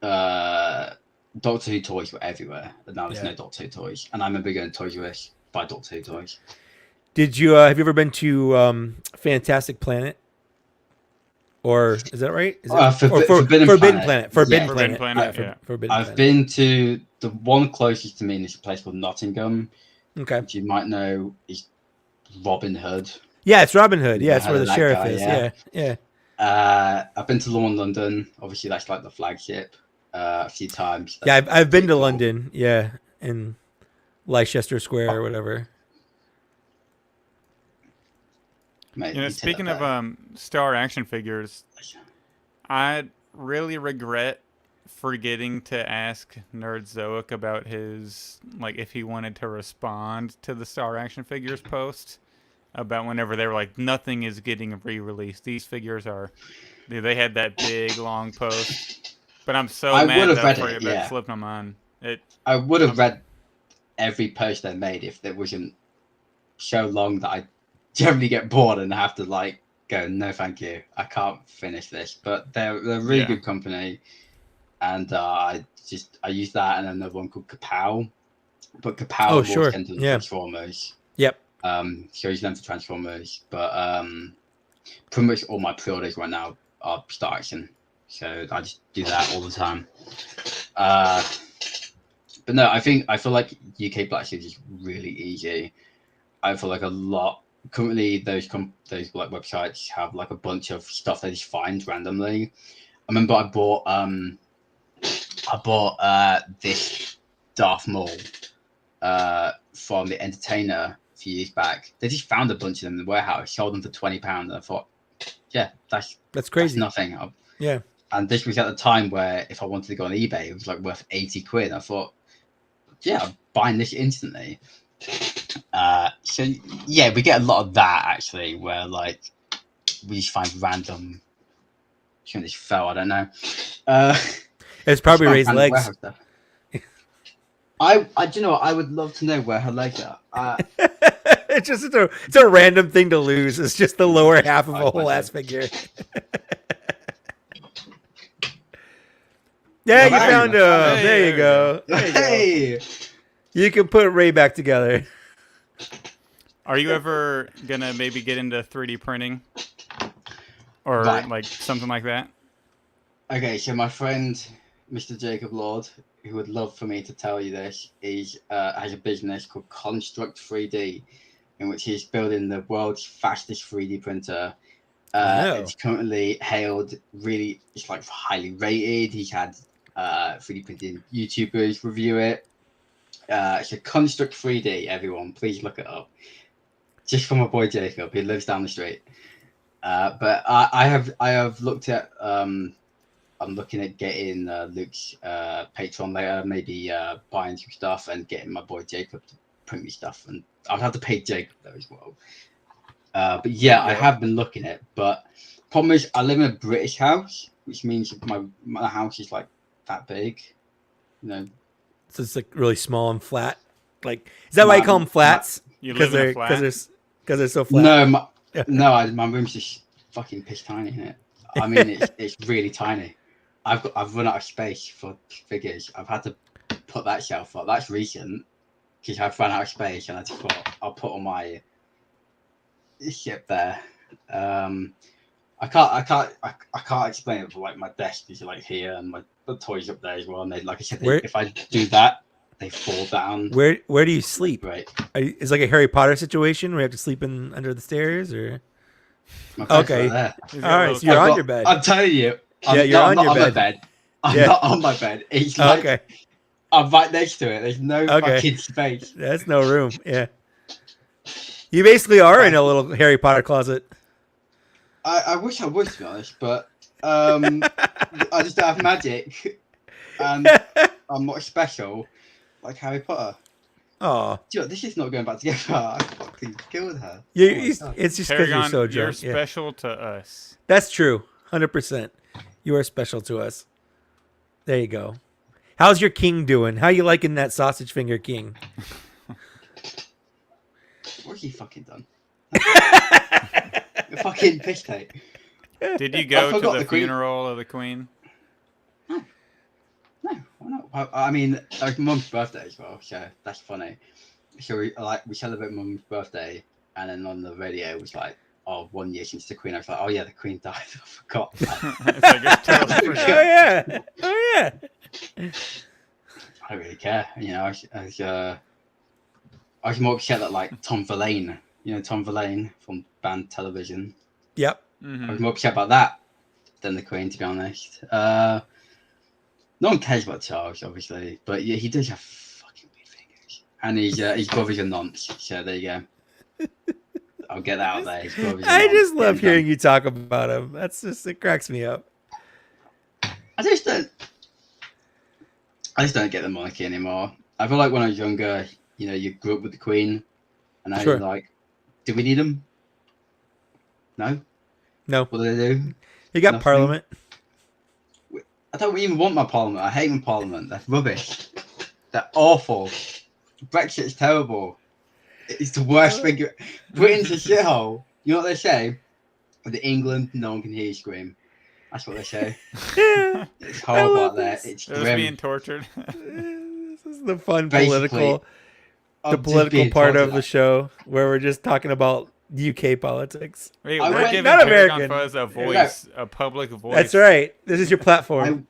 Doctor Who toys were everywhere, and now there's no Doctor Who toys. And I remember going to Toys R Us buy Doctor Who toys. Did you have you ever been to Fantastic Planet? Or is that right? Is it, Forbidden Planet. Forbidden Yeah. Planet. Planet, Yeah, yeah. Forbidden I've Planet. been to the one closest to me is a place called Nottingham, Okay. which you might know is Robin Hood. Yeah, it's Robin Hood. Yeah, You it's where the heard of that sheriff guy, is. yeah. Yeah. I've been to London. Obviously, that's like the flagship. A few times. Yeah, I've been to cool. London. Yeah, in Leicester Square or whatever. Mate, You know, you take speaking that of Star action figures, I really regret forgetting to ask Nerd Zoic about his, like, if he wanted to respond to the Star action figures post about whenever they were like, nothing is getting re-released. These figures are, they had that big long post, but I'm so I mad would've that read I forget it, that yeah. slipped my mind. I would have read every post they made if it wasn't so long that I generally get bored and have to like go, no, thank you, I can't finish this. But they're a really good company, and I use that and another one called Kapow. But Kapow Oh, more sure. centered on Yeah. Transformers. Yep. So I use them for Transformers, but pretty much all my pre-orders right now are Star Action. So I just do that all the time. But no, I feel like UK Black Series is really easy. I feel like a lot currently those like websites have like a bunch of stuff they just find randomly. I remember I bought this Darth Maul from the Entertainer a few years back. They just found a bunch of them in the warehouse, sold them for £20, and I thought, yeah, that's crazy. That's nothing. Yeah. And this was at the time where if I wanted to go on eBay, it was like worth 80 quid. I thought, yeah, I'm buying this instantly. So yeah, we get a lot of that actually, where like we just find random. She just fell. I don't know. It's probably Ray's legs. I do you know what? I would love to know where her legs are. It's a random thing to lose. It's just the lower half of a whole ass figure. Yeah, you found there you go. Hey, you can put Ray back together. Are you ever gonna maybe get into 3D printing or like something like that? Okay, so my friend Mr. Jacob Lord, who would love for me to tell you this, has a business called Construct 3D, in which he's building the world's fastest 3D printer. It's currently hailed really, it's like highly rated. He's had 3D printing YouTubers review it. So Construct 3D, everyone, please look it up. Just for my boy Jacob, he lives down the street. But I have looked at. I'm looking at getting Luke's Patreon later, maybe buying some stuff and getting my boy Jacob to print me stuff. And I'd have to pay Jacob though as well. But yeah, I have been looking at it. But problem is, I live in a British house, which means my house is like that big. You know, so it's like really small and flat. Like, is that why you call them flats? You live in a flat? Because they're so flat. No, my room's just fucking piss tiny in it. I mean, it's really tiny. I've run out of space for figures. I've had to put that shelf up. That's recent because I've run out of space, and I just thought I'll put all my shit there. I can't explain it, but like my desk is like here, and the toys up there as well. And like I said, if I do that, they fall down. Where do you sleep? Right. Is it like a Harry Potter situation where you have to sleep under the stairs, or? Okay. Right all right, so you're on your bed. I'm telling you. You're on your bed. I'm not on my bed. It's like I'm right next to it. There's no fucking space. That's no room. Yeah. You basically are in a little Harry Potter closet. I wish I would, to be honest, but I just don't have magic, and I'm not special like Harry Potter. Oh, this is not going back together. I fucking killed her. It's just because you're so drunk. You're special to us. That's true. 100%. You are special to us. There you go. How's your king doing? How you liking that sausage finger king? What's he fucking done? Fucking piss take. Did you I go to forgot the the Queen. funeral of the Queen? No, why not? I mean, like Mum's birthday as well, so that's funny. So we celebrate Mum's birthday, and then on the radio it was like, oh, 1 year since the Queen. I was like, oh yeah, the Queen died. I forgot. It's like, it's totally Oh forgot. yeah. Oh yeah. I don't really care. You know, I was more upset that like Tom Verlaine, Tom Verlaine from Band Television. Yep. I was more upset about that than the Queen, to be honest. No one cares about Charles, obviously, but yeah, he does have fucking big fingers, and his brother's a nonce. So there you go. I'll get that out there. His brother's a I nonce. just love Getting hearing you talk about him. That's just, it cracks me up. I just don't get the monarchy anymore. I feel like when I was younger, you grew up with the Queen, and now Sure. you're like, do we need them? No. No. What do they do? You got Nothing. Parliament. I don't even want my Parliament. I hate my Parliament. That's rubbish. They're awful. Brexit's terrible. It's the worst thing. Britain's a shithole. You know what they say? With England, no one can hear you scream. That's what they say. It's horrible love out there. this. It's It was grim. being tortured. This is the fun Basically, political, I'm the just political being part of tortured. the show where we're just talking about UK politics. Wait, I we're went- giving not Paragon American. Fuzz a voice, a public voice. That's right. This is your platform.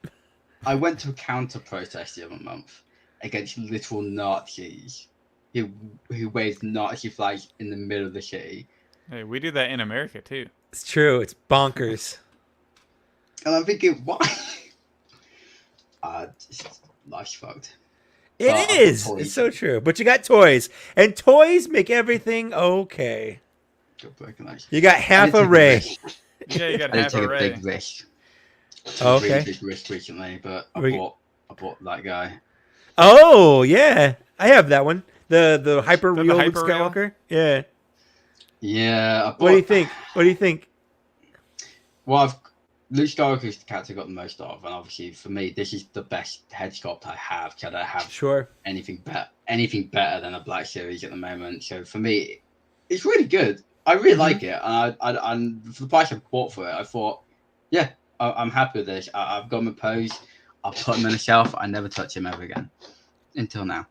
I went to a counter protest the other month against literal Nazis who waved Nazi flags in the middle of the city. Hey, we do that in America too. It's true. It's bonkers. And I'm thinking, why? Life's fucked. It I've got is. toys. It's so true. But you got toys, and toys make everything okay. Got broken legs. You got I half did a take ray. risk. Yeah, you got I did half take a a ray. big risk. Oh, Really okay. big risk recently, but I Were you- bought that guy. Oh yeah, I have that one. The hyper The real Luke hyper real? Skywalker. Yeah. Yeah, I bought. What do you think? What do you think? Well, Luke Skywalker's the character I got the most of, and obviously for me, this is the best head sculpt I have. Because I don't have Sure. anything better than a Black Series at the moment. So for me, it's really good. I really like it, and for the price I bought for it, I thought, yeah, I'm happy with this. I've got my pose. I'll put him on the shelf. I never touch him ever again until now.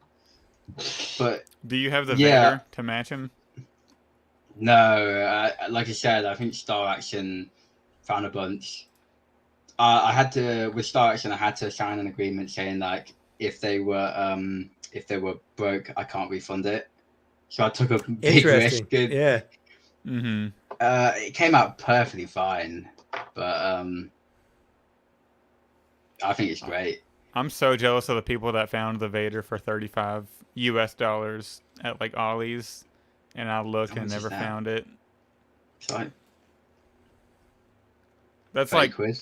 But Do you have the Yeah. Vader to match him? no, like I said, I think Star Action found a bunch. I had to with Star Action. I had to sign an agreement saying like if they were broke, I can't refund it. So I took a big Interesting. risk. It, Yeah. Mm-hmm. it came out perfectly fine, but I think it's great. I'm so jealous of the people that found the Vader for $35 US at like Ollie's, and I looked How and much is never that? found it. It's like That's 30 like quid.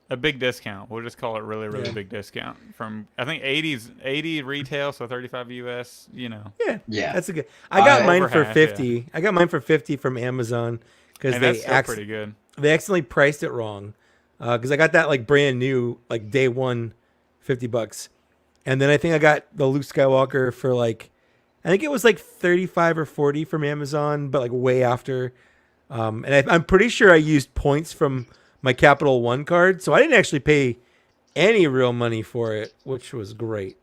a big discount. We'll just call it really Yeah. big discount from I think 80 retail, so 35 US. You know, Yeah, That's a good. I got mine Over for half, 50. I got mine for 50 from Amazon because and they that's still pretty good. they accidentally priced it wrong. Because I got that like brand new, like day one, $50, and then I think I got the Luke Skywalker for like, I think it was like 35 or 40 from Amazon, but like way after. And I'm pretty sure I used points from my Capital One card, so I didn't actually pay any real money for it, which was great.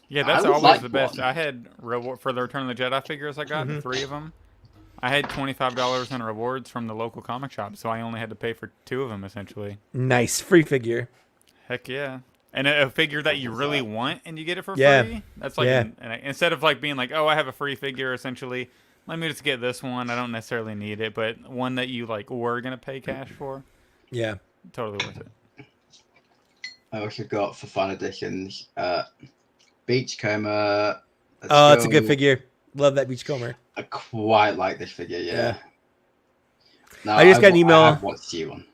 Yeah, I that's would always like the best. one. I had reward for the Return of the Jedi figures. I got Mm-hmm. 3 of them. I had $25 in rewards from the local comic shop, so I only had to pay for 2 of them essentially. Nice free figure. Heck yeah. And a figure that you really want and you get it for Yeah. free. That's like Yeah. instead of like being like, "Oh, I have a free figure essentially. Let me just get this one. I don't necessarily need it, but one that you like were going to pay cash for." Yeah. Totally worth it. I also got for fun editions, Beachcomber. Oh, that's a good figure. Love that Beachcomber. I quite like this figure. Yeah. No, I just got an email- I have watched you one.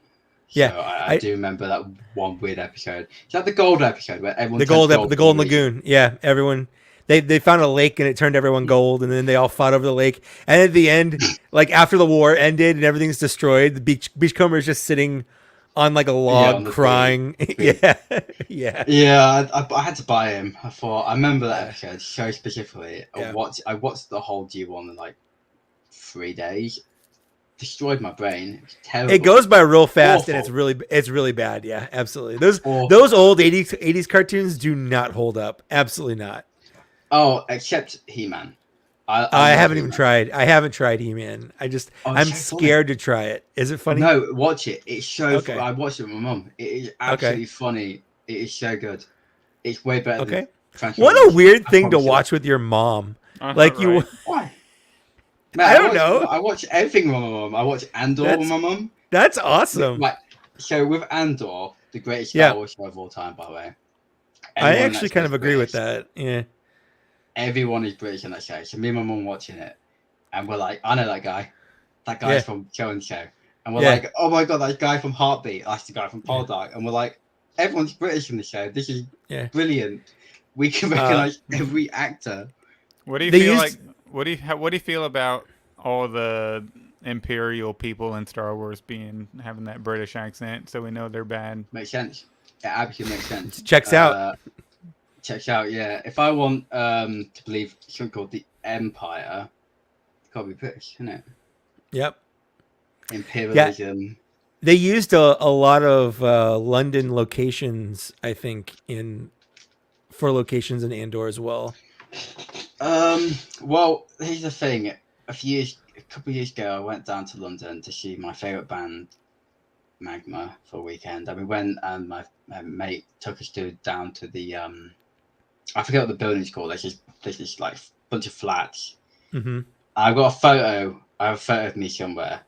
Yeah, So I do remember that one weird episode. Is that the gold episode where everyone The turns gold, the Golden for no reason? Lagoon. Yeah, everyone. They found a lake and it turned everyone gold, and then they all fought over the lake. And at the end, like after the war ended and everything's destroyed, the Beachcomber is just sitting on like a log on the crying. yeah, yeah. Yeah, I had to buy him. I remember that episode so specifically. Yeah. I watched the whole G1 in like 3 days. destroyed my brain. It was terrible. It goes by real fast, and Awful. it's really bad. Yeah, absolutely. Those Awful. old 80s cartoons do not hold up. Absolutely not. Oh, except He-Man. I love haven't even He-Man. tried. I haven't tried He-Man. Oh, I'm it's so scared to try it. Is it funny? No, watch it. It's so. Okay. I watched it with my mum. It is absolutely funny. It is so good. It's way better. Okay. Than Transformers. What a weird I thing to promise you. watch with your mom. Like you. Right. Why? Man, I don't know. I watch everything with my mum. I watch Andor with my mum. That's awesome. Like, so with Andor, the greatest Yeah. Star Wars show of all time, by the way. I Everyone actually that kind says of agree with British, that. Yeah. Everyone is British in that show. So me and my mum watching it, and we're like, I know that guy. That guy's Yeah. from show and show. And we're Yeah. like, oh my god, that guy from Heartbeat. That's the guy from Poldark. And we're like, everyone's British in the show. This is Yeah. brilliant. We can recognize every actor. What do you They feel used- like? What do you feel about all the Imperial people in Star Wars having that British accent, so we know they're bad? Makes sense. It absolutely makes sense. Checks out. Checks out, yeah. If I want to believe something called the Empire, it's got to be British, isn't it? Yep. Imperialism. They used a lot of London locations, I think, for locations in Andor as well. Well, here's the thing. A couple of years ago, I went down to London to see my favorite band, Magma, for a weekend. And we went, and my mate took us down to the I forget what the building's called. There's this like bunch of flats. Mm-hmm. I got a photo. I have a photo of me somewhere,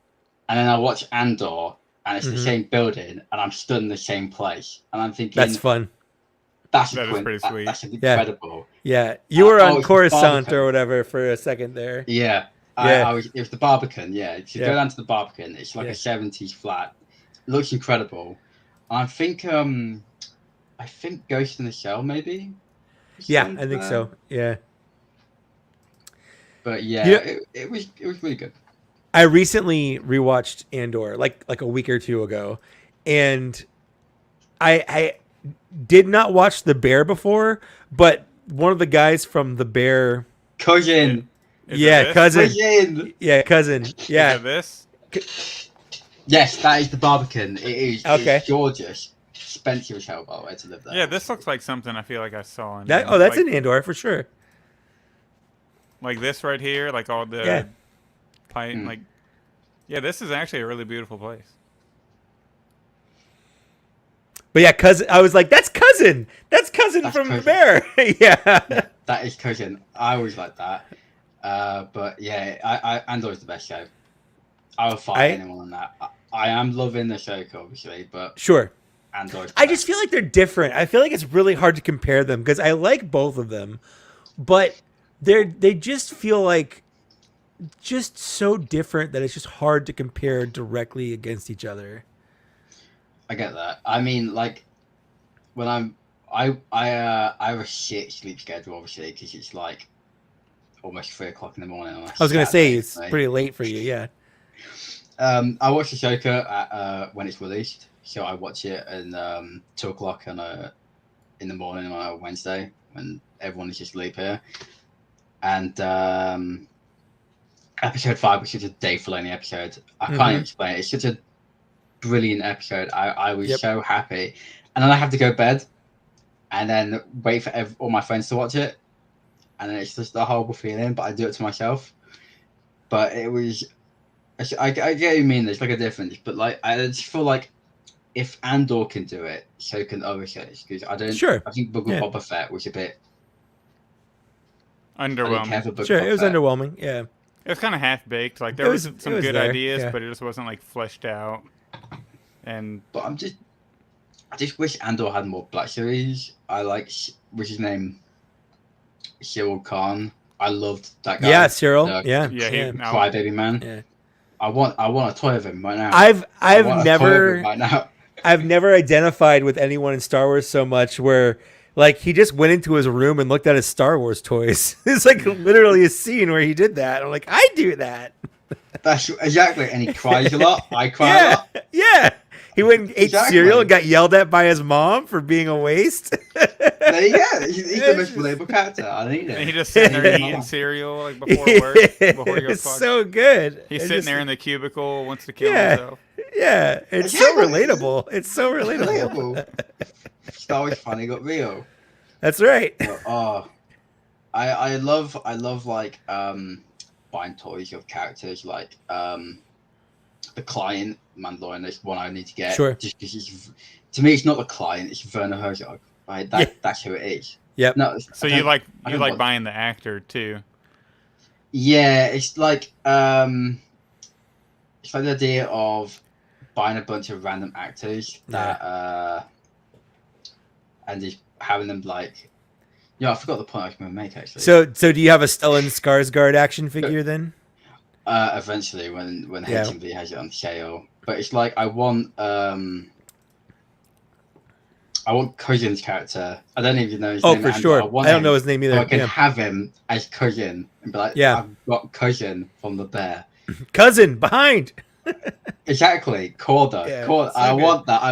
and then I watch Andor, and it's the Mhm. same building, and I'm stood in the same place, and I'm thinking That's fun. That That is pretty sweet. That's incredible. Yeah. You were on it's Coruscant Barbican. or whatever for a second there. Yeah. Yeah. It was the Barbican, yeah. If you Yeah. go down to the Barbican, it's like Yeah. a 70s flat. It looks incredible. I think Ghost in the Shell maybe. Yeah, I think so. Yeah. But yeah, Yeah. it was really good. I recently rewatched Andor like a week or two ago, and I did not watch The Bear before, but one of the guys from The Bear, Cousin. Is it yeah, this? cousin, Cousin. Is yeah, it this? Yes, that is the Barbican. It is. Okay. It's gorgeous. Expensive as hell, by the way, to live there. Yeah, this looks like something I feel like I saw. In that's like, in Andor for sure. like this right here, like all the Yeah. pipe, Mm. like yeah, this is actually a really beautiful place. But yeah, cousin, I was like, that's cousin That's from The Cousin. Bear. Yeah. That is Cousin. I always like that. But yeah, Andor is the best show. I will fight anyone on that. I am loving the show, obviously, but Sure. Andor. I just feel like they're different. I feel like it's really hard to compare them because I like both of them, but they just feel like just so different that it's just hard to compare directly against each other. I get that. I mean, like when I have a shit sleep schedule, obviously, because it's like almost 3 o'clock in the morning. I was gonna say it's pretty late for you, yeah. I watch Ahsoka when it's released, so I watch it at 2 o'clock in the morning on a Wednesday when everyone is asleep here. And episode 5 was such a Dave Filoni episode. I can't explain it. It's such a brilliant episode. I was so happy, and then I have to go to bed, and then wait for all my friends to watch it, and then it's just a horrible feeling. But I do it to myself. But it was. I get what you mean. There's like a difference, but like I just feel like if Andor can do it, so can other shows. Because I don't. Sure. I think Book of Boba Fett was a bit. I didn't care Underwhelming. for Book of Sure, Boba it was Fett. underwhelming, yeah. It was kind of half baked. Like there It was was- some it was good there, ideas, yeah. but it just wasn't like fleshed out. And But I just wish Andor had more Black Series. I like what's his name, Cyril Khan. I loved that guy. Yeah, Cyril. The Yeah. yeah, yeah. Crybaby man. Yeah. I want a toy of him right now. I've I want a toy of never him right now. I've never identified with anyone in Star Wars so much where like he just went into his room and looked at his Star Wars toys. It's like literally a scene where he did that. I'm like, I do that. That's exactly, and he cries a lot. I cry a Yeah. lot. Yeah. He went and ate Exactly. cereal and got yelled at by his mom for being a waste. There you go. He's the most relatable character. I need it. And he just sitting there eating cereal like before work, before he goes It's to so good. He's It's sitting just- there in the cubicle, wants to kill Yeah. himself. Yeah, it's so Exactly. relatable. It's so relatable. Relatable. Star Wars finally got real. That's right. But, I love like buying toys of characters like the client Mandalorian is one I need to get. Sure. Just because to me it's not the client, it's Werner Herzog. Right? That's who it is. Yep. No, So I you don't- like I don't want- buying the actor too. Yeah, it's like the idea of buying a bunch of random actors that and just having them like I forgot the point I was going to make actually. So do you have a Stellan Skarsgård action figure then? Eventually when HMV has it on sale, but it's like I want Cousin's character. I don't even know his Oh, name. for and sure. I want I don't him know his name so either. I can Yeah. have him as Cousin and be like, Yeah. I've got Cousin from the bear. Cousin behind. Exactly, Corda. Yeah, Corda. so I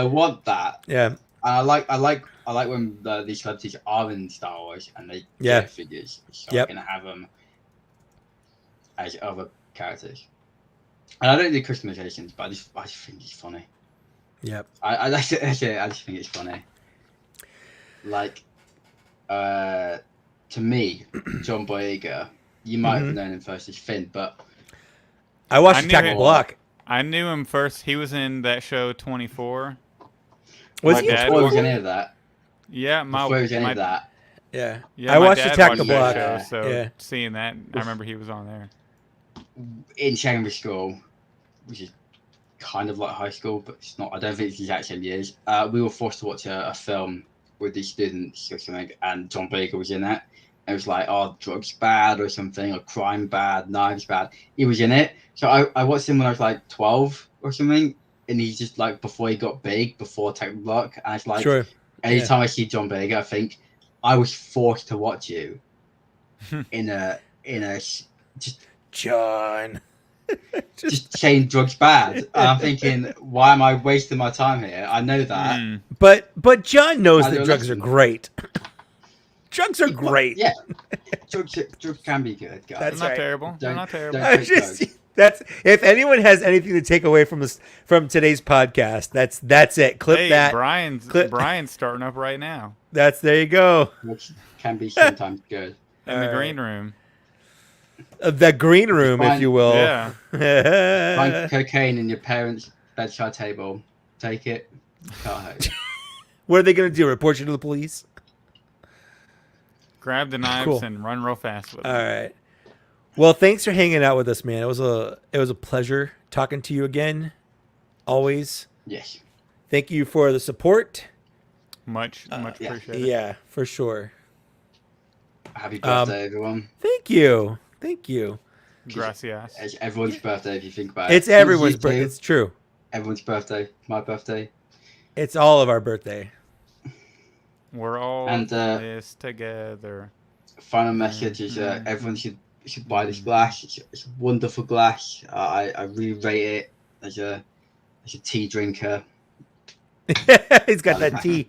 good. want that. Yeah. And I like when these celebrities are in Star Wars and they Yeah. get figures, so Yep. I can have them as other characters. And I don't do customizations, but I just think it's funny. Yep. I just think it's funny. Like, to me, John Boyega, you might have known him first as Finn, but I watched I knew Attack the him. Block. I knew him first. He was in that show 24. Was My he? dad before he was was- any of that, Yeah, before he was any of that, Yeah. Yeah, I my watched dad Attack the watched that Block. show, so Yeah. seeing that, I remember he was on there. in secondary school, which is kind of like high school, but it's not. I don't think it's the exact same years. We were forced to watch a film with these students or something, and John Boyega was in that. It was like, oh, drugs bad or something, or crime bad, knives bad. He was in it. So I watched him when I was like 12 or something, and he's just like before he got big, before Attack the Block. And it's like, Sure. anytime I see John Boyega, I think I was forced to watch you in a John. just saying drugs bad. And I'm thinking, why am I wasting my time here? I know that. Mm. But John knows I that don't drugs are listen. great. Drugs are great. Yeah, drugs can be good, guys. They're That's not right. terrible. They're Don't- not terrible. don't- I Take just drugs. that's if anyone has anything to take away from this from today's podcast, that's it. Clip Hey, that. Brian's starting up right now There you go. Drugs can be sometimes good. in the green room. The green room, if Fine. you will. Yeah. Find cocaine in your parents' bedside table. Take it. Can't hurt. What are they going to do? Report you to the police? Grab the knives Cool. and run real fast with All them. right. Well, thanks for hanging out with us, man. It was a pleasure talking to you again. Always. Yes. Thank you for the support. Much yeah. appreciated. Yeah, for sure. Happy birthday, everyone. Thank you. Thank you. Gracias. It's everyone's birthday if you think about it. It's everyone's You birthday. too. It's true. Everyone's birthday. My birthday. It's all of our birthday. We're all And, in this together. Final message is everyone should buy this glass. It's a wonderful glass. I really rate it as a tea drinker. He's got that tea.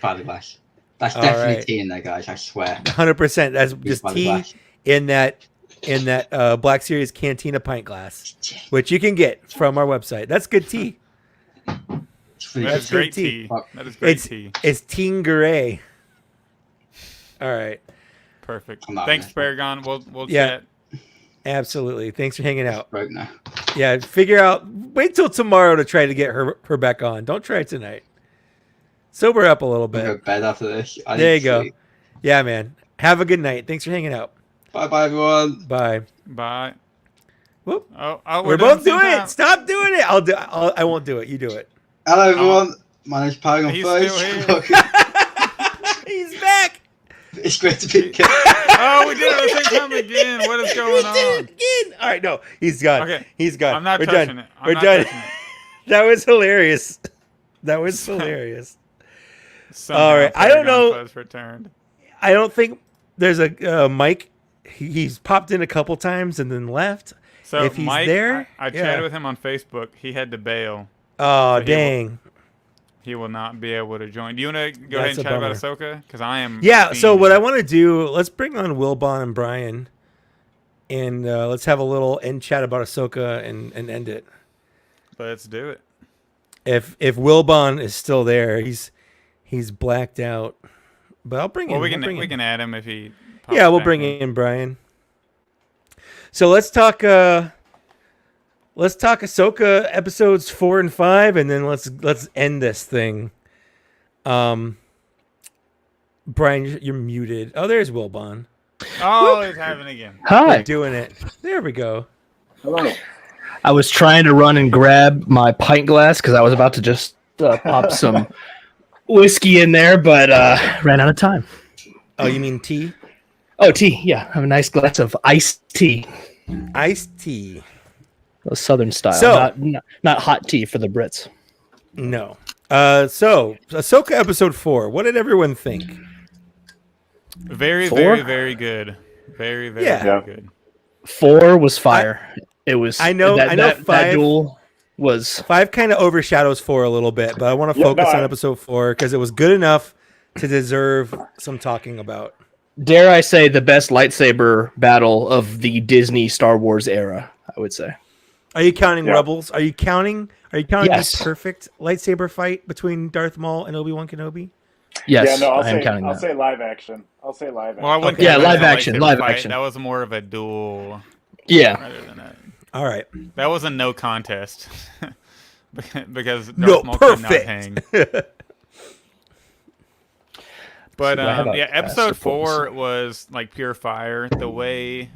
Buy the glass. That's All definitely right. tea in there, guys. I swear. 100%. That's Please just buy the tea glass. in that Black Series Cantina pint glass, which you can get from our website. That's good tea. It's really That good. is great tea. tea. Fuck. That is great It's tea. it's Tingare. All right. Perfect. I'm not Thanks, messing. Paragon. We'll Yeah. chat. Absolutely. Thanks for hanging out. Broke now. Yeah, wait till tomorrow to try to get her back on. Don't try it tonight. Sober up a little I'm going to bit. go to bed after this. I There need you to go. sleep. Yeah, man. Have a good night. Thanks for hanging out. Bye, everyone. Bye. Bye. Whoop. Oh, We're doing both doing sometime. it. Stop doing it. I won't do it. You do it. Hello, everyone. My name's Paragon He's First. still He's back. It's great to be here. Oh, we did it at the same time again. What is going We did on? it again. All right, no, he's gone. Okay. He's gone. I'm not We're touching done. it. I'm We're not done. touching it. That was hilarious. That was hilarious. Somehow All right, I don't Paragon know. Fuzz returned. I don't think there's a Mike. He's popped in a couple times and then left. So If he's Mike, there, I yeah. chatted with him on Facebook. He had to bail. Oh, So dang. He will not be able to join. Do you want to go That's ahead and a chat about bummer. Ahsoka? Because I am. Yeah, so what I fiending. want to do, let's bring on Wilbon and Brian, and let's have a little end chat about Ahsoka and end it. Let's do it. If Wilbon is still there, he's blacked out. But I'll bring Well, in. we we'll bring can in. add him if he. Pops Yeah, we'll back bring in. in Brian. So let's talk. Let's talk Ahsoka episodes 4 and 5, and then let's end this thing. Brian, you're muted. Oh, there's Wilbon. Oh, it's happening again. We're Hi. doing it. There we go. Hello. I was trying to run and grab my pint glass because I was about to just pop some whiskey in there, but ran out of time. Oh, you mean tea? Oh, tea. Yeah, have a nice glass of iced tea, Iced tea. Southern style, So- not hot tea for the Brits. No. So Ahsoka episode 4. What did everyone think? Very, 4? very, very good. Very, very, Yeah. very good. 4 was fire. It was. I know that 5 duel was. 5 kind of overshadows 4 a little bit, but I want to Yeah, focus no, on episode 4 because it was good enough to deserve some talking about. Dare I say the best lightsaber battle of the Disney Star Wars era? I would say. Are you counting Yeah. Rebels? Are you counting Yes. the perfect lightsaber fight between Darth Maul and Obi-Wan Kenobi? Yes, Yeah, no, I am counting I'll that. say live action. I'll say live Well, I action. wouldn't. Okay. count Yeah, that live as a action, lightsaber live fight. action. That was more of a duel Yeah, rather than a. All right. That was a no contest because Darth No, Maul could not perfect. hang. But So do I have a yeah, fast episode report? 4 was like pure fire. The way,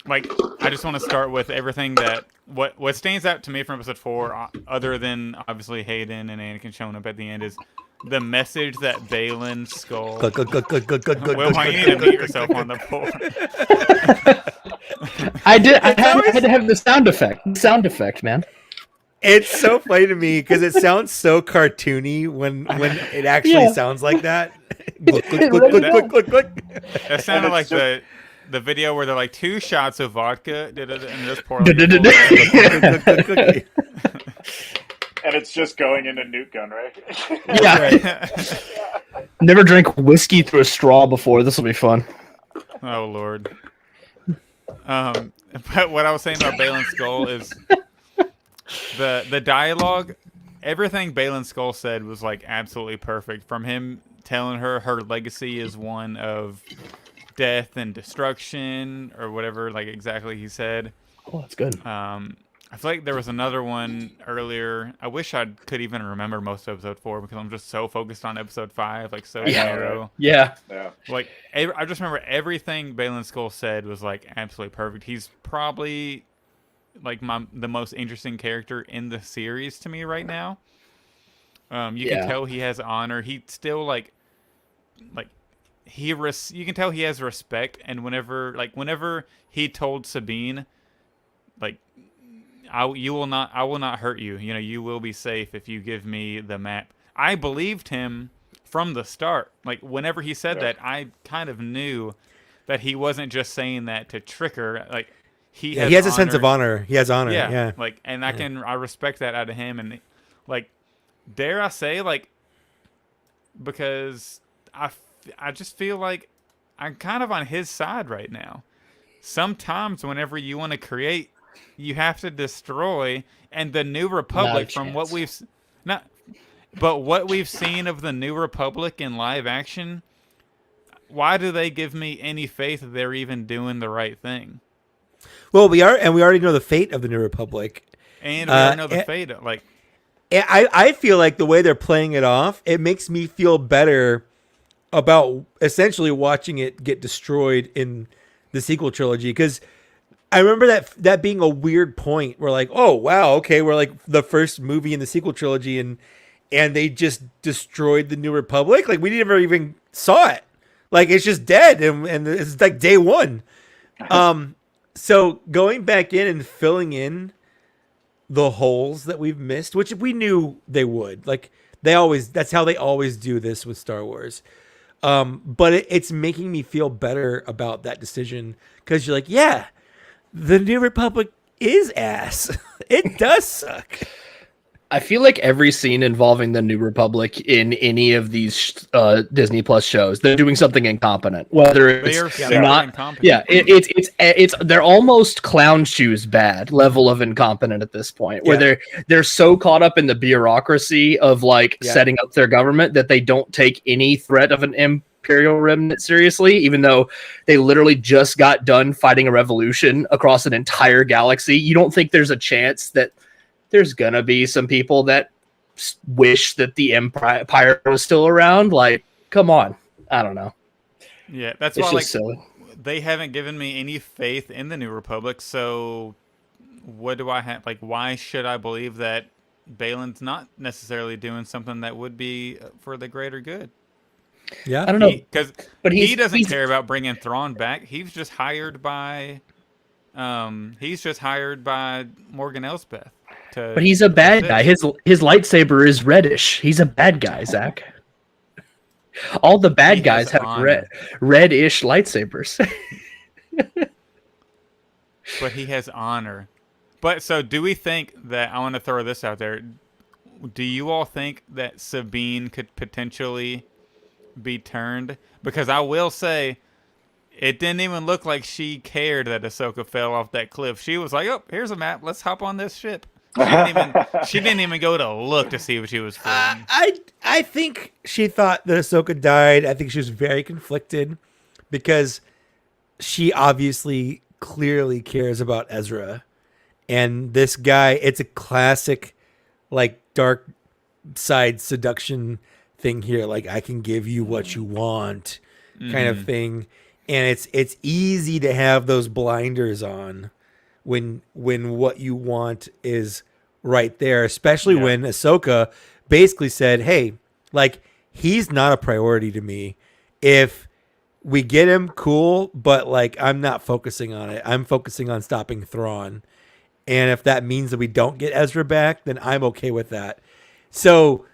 like, I just want to start with everything that what stands out to me from episode 4, other than obviously Hayden and Anakin showing up at the end, is the message that Balin Skull. Glug, glug, glug, glug, glug, glug, glug, Well, glug, you need glug, to glug, mute glug, yourself glug, on the floor. I did. I had to have the sound effect. Sound effect, man. It's so funny to me because it sounds so cartoony when it actually Yeah. sounds like that. Glug, glug, glug, glug, glug, glug, glug. That sounded And like it's just- the video where they're like 2 shots of vodka, and just pour. Glug, glug, glug, glug. And it's just going into Newt gun, right? Yeah. Never drank whiskey through a straw before. This will be fun. Oh Lord. But what I was saying about Balin Skull is the dialogue. Everything Balin Skull said was like absolutely perfect. From him telling her legacy is one of death and destruction, or whatever, like exactly he said. Oh, that's good. I feel like there was another one earlier. I wish I could even remember most of episode 4 because I'm just so focused on episode 5, like so Yeah. narrow. Yeah. Yeah. Like I just remember everything Balin Skull said was like absolutely perfect. He's probably like the most interesting character in the series to me right now. You Yeah. can tell he has honor. He still like you can tell he has respect. And whenever he told Sabine, like, I will not hurt you. You know, you will be safe if you give me the map. I believed him from the start. Like, whenever he said that, I kind of knew that he wasn't just saying that to trick her. Like, he has a sense of honor. He has honor. Yeah. Like, and I respect that out of him. And like, dare I say, like, because I just feel like I'm kind of on his side right now. Sometimes whenever you want to create, you have to destroy. And the New Republic, from what we've what we've seen of the New Republic in live action, why do they give me any faith that they're even doing the right thing? Well, we already know the fate of the New Republic. And we already know the fate of, like, And I feel like the way they're playing it off, it makes me feel better about essentially watching it get destroyed in the sequel trilogy. Because I remember that being a weird point. We're like, oh, wow, okay, we're like the first movie in the sequel trilogy, and they just destroyed the New Republic. Like, we never even saw it. Like, it's just dead, and it's like day one. So going back in and filling in the holes that we've missed, which we knew they would. Like, that's how they always do this with Star Wars. But it's making me feel better about that decision, because you're like, yeah, the New Republic is ass. It does suck. I feel like every scene involving the New Republic in any of these Disney Plus shows, they're doing something incompetent. Whether They it's are super not, incompetent. yeah, it's they're almost clown shoes bad level of incompetent at this point, where they're so caught up in the bureaucracy of like setting up their government that they don't take any threat of an Imperial remnant seriously, even though they literally just got done fighting a revolution across an entire galaxy. You don't think there's a chance that there's gonna be some people that wish that the Empire was still around? Like, come on. I don't know. Yeah, that's It's why just like silly. they haven't given me any faith in the New Republic. So what do I have? Like, why should I believe that Balin's not necessarily doing something that would be for the greater good? Yeah. I don't know. Because But he doesn't care about bringing Thrawn back. He's just hired by Morgan Elsbeth. But he's a bad guy. His lightsaber is reddish. He's a bad guy, Zach. All the bad guys have reddish lightsabers. But he has honor. But so do we think that, I want to throw this out there, do you all think that Sabine could potentially be turned? Because I will say, it didn't even look like she cared that Ahsoka fell off that cliff. She was like, "Oh, here's a map. Let's hop on this ship." She didn't even go to look to see what she was floating. I think she thought that Ahsoka died. I think she was very conflicted because she obviously clearly cares about Ezra. And this guy, it's a classic like dark side seduction thing here. Like, I can give you what you want kind of thing. And it's easy to have those blinders on when what you want is right there, especially when Ahsoka basically said, "Hey, like, he's not a priority to me. If we get him, cool, but like, I'm not focusing on it. I'm focusing on stopping Thrawn. And if that means that we don't get Ezra back, then I'm okay with that." So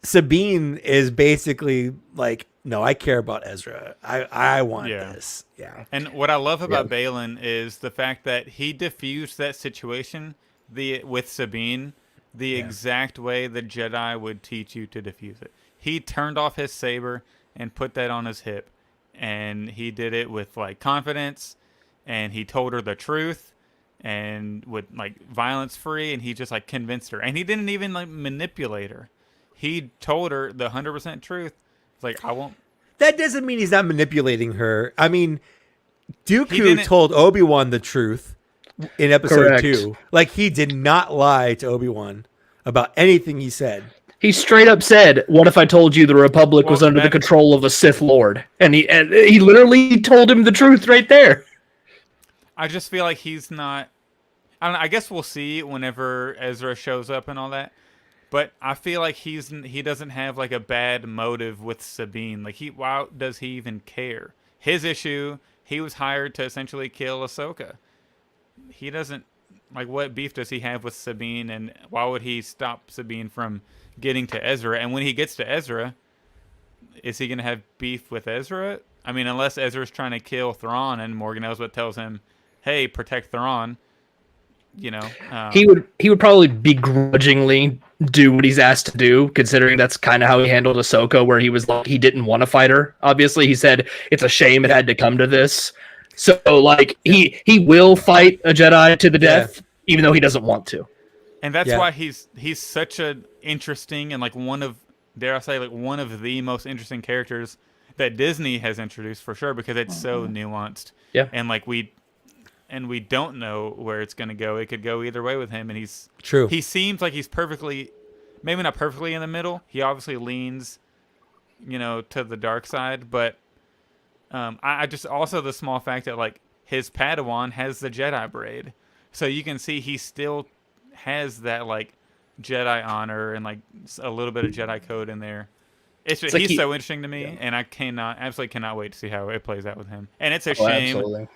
Sabine is basically like, "No, I care about Ezra. I want this." Yeah. And what I love about Balin is the fact that he diffused that situation with Sabine the exact way the Jedi would teach you to diffuse it. He turned off his saber and put that on his hip, and he did it with like confidence, and he told her the truth and with like violence free, and he just like convinced her, and he didn't even like manipulate her. He told her the 100% truth. It's like, I won't. That doesn't mean he's not manipulating her. I mean, Dooku told Obi-Wan the truth in episode 2. Like, he did not lie to Obi-Wan about anything he said. He straight up said, "What if I told you the Republic was under the control of a Sith Lord?" And he literally told him the truth right there. I just feel like he's not. I don't know, I guess we'll see whenever Ezra shows up and all that. But I feel like he doesn't have like a bad motive with Sabine. Like, why does he even care? His issue, he was hired to essentially kill Ahsoka. He doesn't, like, what beef does he have with Sabine, and why would he stop Sabine from getting to Ezra? And when he gets to Ezra, is he going to have beef with Ezra? I mean, unless Ezra's trying to kill Thrawn and Morgan Elsbeth tells him, "Hey, protect Thrawn." You know, he would probably begrudgingly do what he's asked to do, considering that's kind of how he handled Ahsoka, where he was like, he didn't want to fight her. Obviously, he said it's a shame it had to come to this. So like he will fight a Jedi to the death, even though he doesn't want to. And that's why he's such an interesting and like one of, dare I say, like one of the most interesting characters that Disney has introduced for sure, because it's so nuanced. Yeah, and like we don't know where it's going to go. It could go either way with him, and he's true. He seems like he's perfectly, maybe not perfectly in the middle. He obviously leans, to the dark side, but I just also the small fact that like his Padawan has the Jedi braid, so you can see he still has that like Jedi honor and like a little bit of Jedi code in there. It's like he's so interesting to me, and I absolutely cannot wait to see how it plays out with him. And it's a shame. Absolutely.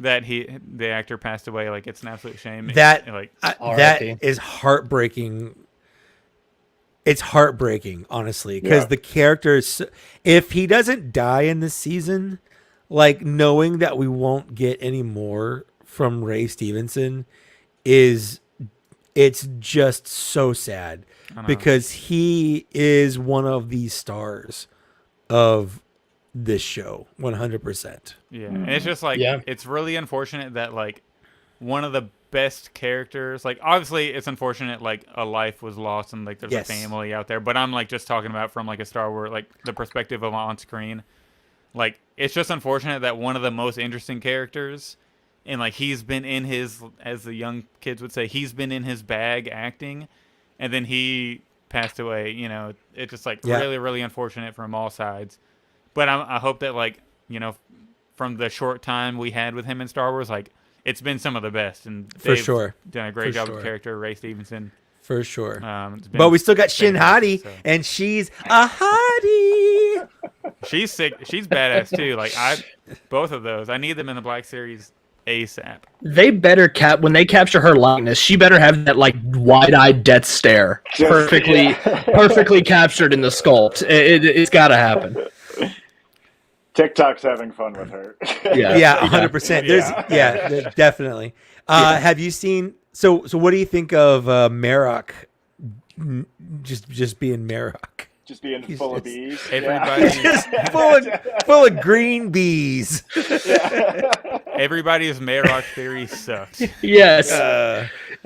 That the actor passed away. Like, it's an absolute shame. That that is heartbreaking. It's heartbreaking, honestly, because the character, if he doesn't die in this season, like, knowing that we won't get any more from Ray Stevenson is it's just so sad I know. because he is one of the stars of this show 100%. Yeah, and it's just like Yeah. it's really unfortunate that like one of the best characters, like obviously it's unfortunate like a life was lost and like there's Yes. a family out there, but I'm like just talking about from like a Star Wars like the perspective of on screen. Like it's just unfortunate that one of the most interesting characters and like he's been in his, as the young kids would say, he's been in his bag acting, and then he passed away. You know, it's just like Yeah. really, really unfortunate from all sides. But I hope that like from the short time we had with him in Star Wars, like it's been some of the best, and For they've sure. done a great For job sure. with the character Ray Stevenson. For sure. It's been But we still got Shin fantastic, Hati, so. and she's a hottie. She's sick. She's badass too. Like both of those. I need them in the Black Series ASAP. They better when they capture her likeness, she better have that like wide-eyed death stare Just- perfectly yeah. perfectly captured in the sculpt. It's got to happen. TikTok's having fun with her. Yeah. Yeah, 100%. There's definitely. Have you seen? So what do you think of Marok? Just being Marok, Just being He's full of just- bees. Everybody, just full of green bees. everybody's Mayrock theory sucks. Yes.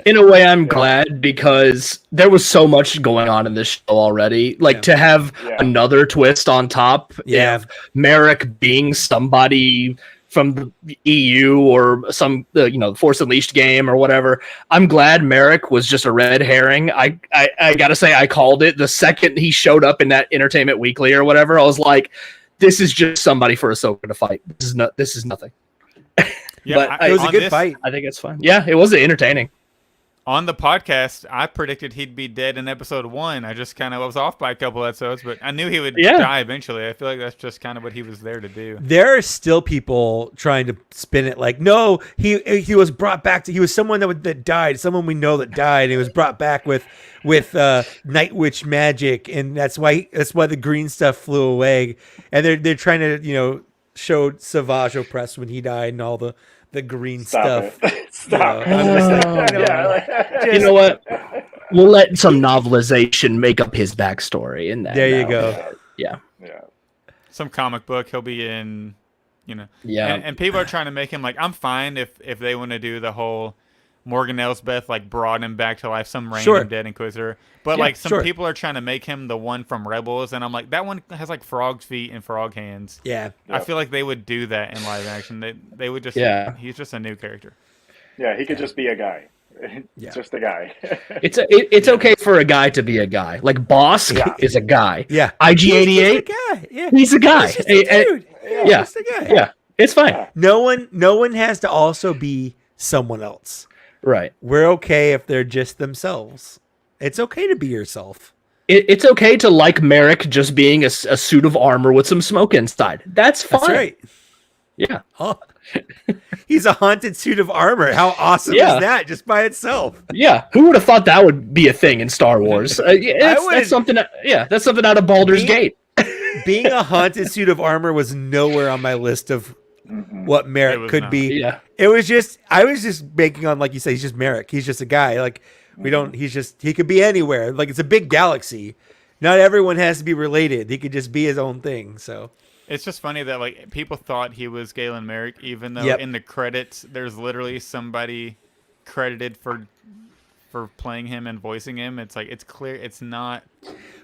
In a way, I'm glad because there was so much going on in this show already. Like to have Yeah. another twist on top Yeah. of Merrick being somebody from the EU or some the Force Unleashed game or whatever. I'm glad Merrick was just a red herring. I gotta say I called it the second he showed up in that Entertainment Weekly or whatever. I was like, this is just somebody for Ahsoka to fight. This is nothing. Yeah, But It was a on good this- fight. I think it's fine. Yeah, it was entertaining. On the podcast, I predicted he'd be dead in episode 1. I just kind of was off by a couple episodes, but I knew he would die eventually. I feel like that's just kind of what he was there to do. There are still people trying to spin it like, no, he was brought back to. He was someone that died, someone we know that died. And he was brought back with Night Witch magic, and that's why the green stuff flew away. And they're trying to show Savage Opress when he died and all the green stuff. Stop. I'm just like, You know what? We'll let some novelization make up his backstory. And there you go. Yeah. Some comic book he'll be in, Yeah. And people are trying to make him like, I'm fine if they want to do the whole Morgan Elsbeth like brought him back to life, some random dead Inquisitor. But like some people are trying to make him the one from Rebels, and I'm like, that one has like frog's feet and frog hands. Yeah. I feel like they would do that in live action. They would just he's just a new character. Yeah, he could just be a guy. Yeah. Just a guy. It's okay for a guy to be a guy. Like Bosk is a guy. Yeah. IG88, He's a guy. Yeah. he's a guy. He's just a dude. Yeah. Just a guy. Yeah. It's fine. No one has to also be someone else. Right. We're okay if they're just themselves. It's okay to be yourself. It's okay to like Merrick just being a suit of armor with some smoke inside. That's fine. That's right. Yeah. Oh. He's a haunted suit of armor. How awesome is that just by itself? Yeah. Who would have thought that would be a thing in Star Wars? That's something. That's something out of Baldur's Gate. Being a haunted suit of armor was nowhere on my list of what Merrick could be. Yeah. It was just I was just banking on, like you say, he's just Merrick. He's just a guy. Like he could be anywhere. Like it's a big galaxy. Not everyone has to be related. He could just be his own thing. So it's just funny that like people thought he was Galen Merrick, even though in the credits there's literally somebody credited for playing him and voicing him. It's like it's clear it's not.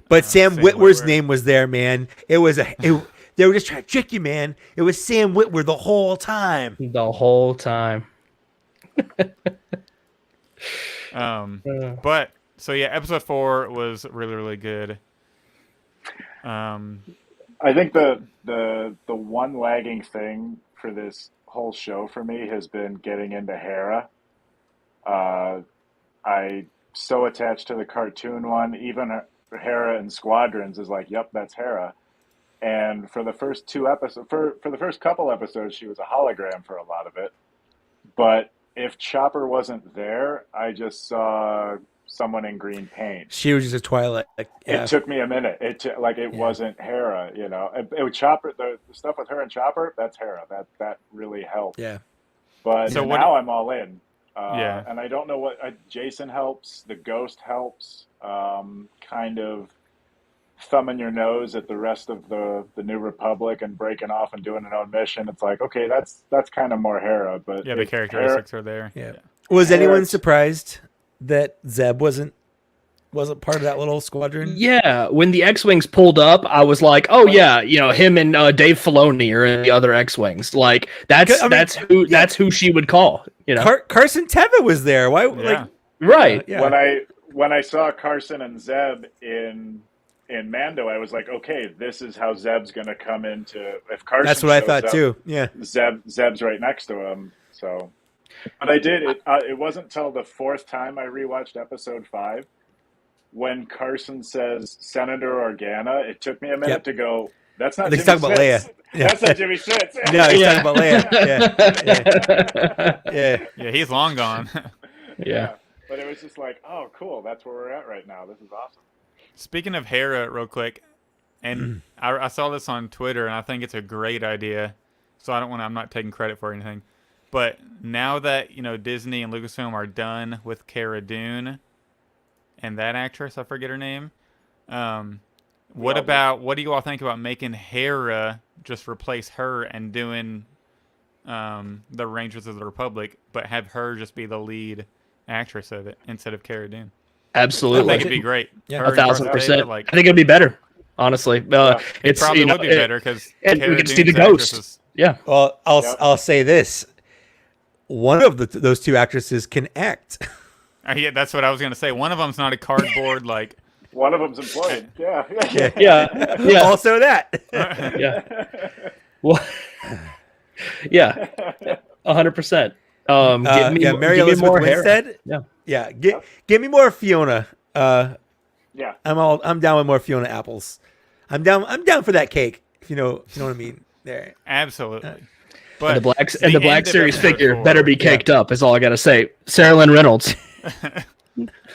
But Sam Witwer's Witwer. name was there, man. It was they were just trying to trick you, man. It was Sam Witwer the whole time. The whole time. But so yeah, episode 4 was really, really good. I think the one lagging thing for this whole show for me has been getting into Hera. I so attached to the cartoon one. Even Hera in Squadrons is like, yep, that's Hera. And for the first 2 episodes, for the first couple episodes, she was a hologram for a lot of it. But if Chopper wasn't there, I just saw someone in green paint. She was just a Twilight. It took me a minute. It wasn't Hera, It was Chopper. The stuff with her and Chopper, that's Hera. That really helped. Yeah. But So now I'm all in. Yeah. And I don't know what Jason helps. The Ghost helps. Kind of thumbing your nose at the rest of the New Republic and breaking off and doing an own mission. It's like, okay, that's kind of more Hera, but Yeah, the characteristics are there. Yeah. Was Hera- anyone surprised that Zeb wasn't part of that little squadron? Yeah, when the X-wings pulled up, I was like, "Oh yeah, him and Dave Filoni are in the other X-wings." Like that's who she would call. Carson Teva was there. Why? Yeah. Right? Yeah. When I saw Carson and Zeb in Mando, I was like, okay, this is how Zeb's going to come into. If Carson, That's what I shows thought up, too. Yeah. Zeb's right next to him. So, but I did it. It wasn't until the fourth time I rewatched Episode 5 when Carson says Senator Organa. It took me a minute to go. That's not. He's Jimmy talking about Smits. Leia. Yeah. That's not Jimmy Smits. No, he's talking about Leia. Yeah. Yeah, he's long gone. Yeah. But it was just like, oh, cool. That's where we're at right now. This is awesome. Speaking of Hera, real quick, and I saw this on Twitter, and I think it's a great idea. So I'm not taking credit for anything. But now that Disney and Lucasfilm are done with Cara Dune, and that actress, I forget her name. What do you all think about making Hera just replace her and doing the Rangers of the Republic, but have her just be the lead actress of it instead of Cara Dune? Absolutely, I think it'd be great. Yeah. Her and 1,000%. Like, I think it'd be better, honestly. it probably would be better because and we could see the ghost. Yeah. Well, I'll say this: one of those two actresses can act. Yeah, that's what I was gonna say. One of them's not a cardboard like. One of them's employed. Yeah. Yeah. Also that. Yeah. Well. Yeah. 100%. Mary Elizabeth Winstead. Yeah. Give me more Fiona. Yeah. I'm down with more Fiona apples. I'm down for that cake. If you know what I mean. There. Absolutely. But the Black Series figure better be caked up. Is all I gotta say. Sarah Lynn Reynolds.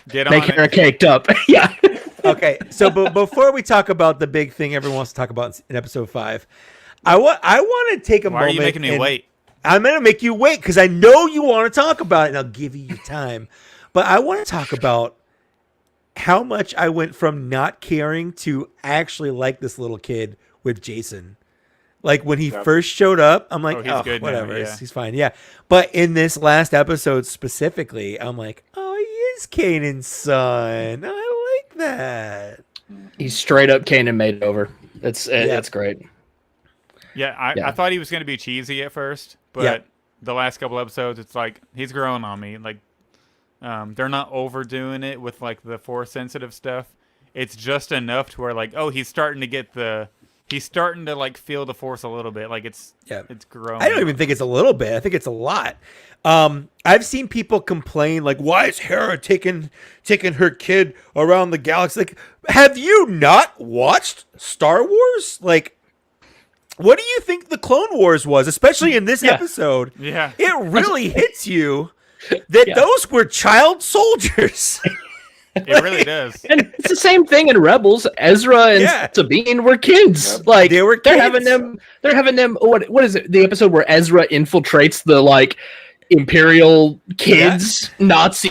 Make her caked up. Yeah. Okay. So, before we talk about the big thing everyone wants to talk about in episode 5, I want to take a moment. Why are you making me wait? I'm going to make you wait because I know you want to talk about it, and I'll give you your time. But I want to talk about how much I went from not caring to actually like this little kid with Jason. Like when he first showed up, I'm like, he's good whatever, now, yeah. he's fine. Yeah. But in this last episode specifically, I'm like, oh, he is Kanan's son. I like that. He's straight up Kanan made over. That's great. Yeah, I thought he was going to be cheesy at first, but the last couple episodes, it's like he's growing on me. Like, they're not overdoing it with like the Force sensitive stuff. It's just enough to where like, oh, he's starting to like feel the Force a little bit. Like it's growing. I don't even think it's a little bit. I think it's a lot. I've seen people complain like, why is Hera taking her kid around the galaxy? Like, have you not watched Star Wars? Like, what do you think the Clone Wars was, especially in this episode? Yeah. It really hits you that those were child soldiers. It really does. And it's the same thing in Rebels. Ezra and Sabine were kids. Yep. Like They were they're kids. having them. What is it? The episode where Ezra infiltrates the like Imperial kids Nazi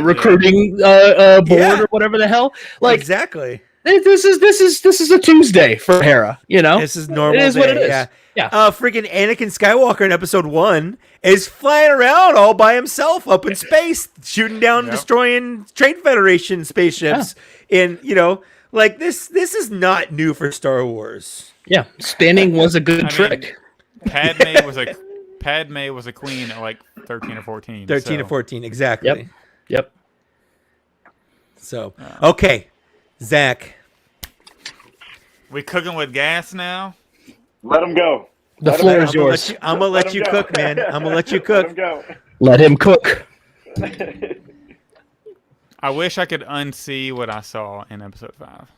recruiting board or whatever the hell. Like exactly. This is a Tuesday for Hera. This is normal. It is day. what it is. Yeah. Freaking Anakin Skywalker in episode 1 is flying around all by himself up in space, shooting down, destroying Trade Federation spaceships. And like this is not new for Star Wars. Yeah, spinning was a good trick. Padme was a queen at like 13 or 14. 13 or 14, exactly. Yep. So okay, Zach. We cooking with gas now? Let him go. The floor is yours. I'm gonna let you cook, man. I'm gonna let you cook. Let him go. Let him cook. I wish I could unsee what I saw in episode 5.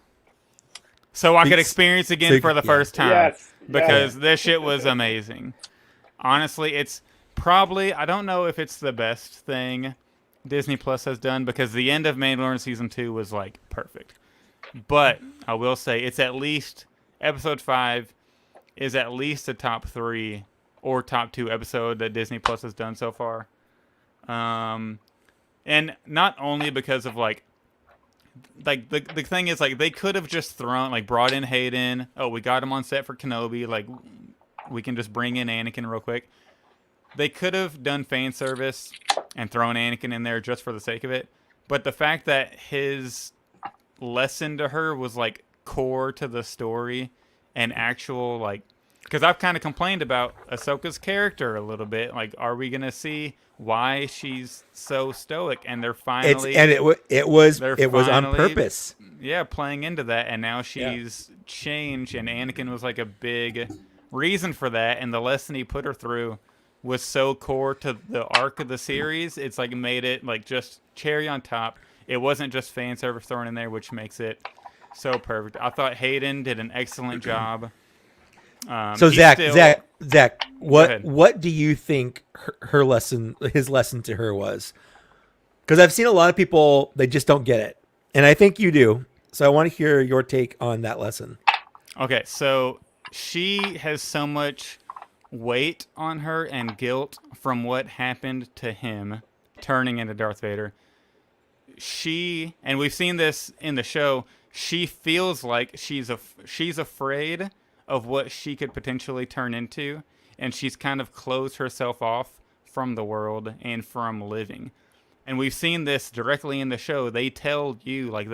So I could experience again for the first time. Yes. Because this shit was amazing. Honestly, it's probably, I don't know if it's the best thing Disney Plus has done because the end of Mandalorian Season 2 was like perfect. But I will say it's at least, episode 5 is at least a top 3 or top 2 episode that Disney Plus has done so far. And not only because of like the thing is, like, they could have just brought in Hayden. Oh, we got him on set for Kenobi. Like, we can just bring in Anakin real quick. They could have done fan service and thrown Anakin in there just for the sake of it. But the fact that his lesson to her was like core to the story and actual, like, because I've kind of complained about Ahsoka's character a little bit. Like, are we gonna see why she's so stoic? And they're finally it was on finally, purpose. Yeah, playing into that, and now she's changed, and Anakin was like a big reason for that, and the lesson he put her through was so core to the arc of the series. It's like made it like just cherry on top. It wasn't just fan service thrown in there, which makes it so perfect. I thought Hayden did an excellent job. So Zach, ahead. what do you think his lesson to her was? Because I've seen a lot of people, they just don't get it, and I think you do. So I want to hear your take on that lesson. Okay, so she has so much weight on her and guilt from what happened to him turning into Darth Vader. And we've seen this in the show, she feels like she's afraid of what she could potentially turn into, and she's kind of closed herself off from the world and from living. And we've seen this directly in the show. They tell you, like,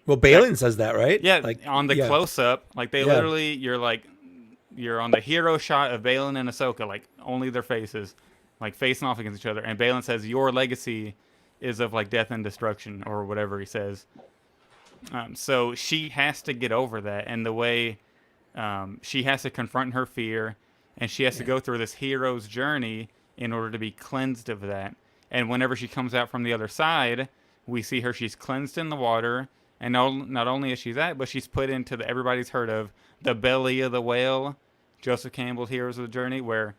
Well, Balin says that, right? yeah, like on the close-up, like, they literally, you're on the hero shot of Balin and Ahsoka, like, only their faces, like, facing off against each other. And Balin says, your legacy is of, like, death and destruction, or whatever he says. So she has to get over that. And the way she has to confront her fear, and she has to go through this hero's journey in order to be cleansed of that. And whenever she comes out from the other side, we see her, she's cleansed in the water. And not only is she that, but she's put into everybody's heard of the belly of the whale, Joseph Campbell's Heroes of the Journey, where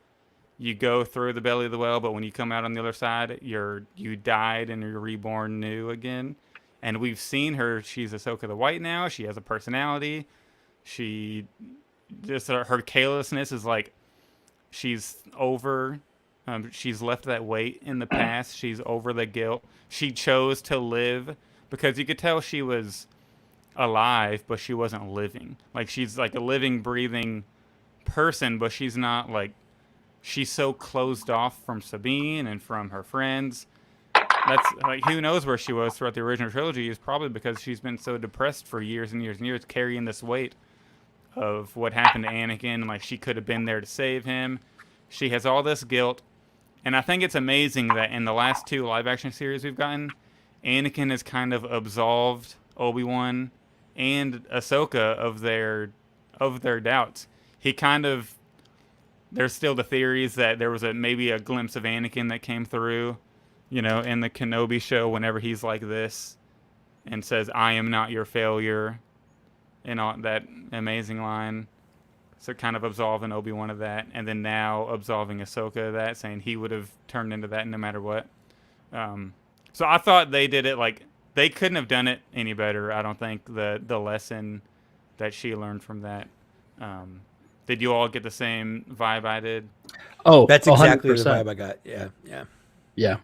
you go through the belly of the whale, but when you come out on the other side, you died and you're reborn new again. And we've seen her, she's Ahsoka the White now, she has a personality, she just, her carelessness is like, she's over, she's left that weight in the past, she's over the guilt, she chose to live, because you could tell she was alive, but she wasn't living. Like, she's like a living, breathing person, but she's not, like, she's so closed off from Sabine and from her friends. That's, like, who knows where she was throughout the original trilogy, is probably because she's been so depressed for years and years and years, carrying this weight of what happened to Anakin, and, like, she could have been there to save him. She has all this guilt, and I think it's amazing that in the last 2 live-action series we've gotten, Anakin has kind of absolved Obi-Wan and Ahsoka of their doubts. He kind of, there's still the theories that there was maybe a glimpse of Anakin that came through, in the Kenobi show, whenever he's like this and says, "I am not your failure," and all that amazing line. So kind of absolving Obi-Wan of that, and then now absolving Ahsoka of that, saying he would have turned into that no matter what. So I thought they did it, like, they couldn't have done it any better. I don't think the lesson that she learned from that. Did you all get the same vibe I did? Oh, That's exactly 100%. the vibe I got. Yeah.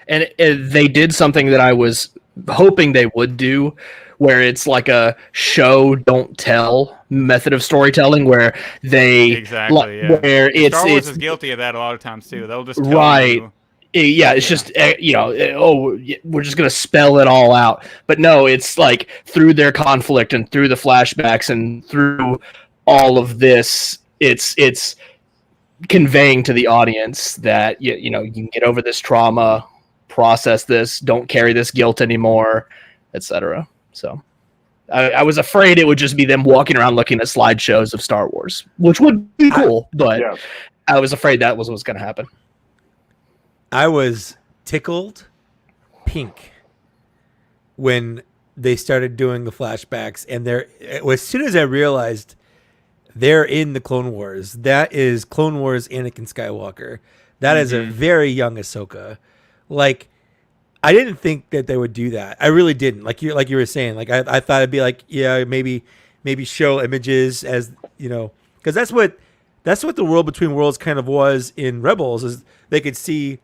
And they did something that I was hoping they would do, where it's like a show don't tell method of storytelling, where they exactly where Star Wars it's is guilty of that a lot of times too. They'll just tell you. Yeah, it's just we're just gonna spell it all out. But no, it's like through their conflict and through the flashbacks and through all of this, it's conveying to the audience that you can get over this trauma, process this, don't carry this guilt anymore, etc. So I was afraid it would just be them walking around looking at slideshows of Star Wars, which would be cool, but I was afraid that was what was going to happen. I was tickled pink when they started doing the flashbacks, and as soon as I realized they're in the Clone Wars, that is Clone Wars Anakin Skywalker. That is a very young Ahsoka. Like, I didn't think that they would do that. I really didn't. Like you were saying, like I thought it'd be like, maybe show images as, because that's what that's what the World Between Worlds kind of was in Rebels, is they could see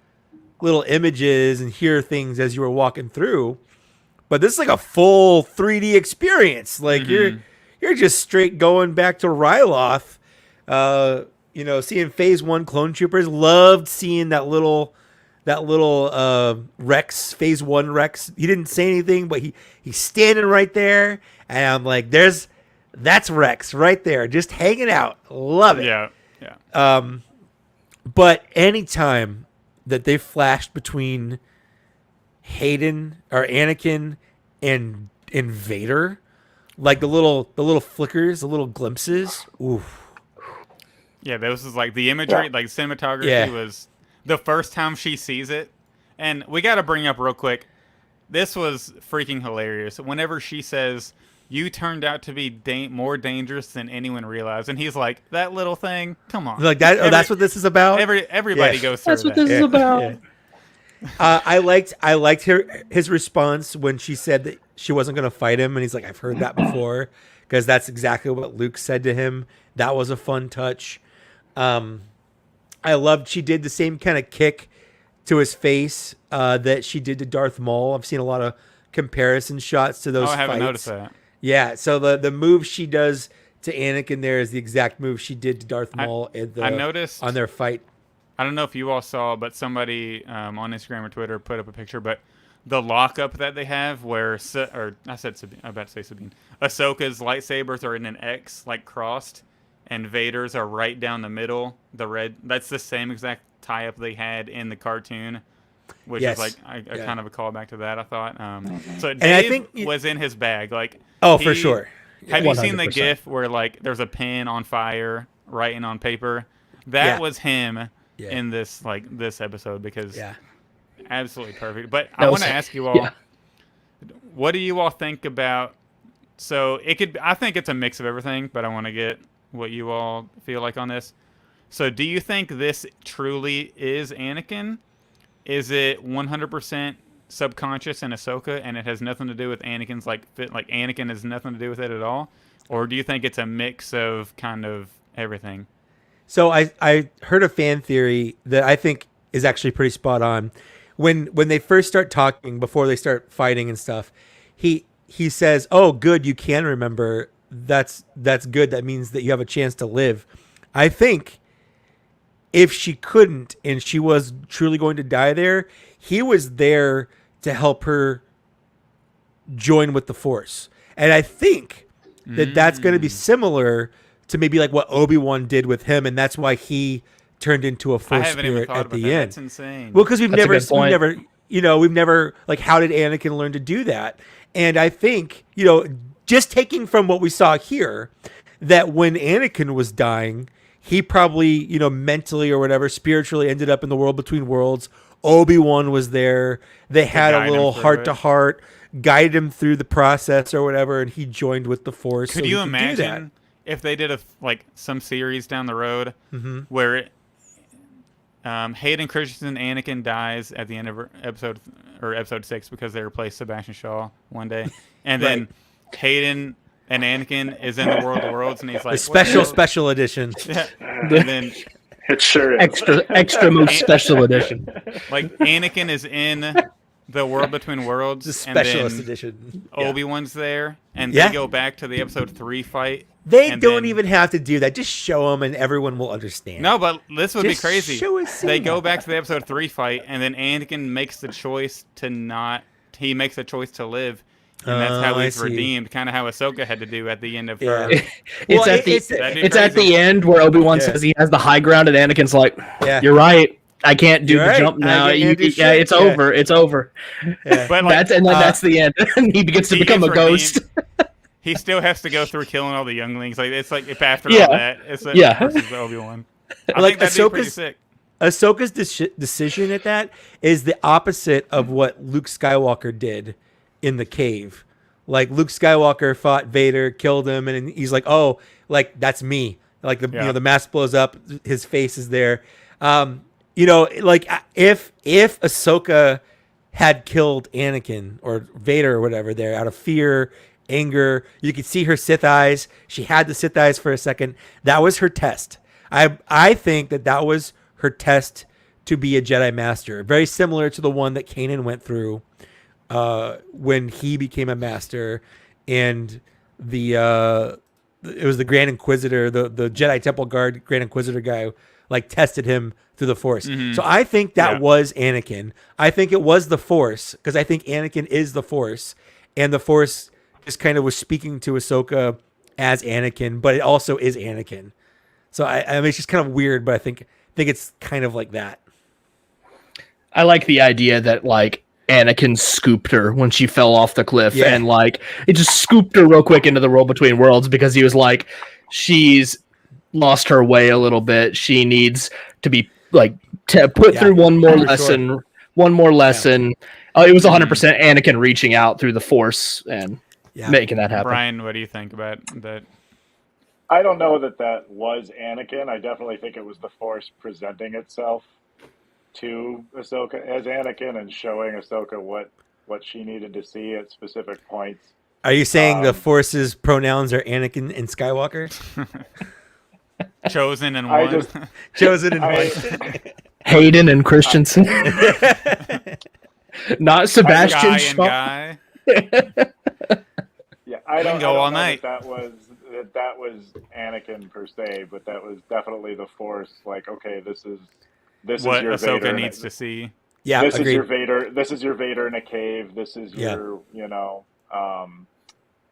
little images and hear things as you were walking through. But this is like a full 3D experience. Like you're just straight going back to Ryloth. Seeing Phase 1 clone troopers. Loved seeing that little Rex, Phase 1 Rex. He didn't say anything, but he's standing right there, and I'm like, that's Rex right there, just hanging out. Love it. Yeah. But anytime that they flashed between Hayden or Anakin and Vader, like the little flickers, the little glimpses. Oof. Yeah, this is like the imagery, like cinematography was the first time she sees it. And we got to bring up real quick, this was freaking hilarious. Whenever she says, "You turned out to be more dangerous than anyone realized," and he's like, "That little thing, come on." Like that. That's what this is about. Everybody goes through That's what that. this is about. Yeah. I liked his response when she said that she wasn't going to fight him, and he's like, "I've heard that before," because that's exactly what Luke said to him. That was a fun touch. I loved she did the same kind of kick to his face that she did to Darth Maul. I've seen a lot of comparison shots to those. I haven't fights. noticed that. Yeah, so the move she does to Anakin there is the exact move she did to Darth Maul I noticed on their fight. I don't know if you all saw, but somebody on Instagram or Twitter put up a picture. But the lockup that they have, where I said Sabine, I'm about to say Sabine. Ahsoka's lightsabers are in an X, like crossed, and Vader's are right down the middle. The red. That's the same exact tie-up they had in the cartoon, which is like a kind of a callback to that. I thought. So Dave I think was in his bag, like. For sure. Have you seen the 100%. GIF where like there's a pen on fire, writing on paper? That was him. Yeah. In this episode, because absolutely perfect. But That I was- want to ask you all, what do you all think about? So I think it's a mix of everything, but I want to get what you all feel like on this. So do you think this truly is Anakin? Is it 100% subconscious in Ahsoka, and it has nothing to do with Anakin's like Anakin has nothing to do with it at all? Or do you think it's a mix of kind of everything? So I heard a fan theory that I think is actually pretty spot on. When they first start talking, before they start fighting and stuff, he says, "Oh, good, you can remember. That's good. That means that you have a chance to live." I think if she couldn't and she was truly going to die there, he was there to help her join with the Force. And I think that that's going to be similar to maybe like what Obi-Wan did with him, and that's why he turned into a I Force haven't even spirit thought at about the that. end. That's insane. Well, because we've That's a never, good point. we've never like, how did Anakin learn to do that? And I think, just taking from what we saw here, that when Anakin was dying, he probably, mentally or whatever, spiritually ended up in the World Between Worlds. Obi-Wan was there. They had guide a him little through heart-to-heart, guided him through the process or whatever, and he joined with the Force. Could so you he do that. imagine if they did some series down the road where Hayden Christensen Anakin dies at the end of episode 6 because they replaced Sebastian Shaw one day, and then Hayden and Anakin is in the World of Worlds, and he's like The special edition. Yeah. And then It sure is. extra most special edition. like Anakin is in the World Between Worlds, The specialist and then edition. Obi-Wan's there, and Yeah. they go back to the episode 3 fight. They and don't then- even have to do that. Just show them, and everyone will understand. No, but this would be Just crazy. show us They seeing go that. back to the episode 3 fight, and then Anakin makes the choice to not. He makes the choice to live, and that's how I he's see. redeemed. Kind of how Ahsoka had to do at the end of Yeah. her. It's Well, at the That'd be it's at crazy. the end where Obi-Wan Yeah. says he has the high ground, and Anakin's like, Yeah. "You're right. I can't do You're the right. jump now. I can't do Yeah, shit." it's Yeah. over. It's over." Yeah. But like, That's the end. And he begins to he become is a ghost. redeemed. He still has to go through killing all the younglings. Like it's like if after Yeah. all that, it's Yeah. versus the Obi-Wan. I Like, think that'd be pretty Ahsoka's- sick. Ahsoka's decision at that is the opposite of what Luke Skywalker did in the cave. Like Luke Skywalker fought Vader, killed him, and he's like, "Oh, like that's me." Like the mask blows up, his face is there. Like if Ahsoka had killed Anakin or Vader or whatever there out of fear, anger, you could see her Sith eyes. She had the Sith eyes for a second. That was her test. I think that was her test to be a Jedi Master, very similar to the one that Kanan went through when he became a Master, and it was the Grand Inquisitor, the Jedi Temple Guard Grand Inquisitor guy, like tested him through the Force. So I think that was Anakin. I think it was the Force because I think Anakin is the Force, and the Force just kind of was speaking to Ahsoka as Anakin, but it also is Anakin. So I mean, it's just kind of weird, but I think it's kind of like that. I like the idea that like Anakin scooped her when she fell off the cliff, and like it just scooped her real quick into the world between worlds because he was like, she's lost her way a little bit. She needs to be like put through one more lesson. Sure. One more lesson. It was 100% Anakin reaching out through the Force and making that happen. Brian, what do you think about that? I don't know that was Anakin. I definitely think it was the Force presenting itself to Ahsoka as Anakin and showing Ahsoka what she needed to see at specific points. Are you saying the Force's pronouns are Anakin and Skywalker? Chosen and one. Chosen and one. Hayden and Christensen. Not Sebastian Guy. Yeah, I don't go all know night. That was Anakin per se, but that was definitely the Force. Like, okay, this is what your Ahsoka Vader needs to see. Yeah, this agreed. is your Vader. This is your Vader in a cave. This is your,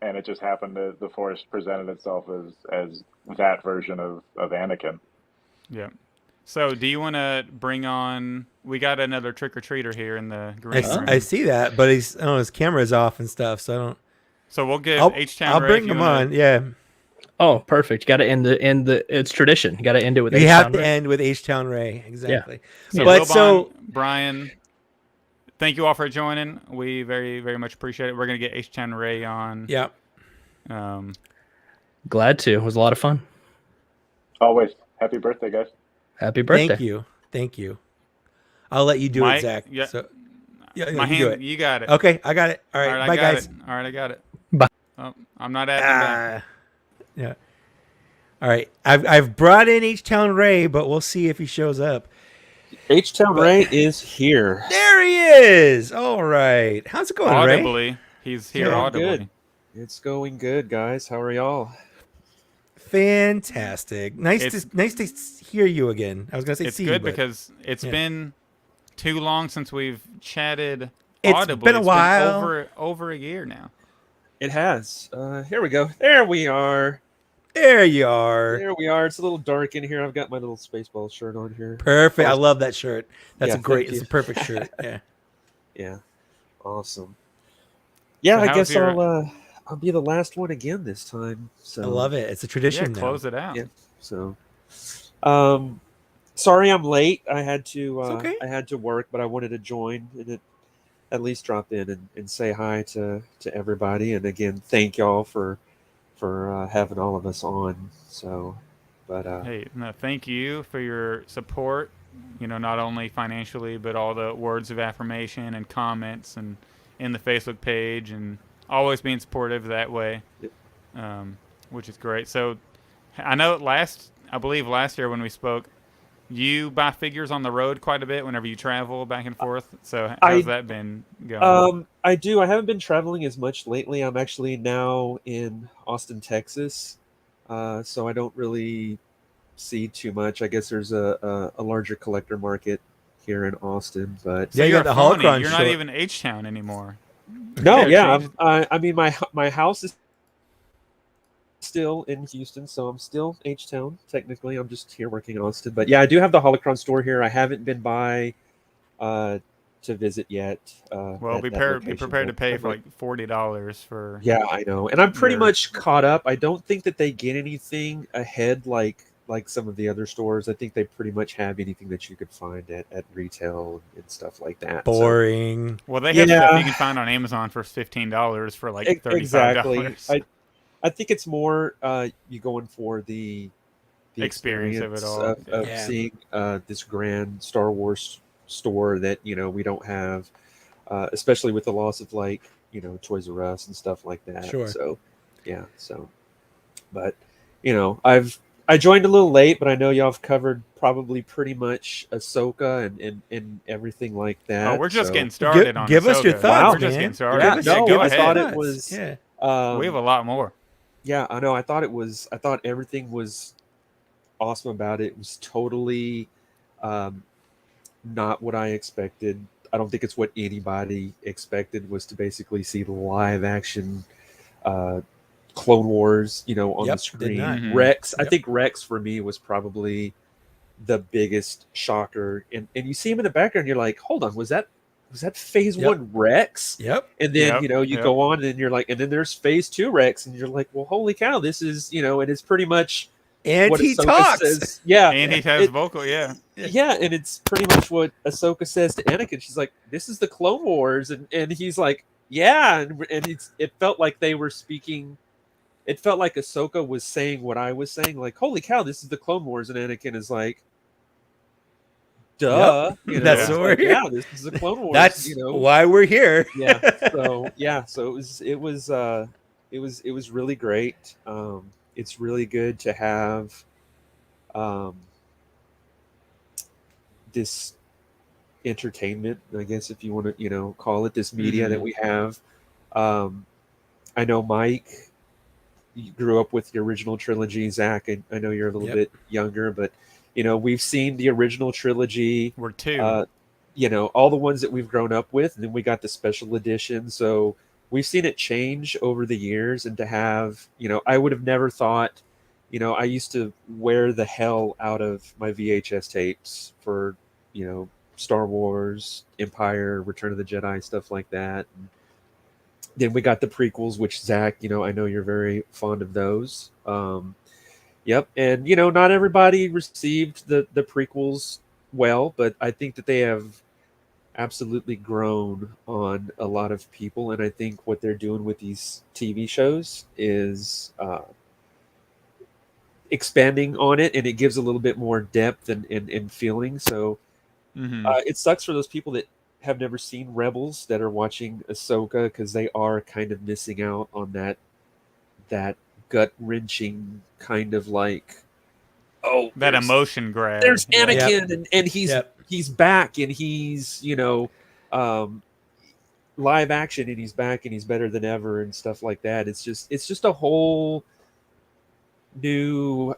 and it just happened to the Force presented itself as that version of Anakin. Yeah. So, do you want to bring on? We got another trick or treater here in the green room. I see that, but his camera's off and stuff, so I don't. So we'll give H-Town. I'll bring him on. Yeah. Oh, perfect! Got to end the. It's tradition. Got to end it with. You have to end with H-Town Ray, exactly. Yeah. So Brian, thank you all for joining. We very very much appreciate it. We're gonna get H-Town Ray on. Yeah. Glad to. It was a lot of fun. Always. Happy birthday, guys. Happy birthday. Thank you. I'll let you do it, Zach. Yeah. So, my hand. do it. You got it. Okay, I got it. All right, bye, guys. All right, I got it. Bye. Oh, I'm not adding Yeah. All right. I've brought in H-Town Ray, but we'll see if he shows up. H-Town Ray is here. There he is. All right. How's it going, audibly. Ray? He's here audibly. Good. It's going good, guys. How are y'all? Fantastic. Nice to hear you again. I was gonna say it's see good you, because it's been too long since we've chatted It's audibly. been a while. Been over a year now. It has. Here we go. There we are. There you are. There we are. It's a little dark in here. I've got my little Spaceball shirt on here. Perfect. I love that shirt. That's It's thank a perfect shirt. Yeah. Yeah. Awesome. Yeah, So I guess I'll be the last one again this time. So I love it. It's a tradition now. Close it out. Yeah. So sorry I'm late. I had to okay. I had to work, but I wanted to join and at least drop in and say hi to everybody. And again, thank y'all for having all of us on. So, but hey, no, thank you for your support. Not only financially, but all the words of affirmation and comments and in the Facebook page, and always being supportive that way, which is great. So, I know I believe last year when we spoke, you buy figures on the road quite a bit whenever you travel back and forth. So how's that been going? I do. I haven't been traveling as much lately. I'm actually now in Austin, Texas, so I don't really see too much. I guess there's a larger collector market here in Austin, but so you got the Holocron. You're not even H-Town anymore. No, yeah. I mean, my house is still in Houston, so I'm still H-Town. Technically, I'm just here working in Austin. But yeah, I do have the Holocron store here. I haven't been by to visit yet. Well, be prepared to pay for like $40 for. Yeah, I know, and I'm pretty much caught up. I don't think that they get anything ahead like some of the other stores. I think they pretty much have anything that you could find at retail and stuff like that. Boring. Well, they have stuff you can find on Amazon for $15 for like $35. Exactly. I think it's more you going for the experience of it all, of seeing this grand Star Wars store that we don't have, especially with the loss of like Toys R Us and stuff like that. Sure. So yeah. So, but I joined a little late, but I know y'all have covered probably pretty much Ahsoka and everything like that. Oh, we're just so- getting started on give us your Ahsoka. thoughts, We're just man. getting started. Yeah, Give us- no, go I ahead. thought it Thoughts. was. Yeah. We have a lot more. Yeah, I know. I thought everything was awesome about it. It was totally not what I expected. I don't think it's what anybody expected, was to basically see the live action Clone Wars, on Yep, the did screen. not. Mhm. Rex, I Yep. think Rex for me was probably the biggest shocker. And you see him in the background, you're like, hold on, was that Phase Yep. 1 Rex? Yep. And then Yep, you yep. go on and you're like, and then there's Phase 2 Rex, and you're like, well, holy cow, this is and it's pretty much And what he Ahsoka talks. says. Yeah, And he has it- vocal, yeah. yeah, and it's pretty much what Ahsoka says to Anakin. She's like, "This is the Clone Wars," and he's like, "Yeah," and it felt like they were speaking. It felt like Ahsoka was saying what I was saying, like, "Holy cow, this is the Clone Wars," and Anakin is like, "Duh," That's it's what like, we're here. yeah, this is the Clone Wars. That's why we're here. yeah. So it was really great. It's really good to have this entertainment, I guess, if you want to call it, this media that we have. I know Mike, you grew up with the original trilogy. Zach, I know you're a little Yep. bit younger, but we've seen the original trilogy. We're two. All the ones that we've grown up with, and then we got the special edition. So we've seen it change over the years, and to have, I would have never thought, I used to wear the hell out of my VHS tapes for, Star Wars, Empire, Return of the Jedi, stuff like that. And then we got the prequels, which Zach, I know you're very fond of those. Yep. And, not everybody received the prequels well, but I think that they have absolutely grown on a lot of people. And I think what they're doing with these TV shows is expanding on it, and it gives a little bit more depth and feeling. So it sucks for those people that have never seen Rebels that are watching Ahsoka, because they are kind of missing out on that gut-wrenching kind of like, that there's- emotion grab. there's Yeah. Anakin, and he's back, and he's live action, and he's back, and he's better than ever, and stuff like that. It's just a whole new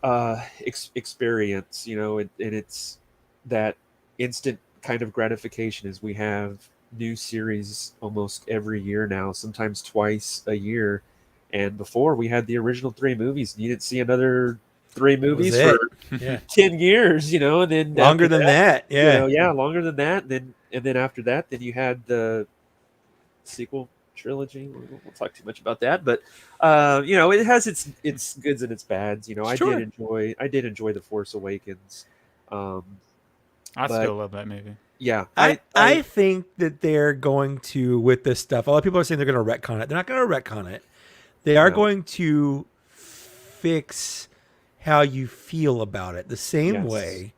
experience, and it's that instant kind of gratification, as we have new series almost every year now, sometimes twice a year. And before, we had the original 3 movies, and you didn't see another 3 movies it. for Yeah. 10 years, and then Longer after than that. Yeah. longer than that. And then after that, then you had the sequel trilogy. We won't talk too much about that, but it has its goods and its bads. Sure. I did enjoy The Force Awakens. I but- still love that movie. Yeah, I think that they're going to, with this stuff, a lot of people are saying they're going to retcon it. They're not going to retcon it. They are No. going to fix how you feel about it, the same Yes. way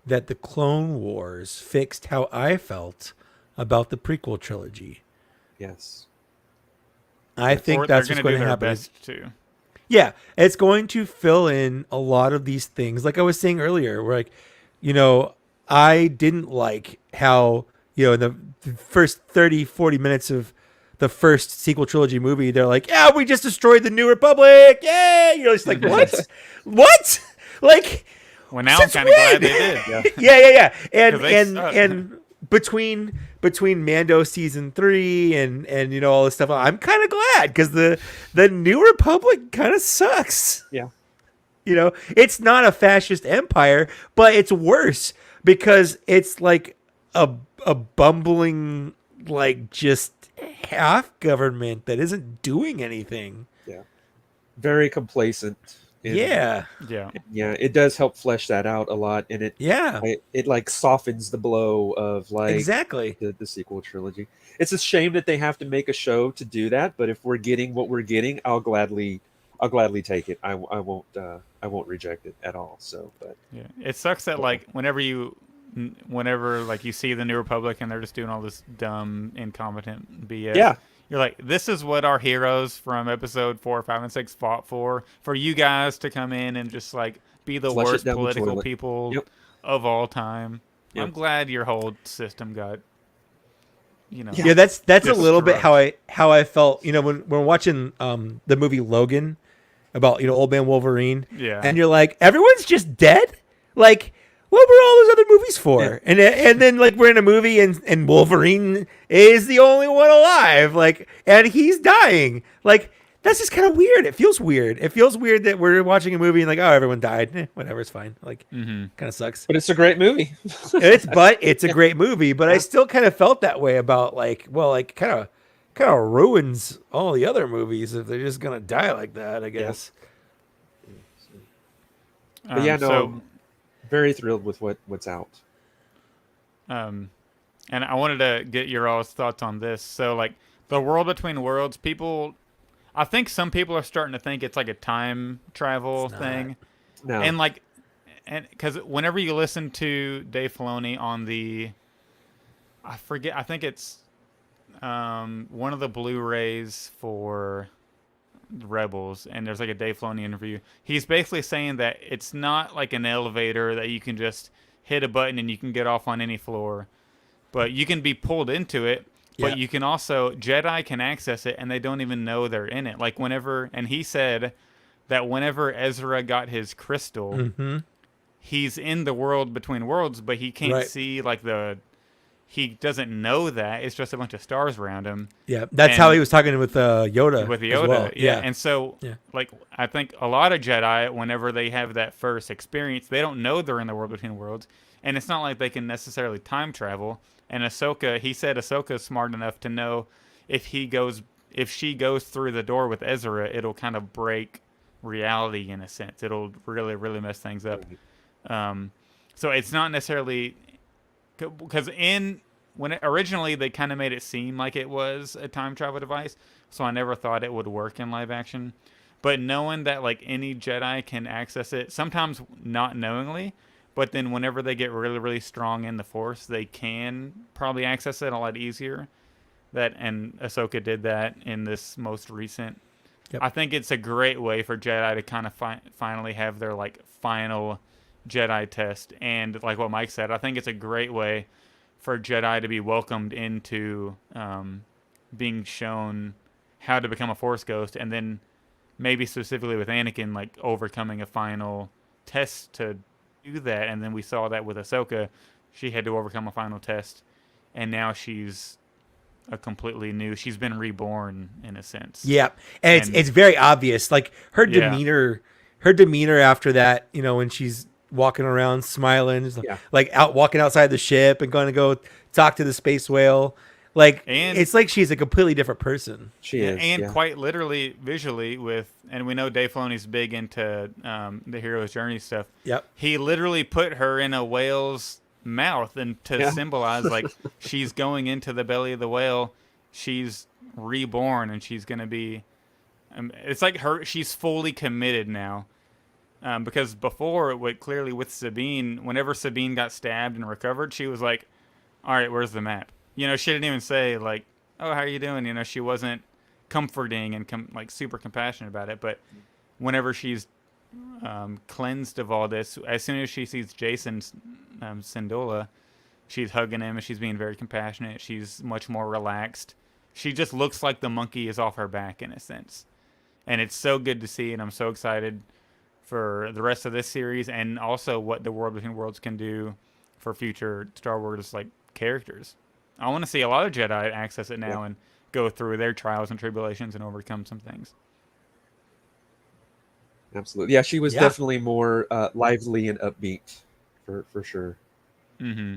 that the Clone Wars fixed how I felt about the prequel trilogy. yes, I think that's they're what's gonna going do to their happen. best too. Yeah, it's going to fill in a lot of these things. Like I was saying earlier, where I didn't like how, in the first 30, 40 minutes of the first sequel trilogy movie, they're like, yeah, we just destroyed the New Republic. Yay! You're just like, what? What? Like, Well, now I'm since kind of glad when? they did. yeah. 'Cause they And suck. and between Mando season 3 and all this stuff, I'm kind of glad, because the New Republic kind of sucks. Yeah. It's not a fascist empire, but it's worse, because it's like a bumbling, like, just half government that isn't doing anything. very complacent. And, Yeah. Yeah. it does help flesh that out a lot, and Yeah. it like softens the blow of like Exactly. the sequel trilogy. It's a shame that they have to make a show to do that, but if we're getting what we're getting, I'll gladly take it. I won't reject it at all. So, but Yeah. It sucks that like whenever like you see the New Republic and they're just doing all this dumb, incompetent BS. yeah, You're like, this is what our heroes from episode 4, 5, and 6 fought for you guys to come in and just like be the Flush it worst down the political toilet. people Yep. of all time. Yep. I'm glad your whole system got, Yeah, that's a little bit destruct. how I felt. You know, when we're watching the movie Logan about old man Wolverine, Yeah. and you're like, everyone's just dead. Like, what were all those other movies for? Yeah. And then like we're in a movie and Wolverine is the only one alive. Like, and he's dying. Like, that's just kind of weird. It feels weird. It feels weird that we're watching a movie and like, oh, everyone died. Whatever, it's fine. Like, kind of sucks. But it's a great movie. It's a great movie, but I still kind of felt that way about like, well, like kind of ruins all the other movies if they're just gonna die like that, I guess. But yeah, no, So, I'm very thrilled with what's out. and I wanted to get your all's thoughts on this. So, like, the World Between Worlds, I think some people are starting to think it's like a time travel thing. No. And like, because whenever you listen to Dave Filoni on I forget, I think it's one of the Blu-rays for Rebels, and there's like a Dave Filoni interview. He's basically saying that it's not like an elevator that you can just hit a button and you can get off on any floor, but you can be pulled into it. But you can also, Jedi can access it and they don't even know they're in it. Like and he said that whenever Ezra got his crystal, he's in the world between worlds, but he can't see like he doesn't know that. It's just a bunch of stars around him. Yeah, that's how he was talking with Yoda. With as Yoda, well. yeah. And so, like, I think a lot of Jedi, whenever they have that first experience, they don't know they're in the world between worlds. And it's not like they can necessarily time travel. And Ahsoka, he said Ahsoka's smart enough to know if she goes through the door with Ezra, it'll kind of break reality in a sense. It'll really, really mess things up. So it's not necessarily, because originally they kind of made it seem like it was a time travel device, so I never thought it would work in live action. But knowing that like any Jedi can access it, sometimes not knowingly, but then whenever they get really, really strong in the Force, they can probably access it a lot easier. And Ahsoka did that in this most recent. I think it's a great way for Jedi to kind of finally have their like final Jedi test. And like what Mike said, I think it's a great way for Jedi to be welcomed into being shown how to become a Force ghost, and then maybe specifically with Anakin, like overcoming a final test to do that. And then we saw that with Ahsoka. She had to overcome a final test, and now she's she's been reborn in a sense. Yeah. And it's very obvious. Like her demeanor after that, when she's walking around smiling, like out walking outside the ship and going to go talk to the space whale. Like, it's like she's a completely different person. She is. And quite literally, visually, and we know Dave Filoni's big into the hero's journey stuff. Yep. He literally put her in a whale's mouth and to symbolize, like, she's going into the belly of the whale. She's reborn, and she's going to be... it's like she's fully committed now. Because before, clearly with Sabine, whenever Sabine got stabbed and recovered, she was like, all right, where's the map? She didn't even say, like, oh, how are you doing? She wasn't comforting and, like, super compassionate about it. But whenever she's cleansed of all this, as soon as she sees Jason Syndulla, she's hugging him and she's being very compassionate. She's much more relaxed. She just looks like the monkey is off her back, in a sense. And it's so good to see, and I'm so excited for the rest of this series and also what the World Between Worlds can do for future Star Wars, like, characters. I want to see a lot of Jedi access it now and go through their trials and tribulations and overcome some things. Absolutely. Yeah, she was definitely more lively and upbeat, for sure. Mm-hmm.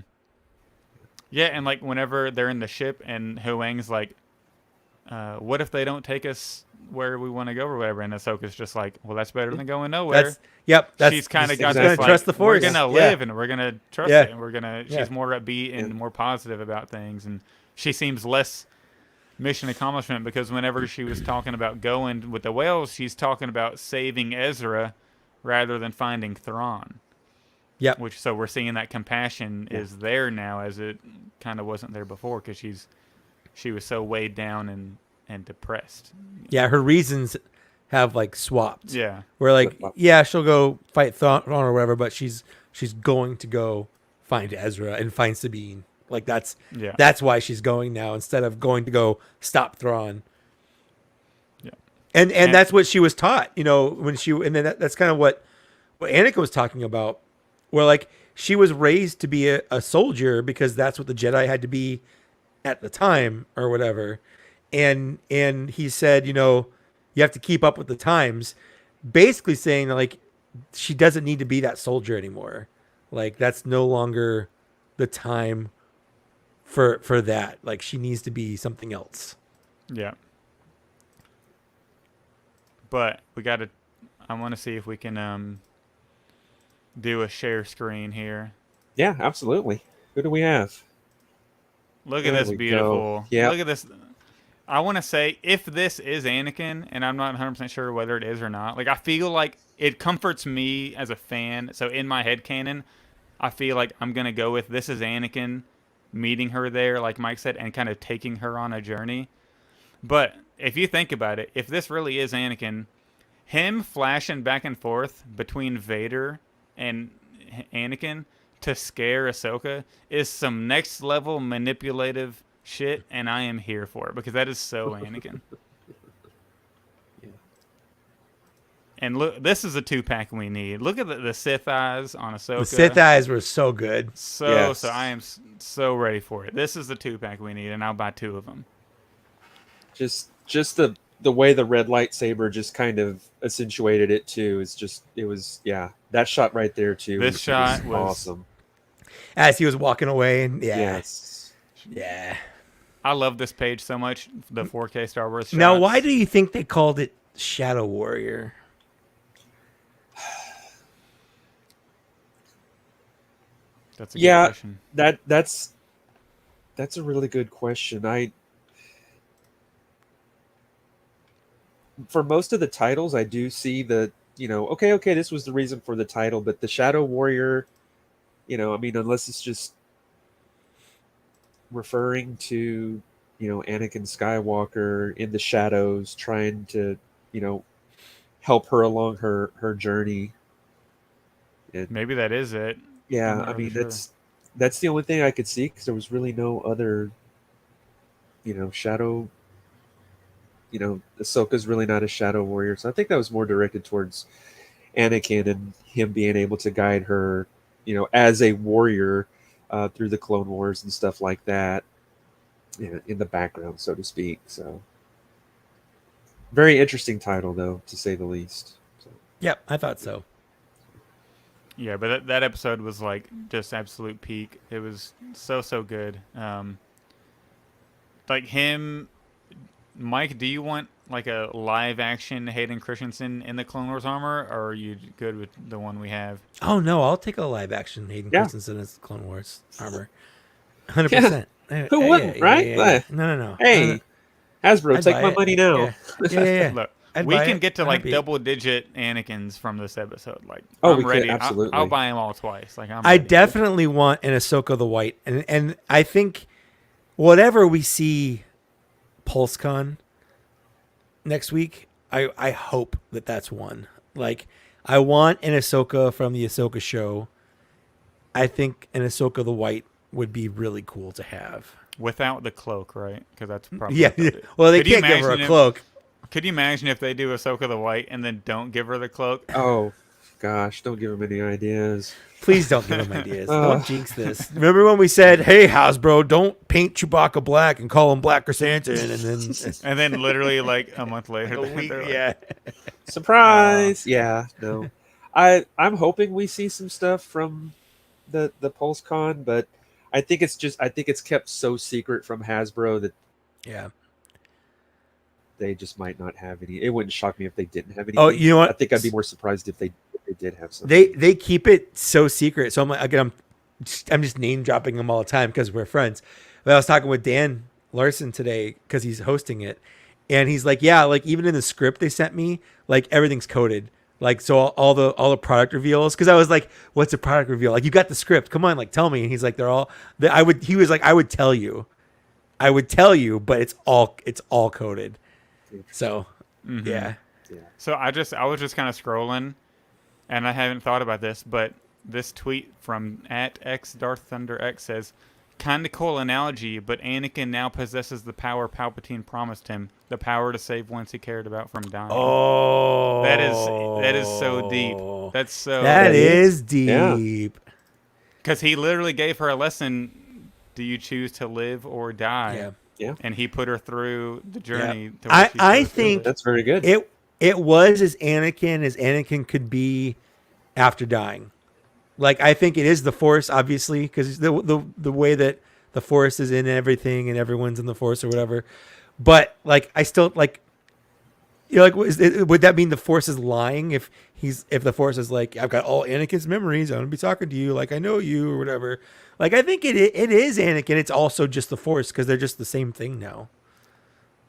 Yeah, and like whenever they're in the ship and Huang's like, what if they don't take us where we want to go or whatever? And Ahsoka's just like, well, that's better than going nowhere. She's kind of got this, like, trust the Force. We're going to live and we're going to trust it. And she's more upbeat and more positive about things. And she seems less mission accomplishment, because whenever she was talking about going with the whales, she's talking about saving Ezra rather than finding Thrawn. Yeah. So we're seeing that compassion is there now, as it kind of wasn't there before, because she was so weighed down and depressed. Yeah, her reasons have like swapped. Yeah. Where like Flip-flop. yeah, she'll go fight Thrawn or whatever, but she's going to go find Ezra and find Sabine. Like that's why she's going now instead of going to go stop Thrawn. Yeah. And that's what she was taught, you know, when she and then that's kind of what Anakin was talking about, where like she was raised to be a soldier because that's what the Jedi had to be at the time or whatever. And he said, you know, you have to keep up with the times, basically saying like she doesn't need to be that soldier anymore. Like that's no longer the time for that. Like she needs to be something else. Yeah. But we got to I want to see if we can do a share screen here. Yeah, absolutely. Who do we have? Look at There this we beautiful. go. Yep. Look at this. I want to say if this is Anakin, and I'm not 100% sure whether it is or not. Like I feel like it comforts me as a fan. So in my head canon, I feel like I'm gonna go with this is Anakin meeting her there, like Mike said, and kind of taking her on a journey. But if you think about it, if this really is Anakin, him flashing back and forth between Vader and Anakin to scare Ahsoka is some next level manipulative shit, and I am here for it because that is so Anakin. Yeah. And look, this is a 2-pack we need. Look at the Sith eyes on Ahsoka. The Sith eyes were so good. So I am so ready for it. This is the 2-pack we need, and I'll buy 2 of them. Just the way the red lightsaber just kind of accentuated it too is just it was that shot right there too. This shot was awesome. As he was walking away, and Yes. yeah. I love this page so much. The 4K Star Wars shots. Now, why do you think they called it Shadow Warrior? That's a good question. That's a really good question. For most of the titles, I do see the, you know, okay, this was the reason for the title, but the Shadow Warrior, you know, I mean, unless it's just referring to, you know, Anakin Skywalker in the shadows trying to, you know, help her along her journey. And Maybe that is it. yeah, I'm not I really mean, sure. that's the only thing I could see because there was really no other, you know, shadow. You know, Ahsoka's really not a Shadow Warrior, so I think that was more directed towards Anakin and him being able to guide her, you know, as a warrior through the Clone Wars and stuff like that, you know, in the background, so to speak. So, very interesting title, though, to say the least. So. Yep, I thought so. Yeah, but that episode was like just absolute peak. It was so good. Like him, Mike. Do you want like a live action Hayden Christensen in the Clone Wars armor, or are you good with the one we have? Oh no, I'll take a live action Hayden Yeah. Christensen as Clone Wars armor. 100%. Who wouldn't, right? Yeah. No. Hey, Hasbro, I'd take buy my it. money now. Yeah. Look, I'd we buy can it. get to I'd like be- double-digit Anakins from this episode. Like, Oh, I'm we could, ready. absolutely. I'll buy them all twice. Like, I'm I ready. definitely want an Ahsoka the White, and I think whatever we see PulseCon next week, I hope that's one. Like, I want an Ahsoka from the Ahsoka show. I think an Ahsoka the White would be really cool to have. Without the cloak, right? Because that's probably Yeah. what they'll do. Well, they Could you can't give her a imagine if- cloak. Could you imagine if they do Ahsoka the White and then don't give her the cloak? Oh, gosh, don't give him any ideas. Please don't give him ideas. Uh. Don't jinx this. Remember when we said, "Hey, Hasbro, don't paint Chewbacca black and call him Black Chrysanthemum," and then And then literally like a month later, a week, they're like, yeah. Surprise! Yeah, no. I'm hoping we see some stuff from the PulseCon, but I think it's kept so secret from Hasbro that Yeah. they just might not have any. It wouldn't shock me if they didn't have any. Oh, you know what? I think I'd be more surprised if they did have something. They keep it so secret. So I'm just name dropping them all the time because we're friends. But I was talking with Dan Larson today because he's hosting it, and he's like, "Yeah, like even in the script they sent me, like everything's coded. Like so all the product reveals." Because I was like, "What's a product reveal? Like you got the script. Come on, like tell me." And he's like, He was like, "I would tell you, but it's all coded." So Mhm. yeah. Yeah. So I was just kind of scrolling, and I haven't thought about this, but this tweet from @xDarthThunderX says, "Kind of cool analogy, but Anakin now possesses the power Palpatine promised him, the power to save ones he cared about from dying." Oh, That is so deep. That's so that That is- is yeah. deep. because he literally gave her a lesson. Do you choose to live or die? Yeah. Yeah. And he put her through the journey to I- where she I chose to think- live. That's very good. It was as Anakin could be after dying. Like, I think it is the Force, obviously, because the way that the Force is in everything and everyone's in the Force or whatever. But like, I still like. You know, like, would that mean the Force is lying if the Force is like, I've got all Anakin's memories, I'm gonna be talking to you, like I know you or whatever. Like, I think it is Anakin. It's also just the Force because they're just the same thing now.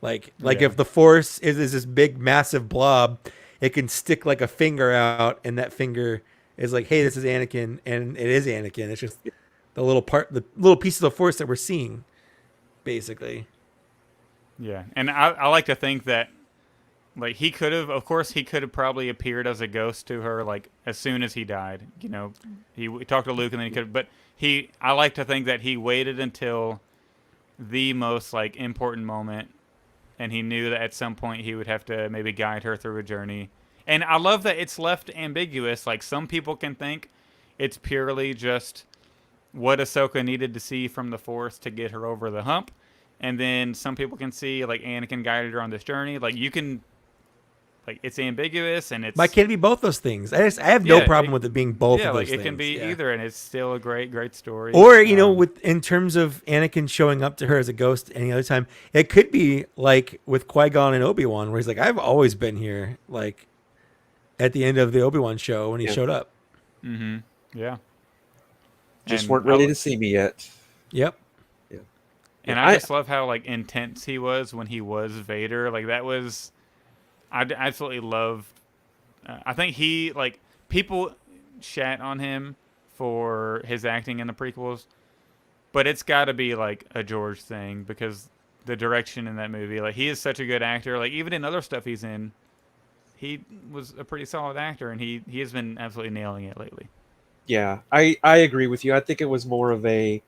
Like Yeah. if the Force is this big massive blob, it can stick like a finger out, and that finger is like, hey, this is Anakin, and it is Anakin. It's just the little piece of the Force that we're seeing, basically. Yeah, and I like to think that, like, he could have, of course, he could have probably appeared as a ghost to her, like, as soon as he died. You know, he talked to Luke, and then he could, but I like to think that he waited until the most, like, important moment, and he knew that at some point he would have to maybe guide her through a journey. And I love that it's left ambiguous. Like, some people can think it's purely just what Ahsoka needed to see from the Force to get her over the hump. And then some people can see, like, Anakin guided her on this journey. Like, you can, like, it's ambiguous, and it's... But can it be both those things? I have no Yeah, problem with it being both yeah, of those like, things. it can be Yeah. either, and it's still a great, great story. Or, you know, in terms of Anakin showing up to her as a ghost any other time, it could be like with Qui-Gon and Obi-Wan, where he's like, I've always been here, like at the end of the Obi-Wan show when he showed up. Mm-hmm. Yeah. Just And weren't ready to see me yet. Yep. And I just love how, like, intense he was when he was Vader. Like, that was... I absolutely loved... I think he, like... People shat on him for his acting in the prequels, but it's got to be, like, a George thing, because the direction in that movie... Like, he is such a good actor. Like, even in other stuff he's in, he was a pretty solid actor, and he has been absolutely nailing it lately. Yeah, I agree with you. I think it was more of a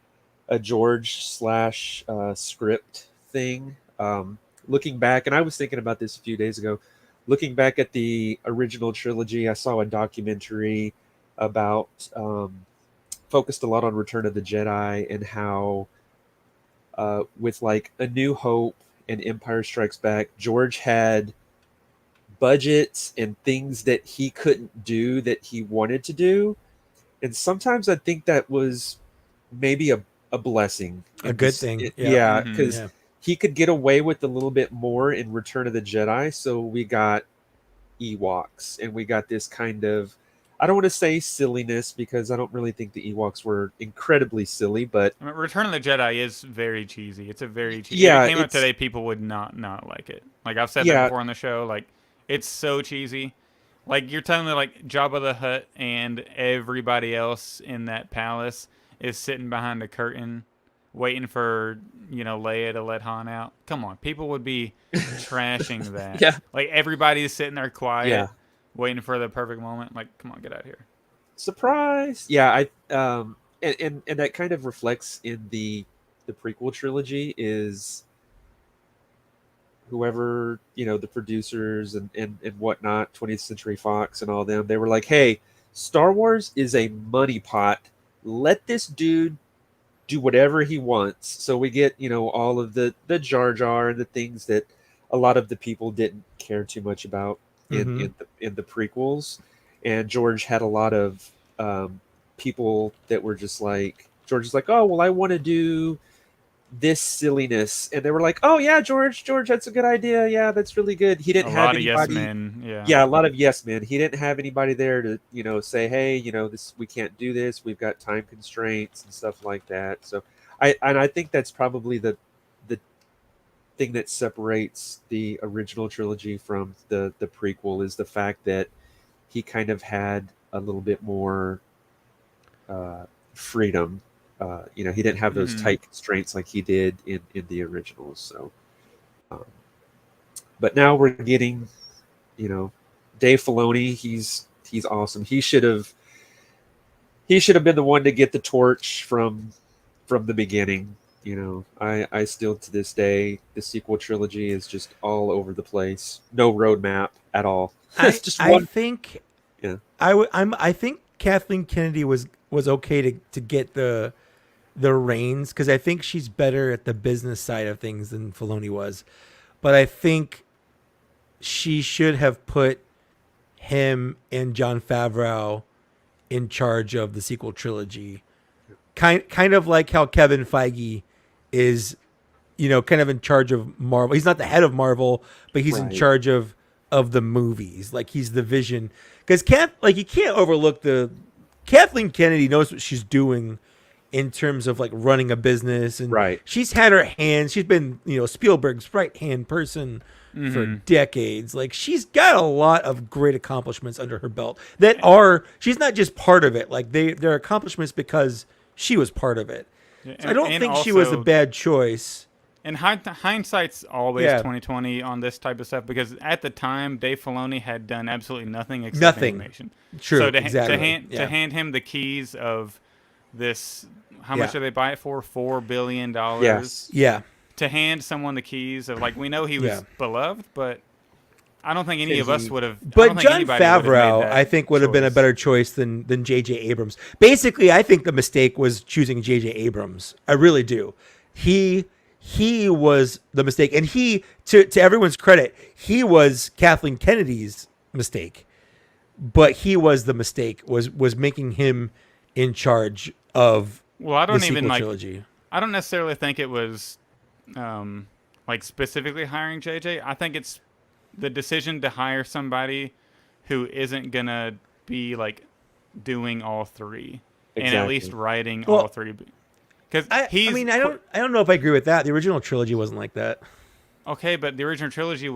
George / script thing. Looking back, and I was thinking about this a few days ago, looking back at the original trilogy, I saw a documentary about focused a lot on Return of the Jedi and how with like A New Hope and Empire Strikes Back, George had budgets and things that he couldn't do that he wanted to do. And sometimes I think that was maybe a blessing. A good thing. Yeah, Mhm. because he could get away with a little bit more in Return of the Jedi. So we got Ewoks, and we got this kind of, I don't want to say silliness, because I don't really think the Ewoks were incredibly silly, but I mean, Return of the Jedi is very cheesy. It's a very cheesy... Yeah, if it came out it's- today, people would not like it. Like, I've said Yeah. that before on the show. Like, it's so cheesy. Like, you're telling me, like, Jabba the Hutt and everybody else in that palace is sitting behind a curtain waiting for, you know, Leia to let Han out. Come on. People would be trashing that. Yeah. Like, everybody's sitting there quiet, Yeah. waiting for the perfect moment. Like, come on, get out of here. surprise. Yeah, I and that kind of reflects in the prequel trilogy is whoever, you know, the producers and whatnot, 20th Century Fox and all them, they were like, hey, Star Wars is a money pot. Let this dude do whatever he wants. So we get, you know, all of the Jar Jar and the things that a lot of the people didn't care too much about in the prequels. And George had a lot of people that were just like, George is like, oh, well, I want to do this silliness, and they were like, oh yeah, George, that's a good idea, yeah, that's really good. He didn't A have lot of yes anybody, men. yeah, a lot of yes men. He didn't have anybody there to, you know, say, hey, you know, this, we can't do this, we've got time constraints and stuff like that. So I think that's probably the thing that separates the original trilogy from the prequel, is the fact that he kind of had a little bit more freedom. You know, he didn't have those tight constraints like he did in the originals. So, but now we're getting Dave Filoni, he's awesome. He should have been the one to get the torch from the beginning. I still, to this day, the sequel trilogy is just all over the place. No roadmap at all. It's just one. I think Yeah. I think Kathleen Kennedy was okay to get the reins, because I think she's better at the business side of things than Filoni was. But I think she should have put him and Jon Favreau in charge of the sequel trilogy. Kind of like how Kevin Feige is, kind of in charge of Marvel. He's not the head of Marvel, but he's in charge of the movies. Like, he's the vision. Because you can't overlook Kathleen Kennedy knows what she's doing in terms of like running a business, and she's had her hands. She's been, Spielberg's right hand person for decades. Like, she's got a lot of great accomplishments under her belt she's not just part of it. Like, they're accomplishments because she was part of it. So I don't think she was a bad choice. And hindsight's always 2020 on this type of stuff, because at the time Dave Filoni had done absolutely nothing except animation. True. So to hand him the keys of this, how Yeah. much did they buy it for? $4 billion. Yes. Yeah. To hand someone the keys of, like, we know he was Yeah. beloved, but I don't think any of us would have. But Jon Favreau, I think, would have been a better choice than J.J. Abrams. Basically, I think the mistake was choosing J.J. Abrams. I really do. He was the mistake, and to everyone's credit, he was Kathleen Kennedy's mistake. But he was the mistake, was making him in charge of the sequel trilogy. I don't necessarily think it was like specifically hiring JJ. I think it's the decision to hire somebody who isn't gonna be like doing all three and at least writing all three. Because I don't know if I agree with that. The original trilogy wasn't like that. Okay, but the original trilogy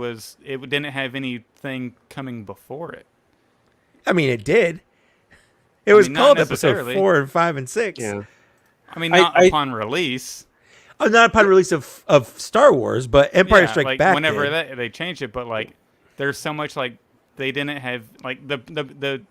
it didn't have anything coming before it. I mean, it did. It was called episode 4 and 5 and 6. Yeah. I mean, not upon release. Oh, not upon release of Star Wars, but Empire Strikes Back. Whenever they changed it, but like, there's so much like they didn't have like the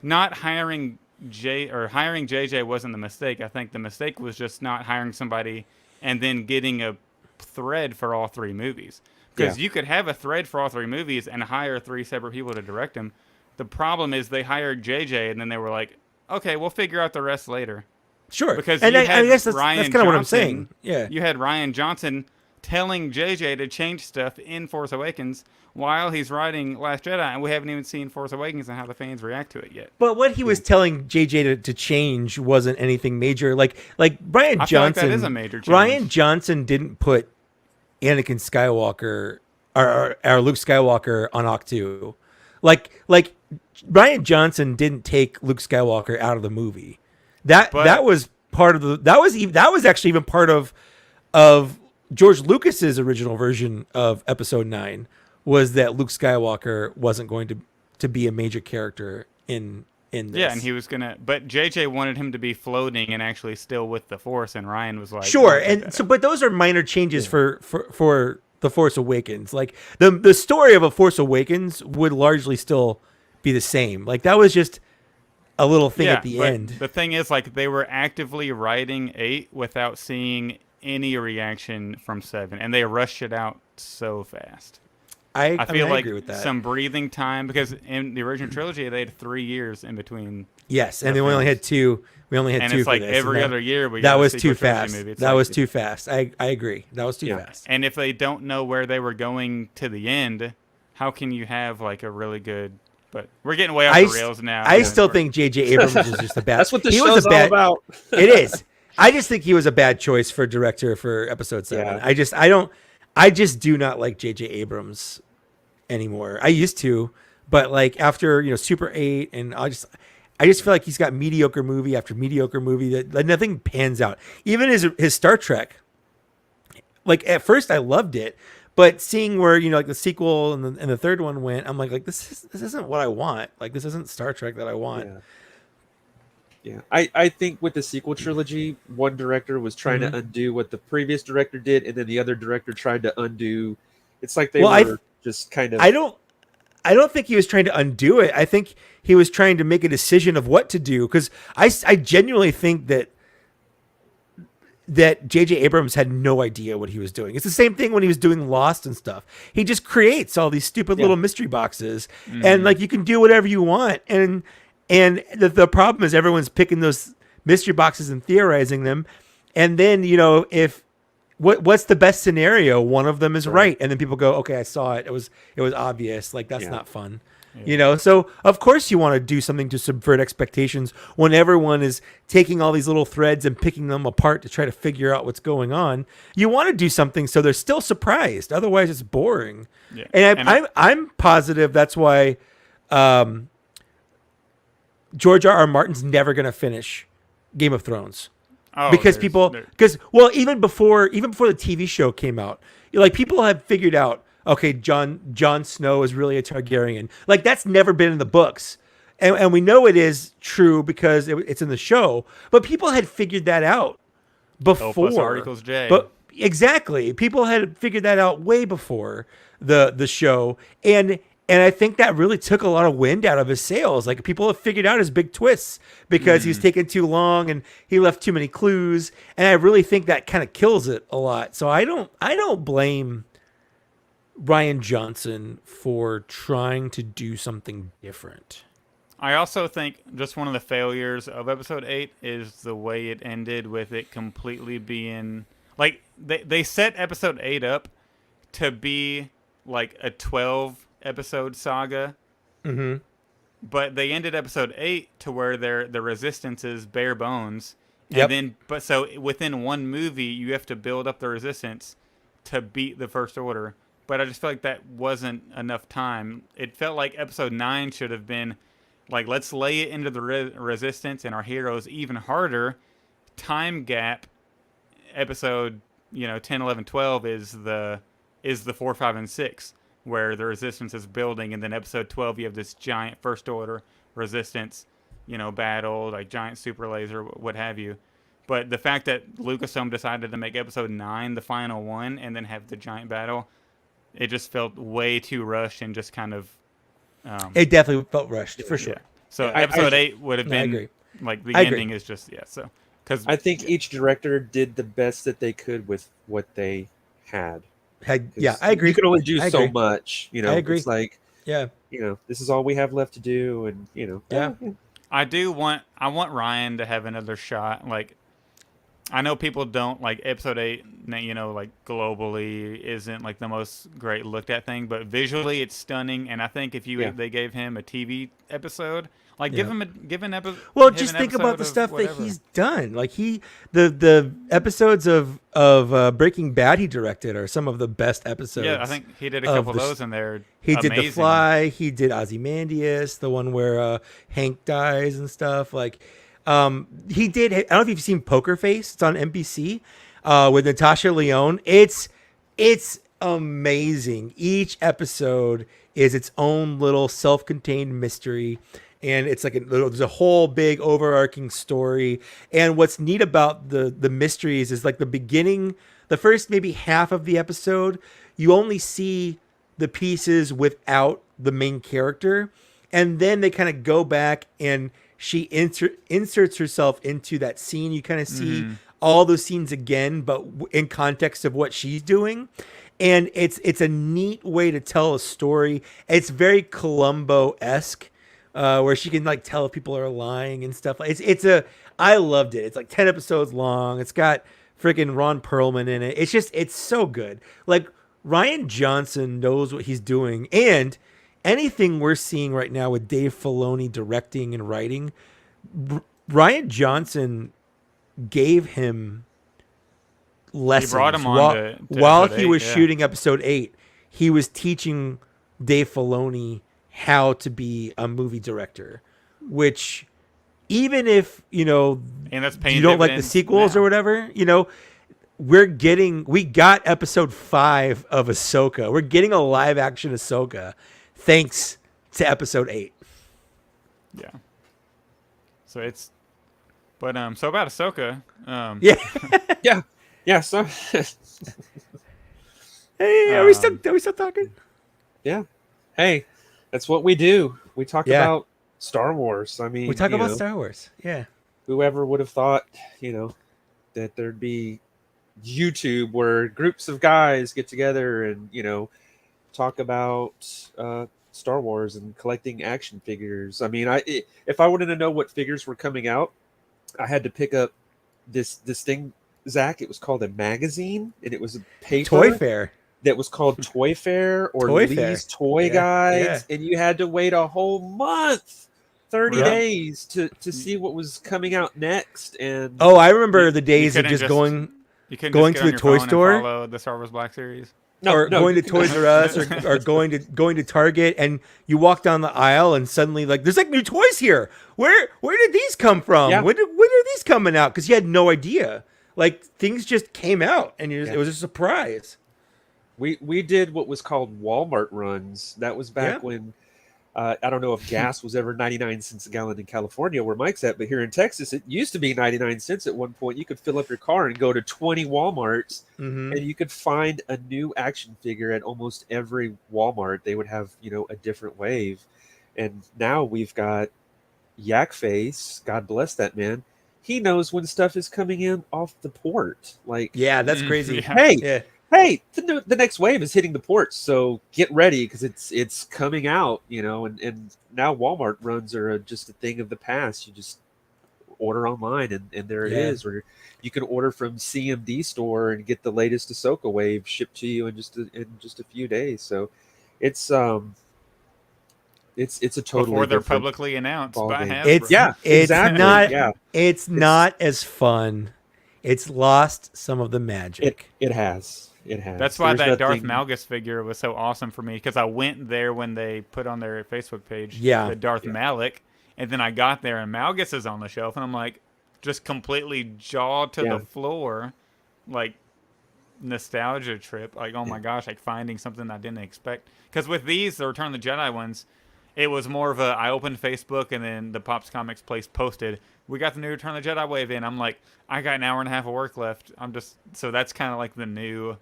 not hiring hiring JJ wasn't the mistake. I think the mistake was just not hiring somebody and then getting a thread for all three movies. Because you could have a thread for all three movies and hire 3 separate people to direct them. The problem is they hired JJ and then they were like, okay, we'll figure out the rest later. Sure. Because and I guess that's kind of what I'm saying. Yeah. You had Rian Johnson telling JJ to change stuff in Force Awakens while he's writing Last Jedi, and we haven't even seen Force Awakens and how the fans react to it yet. But what he was telling JJ to change wasn't anything major. Like Rian Johnson. I feel like that is a major change. Rian Johnson didn't put Anakin Skywalker or Luke Skywalker on Ahch-To. Like Rian Johnson didn't take Luke Skywalker out of the movie. That was part of that was actually even part of George Lucas's original version of Episode 9, was that Luke Skywalker wasn't going to be a major character in this. Yeah, and he was but JJ wanted him to be floating and actually still with the Force, and Ryan was like, sure. And so, but those are minor changes for The Force Awakens. Like the story of A Force Awakens would largely still be the same. Like, that was just a little thing at the end. The thing is, like, they were actively writing 8 without seeing any reaction from 7, and they rushed it out so fast. I feel like agree with that. Some breathing time, because in the original trilogy they had 3 years in between. Yes, and then we only had 2. We only had and 2 it's for like this, every other year we that got was a too sequel fast. movie. That was too fast. I agree. That was too fast. And if they don't know where they were going to the end, how can you have like a really good? But we're getting way off the rails now. I still think J.J. Abrams is just a bad. That's what the show's all about. It is. I just think he was a bad choice for director for Episode 7. Yeah. I just do not like J.J. Abrams anymore. I used to, but like after Super 8, and I just feel like he's got mediocre movie after mediocre movie that like, nothing pans out. Even his Star Trek. Like, at first I loved it, but seeing where like the sequel and the third one went, I'm like this isn't what I want. Like, this isn't Star Trek that I want. Yeah. I think with the sequel trilogy, one director was trying to undo what the previous director did, and then the other director tried to undo. It's like they were just kind of. I don't think he was trying to undo it. I think he was trying to make a decision of what to do, because I genuinely think that J.J. Abrams had no idea what he was doing. It's the same thing when he was doing Lost and stuff. He just creates all these stupid little mystery boxes, and like you can do whatever you want. And the problem is everyone's picking those mystery boxes and theorizing them, and then if what's the best scenario? One of them is right, and then people go, "Okay, I saw it. It was obvious. Like that's not fun." Yeah. So of course you want to do something to subvert expectations when everyone is taking all these little threads and picking them apart to try to figure out what's going on. You want to do something so they're still surprised. Otherwise, it's boring. Yeah. And I'm positive that's why George R.R. Martin's never going to finish Game of Thrones. Because even before the TV show came out, like people have figured out, okay, Jon Snow is really a Targaryen. Like that's never been in the books, and we know it is true because it's in the show. But people had figured that out before. Articles J. But exactly, people had figured that out way before the show, and I think that really took a lot of wind out of his sails. Like people have figured out his big twists because he's taken too long and he left too many clues. And I really think that kind of kills it a lot. So I don't blame Rian Johnson for trying to do something different. I also think just one of the failures of episode 8 is the way it ended, with it completely being like they set episode 8 up to be like a 12 episode saga, but they ended episode 8 to where the resistance is bare bones, and then so within one movie you have to build up the resistance to beat the First Order. But I just feel like that wasn't enough time. It felt like episode 9 should have been like, let's lay it into the resistance and our heroes even harder. Time gap, episode 10, 11, 12 is the 4, 5, and 6. Where the resistance is building, and then episode 12 you have this giant First Order resistance, battle, like giant super laser, what have you. But the fact that Lucasfilm decided to make episode 9 the final one and then have the giant battle, it just felt way too rushed and just kind of it definitely felt rushed for sure. So episode 8 would have been like the ending is just so because I think each director did the best that they could with what they had. I agree. You can only do so much, I agree. It's like, this is all we have left to do, and I want Ryan to have another shot. Like, I know people don't like episode 8. Like globally isn't like the most great looked at thing, but visually it's stunning. And I think if they gave him a TV episode. Like give an episode. Well, just think about the stuff that he's done. Like the episodes of Breaking Bad he directed are some of the best episodes. Yeah, I think he did a couple of those in there. He did The Fly. He did Ozymandias, the one where Hank dies and stuff. Like he did. I don't know if you've seen Poker Face. It's on NBC with Natasha Lyonne. It's amazing. Each episode is its own little self-contained mystery. And it's like there's a whole big overarching story. And what's neat about the mysteries is like the beginning, the first maybe half of the episode, you only see the pieces without the main character. And then they kind of go back and she inserts herself into that scene. You kind of see all those scenes again, but in context of what she's doing. And it's a neat way to tell a story. It's very Columbo-esque. Where she can like tell if people are lying and stuff. I loved it. It's like 10 episodes long. It's got freaking Ron Perlman in it. It's so good. Like Rian Johnson knows what he's doing, and anything we're seeing right now with Dave Filoni directing and writing, Rian Johnson gave him lessons. He brought him on while he was shooting episode 8. He was teaching Dave Filoni how to be a movie director, which even if and that's you don't like the sequels or whatever, we got episode 5 of Ahsoka. We're getting a live action Ahsoka thanks to episode 8. Yeah. So it's so about Ahsoka. Yeah. So hey, are we still talking? Yeah. Hey, That's what we do. We talk Yeah. about Star Wars. I mean, We talk you about know, Star Wars. Yeah. whoever would have thought, you know, that there'd be YouTube where groups of guys get together and, you know, talk about Star Wars and collecting action figures. I mean, if I wanted to know what figures were coming out, I had to pick up this thing, Zach. It was called a magazine, and it was a paper Toy Fair. that was called Toy Fair or Toy Lee's Fair. Toy Yeah, Guides, yeah. and you had to wait a whole month, 30 Really? days to see what was coming out next. And Oh, I remember You- the you days of couldn't just just- going You couldn't Going just to get the on your toy phone store? and follow the Star Wars Black Series. or going you to can- Toys R Us or going to Target, and you walk down the aisle and suddenly like there's like new toys here. Where did these come from? Yeah. When are these coming out? Because you had no idea. Like things just came out, and Yeah. it was a surprise. We did what was called Walmart runs. That was back Yeah. when I don't know if gas was ever 99 cents a gallon in California where Mike's at, but here in Texas it used to be 99 cents at one point. You could fill up your car and go to 20 Walmarts Mm-hmm. and you could find a new action figure at almost every Walmart. They would have, you know, a different wave. And now we've got Yak Face, God bless that man. He knows when stuff is coming in off the port. Like, Yeah, that's Mm, crazy. yeah. hey, Yeah. hey, the next wave is hitting the ports, so get ready because it's coming out, you know. And now Walmart runs are just a thing of the past. You just order online and there it Yeah. is. Or you can order from CMD store and get the latest Ahsoka wave shipped to you in just a few days. So it's it's a totally Before they're different publicly announced ball by game. Hasbro. It's Yeah, it's exactly. not Yeah, it's not as fun. It's lost some of the magic. it has. That's why There's that Darth nothing- Malgus figure was so awesome for me, because I went there when they put on their Facebook page Yeah. the Darth Malik, and then I got there and Malgus is on the shelf, and I'm like, just completely jaw to Yeah. the floor, like nostalgia trip. Like, oh my Yeah. gosh, like finding something I didn't expect. Because with these, the Return of the Jedi ones, it was more of I opened Facebook and then the Pops Comics place posted, we got the new Return of the Jedi wave in. I'm like, I got an hour and a half of work left. So that's kind of like the new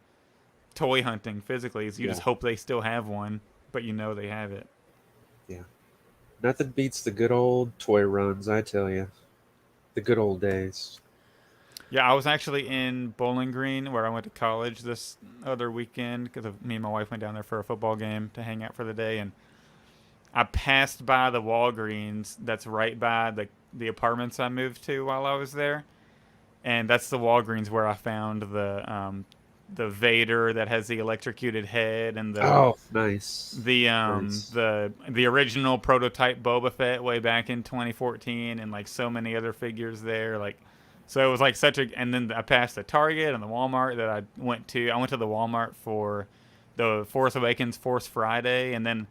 toy hunting physically, is you just Yeah. hope they still have one, but you know they have it. Nothing beats the good old toy runs, I tell you. The good old days. Yeah, I was actually in Bowling Green where I went to college this other weekend because me and my wife went down there for a football game to hang out for the day, and I passed by the Walgreens that's right by the apartments I moved to while I was there, and that's the Walgreens where I found the Vader that has the electrocuted head and Oh, nice. the original prototype Boba Fett way back in 2014, and like so many other figures there. Like, so it was like and then I passed the Target and the Walmart that I went to. I went to the Walmart for the Force Awakens Force Friday, and then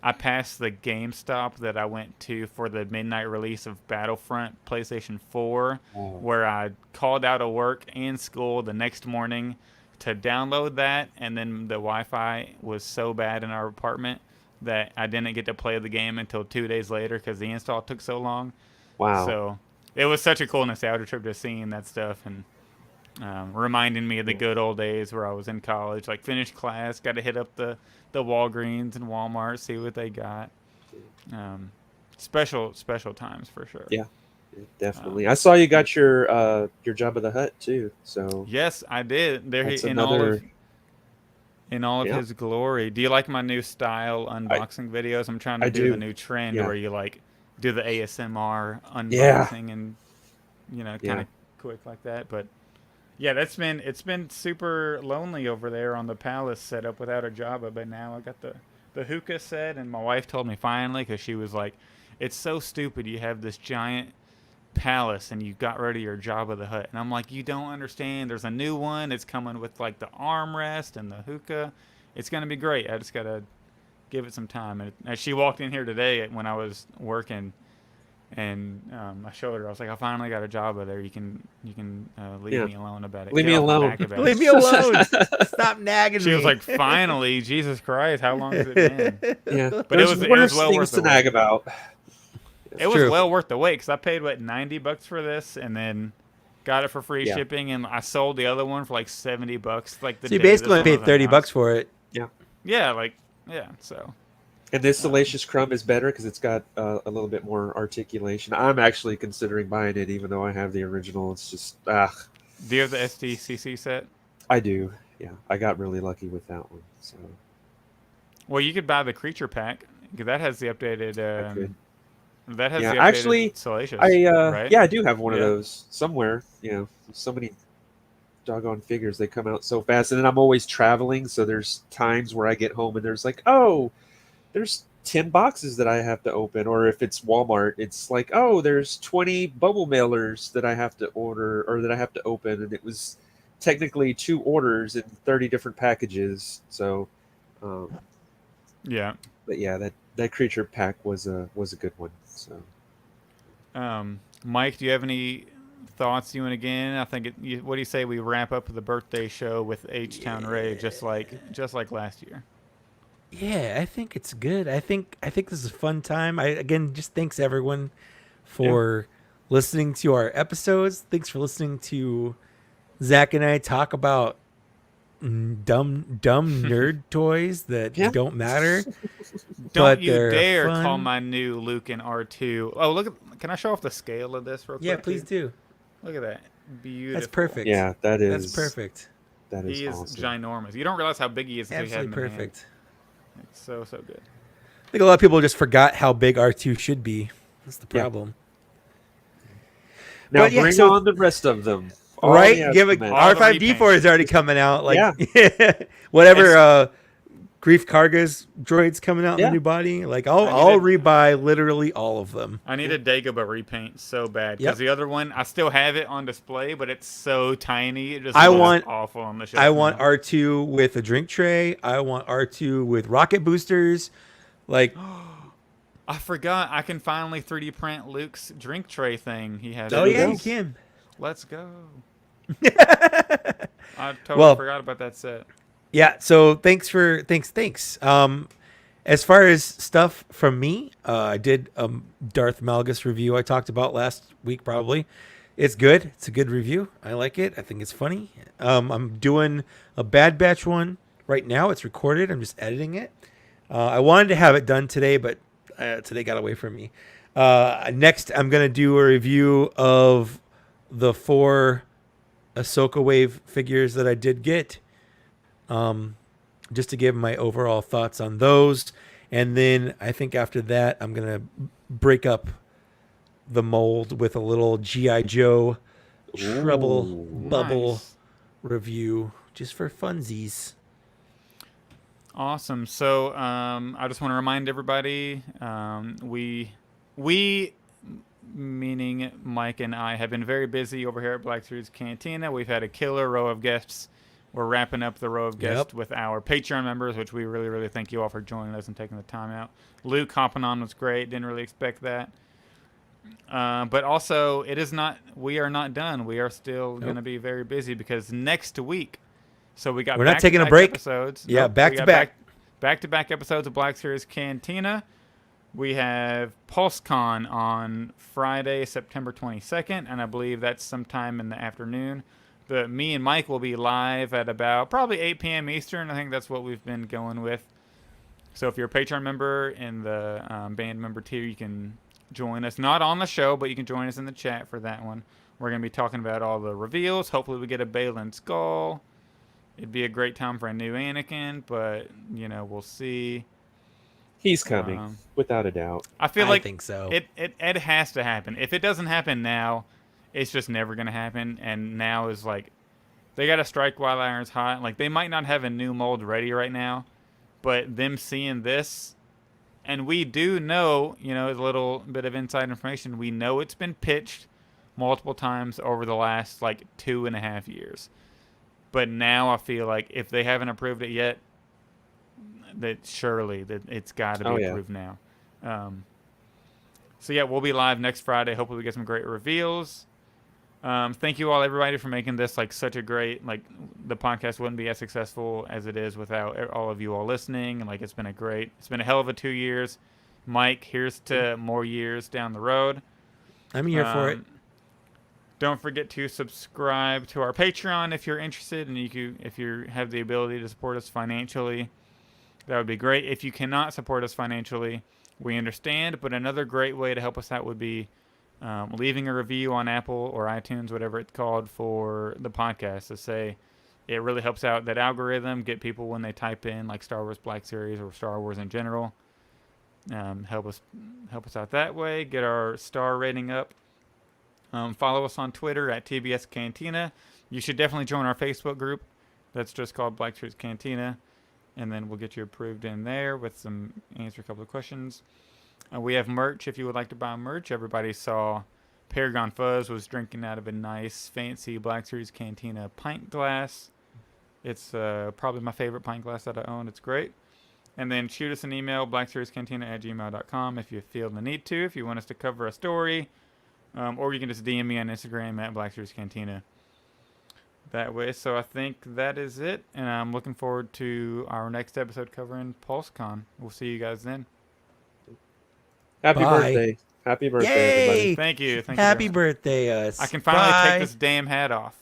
I passed the GameStop that I went to for the midnight release of Battlefront PlayStation 4, where I called out of work and school the next morning to download that, and then the Wi-Fi was so bad in our apartment that I didn't get to play the game until 2 days later because the install took so long. Wow. So it was such a cool nostalgia trip to seeing that stuff and reminding me of the good old days where I was in college. Like, finished class, got to hit up the Walgreens and Walmart, see what they got. Special times for sure. Yeah. Definitely. I saw you got your Jabba the Hutt too. So Yes, I did. There that's in another. all of Yeah. his glory. Do you like my new style unboxing videos? I'm trying to I do do. the new trend Yeah. where you like do the ASMR unboxing Yeah. and kind Yeah. of quick like that. But yeah, it's been super lonely over there on the palace setup without a Jabba. But now I got the hookah set, and my wife told me finally, because she was like, "It's so stupid. You have this giant palace and you got rid of your Jabba the Hutt." And I'm like, you don't understand. There's a new one. It's coming with like the armrest and the hookah. It's gonna be great. I just gotta give it some time. And as she walked in here today when I was working, and I showed her, I was like, I finally got a Jabba there. You can leave Yeah. me alone about it. Leave Get me off my alone. back about it. Leave me alone. Stop nagging She me. was like, finally, Jesus Christ, how long has it been? Yeah. But There's it was worse well things worth to the nag wait. about. It was true. well worth the wait, because I paid $90 for this, and then got it for free Yeah. shipping, and I sold the other one for like $70. Like the So you day basically this only one paid was $30 announced. for it. Yeah, so And this Salacious Crumb is better because it's got a little bit more articulation. I'm actually considering buying it, even though I have the original. It's just Do you have the SDCC set? I do. Yeah, I got really lucky with that one. So Well, you could buy the creature pack because that has the updated. I could. That has Yeah, the updated actually, Salacious, right? yeah, I do have one of Yeah. those somewhere. You know, so many doggone figures, they come out so fast, and then I'm always traveling, so there's times where I get home and there's like, oh, there's 10 boxes that I have to open, or if it's Walmart, it's like, oh, there's 20 bubble mailers that I have to order or that I have to open, and it was technically 2 orders in 30 different packages. So Yeah. but yeah, that creature pack was a good one. So Mike, do you have any thoughts you want to gain? I think what do you say we wrap up the birthday show with H-Town Ray just like last year? Yeah, I think it's good. I think this is a fun time. I again just thanks everyone for listening to our episodes. Thanks for listening to Zach and I talk about dumb nerd toys that don't matter. Don't you they're dare fun. call my new Luke and R2. Oh, look at, can I show off the scale of this real quick? Yeah, please do. Look at that. Beautiful. That's perfect. yeah, That's perfect. That is He is awesome. ginormous. You don't realize how big he is until you have him Absolutely in hand. perfect. It's so good. I think a lot of people just forgot how big R2 should be. That's the Yeah. problem. Now But yeah, bring so- on the rest of them. All Right? the Give it Estimates. All the R5D4 is already coming out. Like Yeah. whatever Grief Karga's droids coming out in Yeah. the new body. Like I I'll needed- rebuy literally all of them. I need a Dagobah repaint so bad because Yep. the other one I still have it on display, but it's so tiny. It just I looks want- awful on the shelf. I want now. R2 with a drink tray. I want R2 with rocket boosters. Like I forgot I can finally 3D print Luke's drink tray thing he has. oh you yeah, go. you can. Let's go. I totally Well- forgot about that set. Yeah, so thanks. As far as stuff from me, I did a Darth Malgus review I talked about last week probably. It's good. It's a good review. I like it. I think it's funny. I'm doing a Bad Batch one right now. It's recorded. I'm just editing it. I wanted to have it done today, but today got away from me. Next, I'm going to do a review of the 4 Ahsoka Wave figures that I did get. Just to give my overall thoughts on those. And then I think after that, I'm going to break up the mold with a little G.I. Joe Trouble Ooh. Bubble Nice. review just for funsies. Awesome. So I just want to remind everybody, we, meaning Mike and I, have been very busy over here at Black Series Cantina. We've had a killer row of guests. We're wrapping up the row of guests Yep. with our Patreon members, which we really, really thank you all for joining us and taking the time out. Luke hopping on was great. Didn't really expect that. But also, we are not done. We are still going to be very busy because next week, so we got We're not taking a back-to-back break. episodes. Yeah, Nope, back we to got back. back-to-back episodes of Black Series Cantina. We have PulseCon on Friday, September 22nd, and I believe that's sometime in the afternoon. But me and Mike will be live at about probably 8 p.m. Eastern. I think that's what we've been going with. So if you're a Patreon member in the band member tier, you can join us. Not on the show, but you can join us in the chat for that one. We're going to be talking about all the reveals. Hopefully we get a Balin skull. It'd be a great time for a new Anakin, but, we'll see. He's coming, without a doubt. I feel I like think so. it has to happen. If it doesn't happen now, it's just never going to happen. And now is like, they got to strike while iron's hot. Like, they might not have a new mold ready right now, but them seeing this, and we do know, a little bit of inside information. We know it's been pitched multiple times over the last, 2.5 years. But now I feel like if they haven't approved it yet, that surely that it's got to be approved now. So yeah, we'll be live next Friday. Hopefully we get some great reveals. Thank you all, everybody, for making this such a great, the podcast wouldn't be as successful as it is without all of you all listening. And it's been a hell of a 2 years. Mike, here's to more years down the road. I'm here for it. Don't forget to subscribe to our Patreon if you're interested, and if you have the ability to support us financially. That would be great. If you cannot support us financially, we understand. But another great way to help us out would be leaving a review on Apple or iTunes, whatever it's called, for the podcast. To say it really helps out that algorithm, get people when they type in like Star Wars Black Series or Star Wars in general. Help us out that way. Get our star rating up. Follow us on Twitter at TBS Cantina. You should definitely join our Facebook group. That's just called Black Series Cantina. And then we'll get you approved in there with answer a couple of questions. We have merch if you would like to buy merch. Everybody saw Paragon Fuzz was drinking out of a nice, fancy Black Series Cantina pint glass. It's probably my favorite pint glass that I own. It's great. And then shoot us an email, blackseriescantina@gmail.com, if you feel the need to, if you want us to cover a story. Or you can just DM me on Instagram at blackseriescantina. That way. So I think that is it. And I'm looking forward to our next episode covering PulseCon. We'll see you guys then. Happy Bye. birthday. Happy birthday, everybody. Thank you. Happy birthday, us. I can finally Bye. take this damn hat off.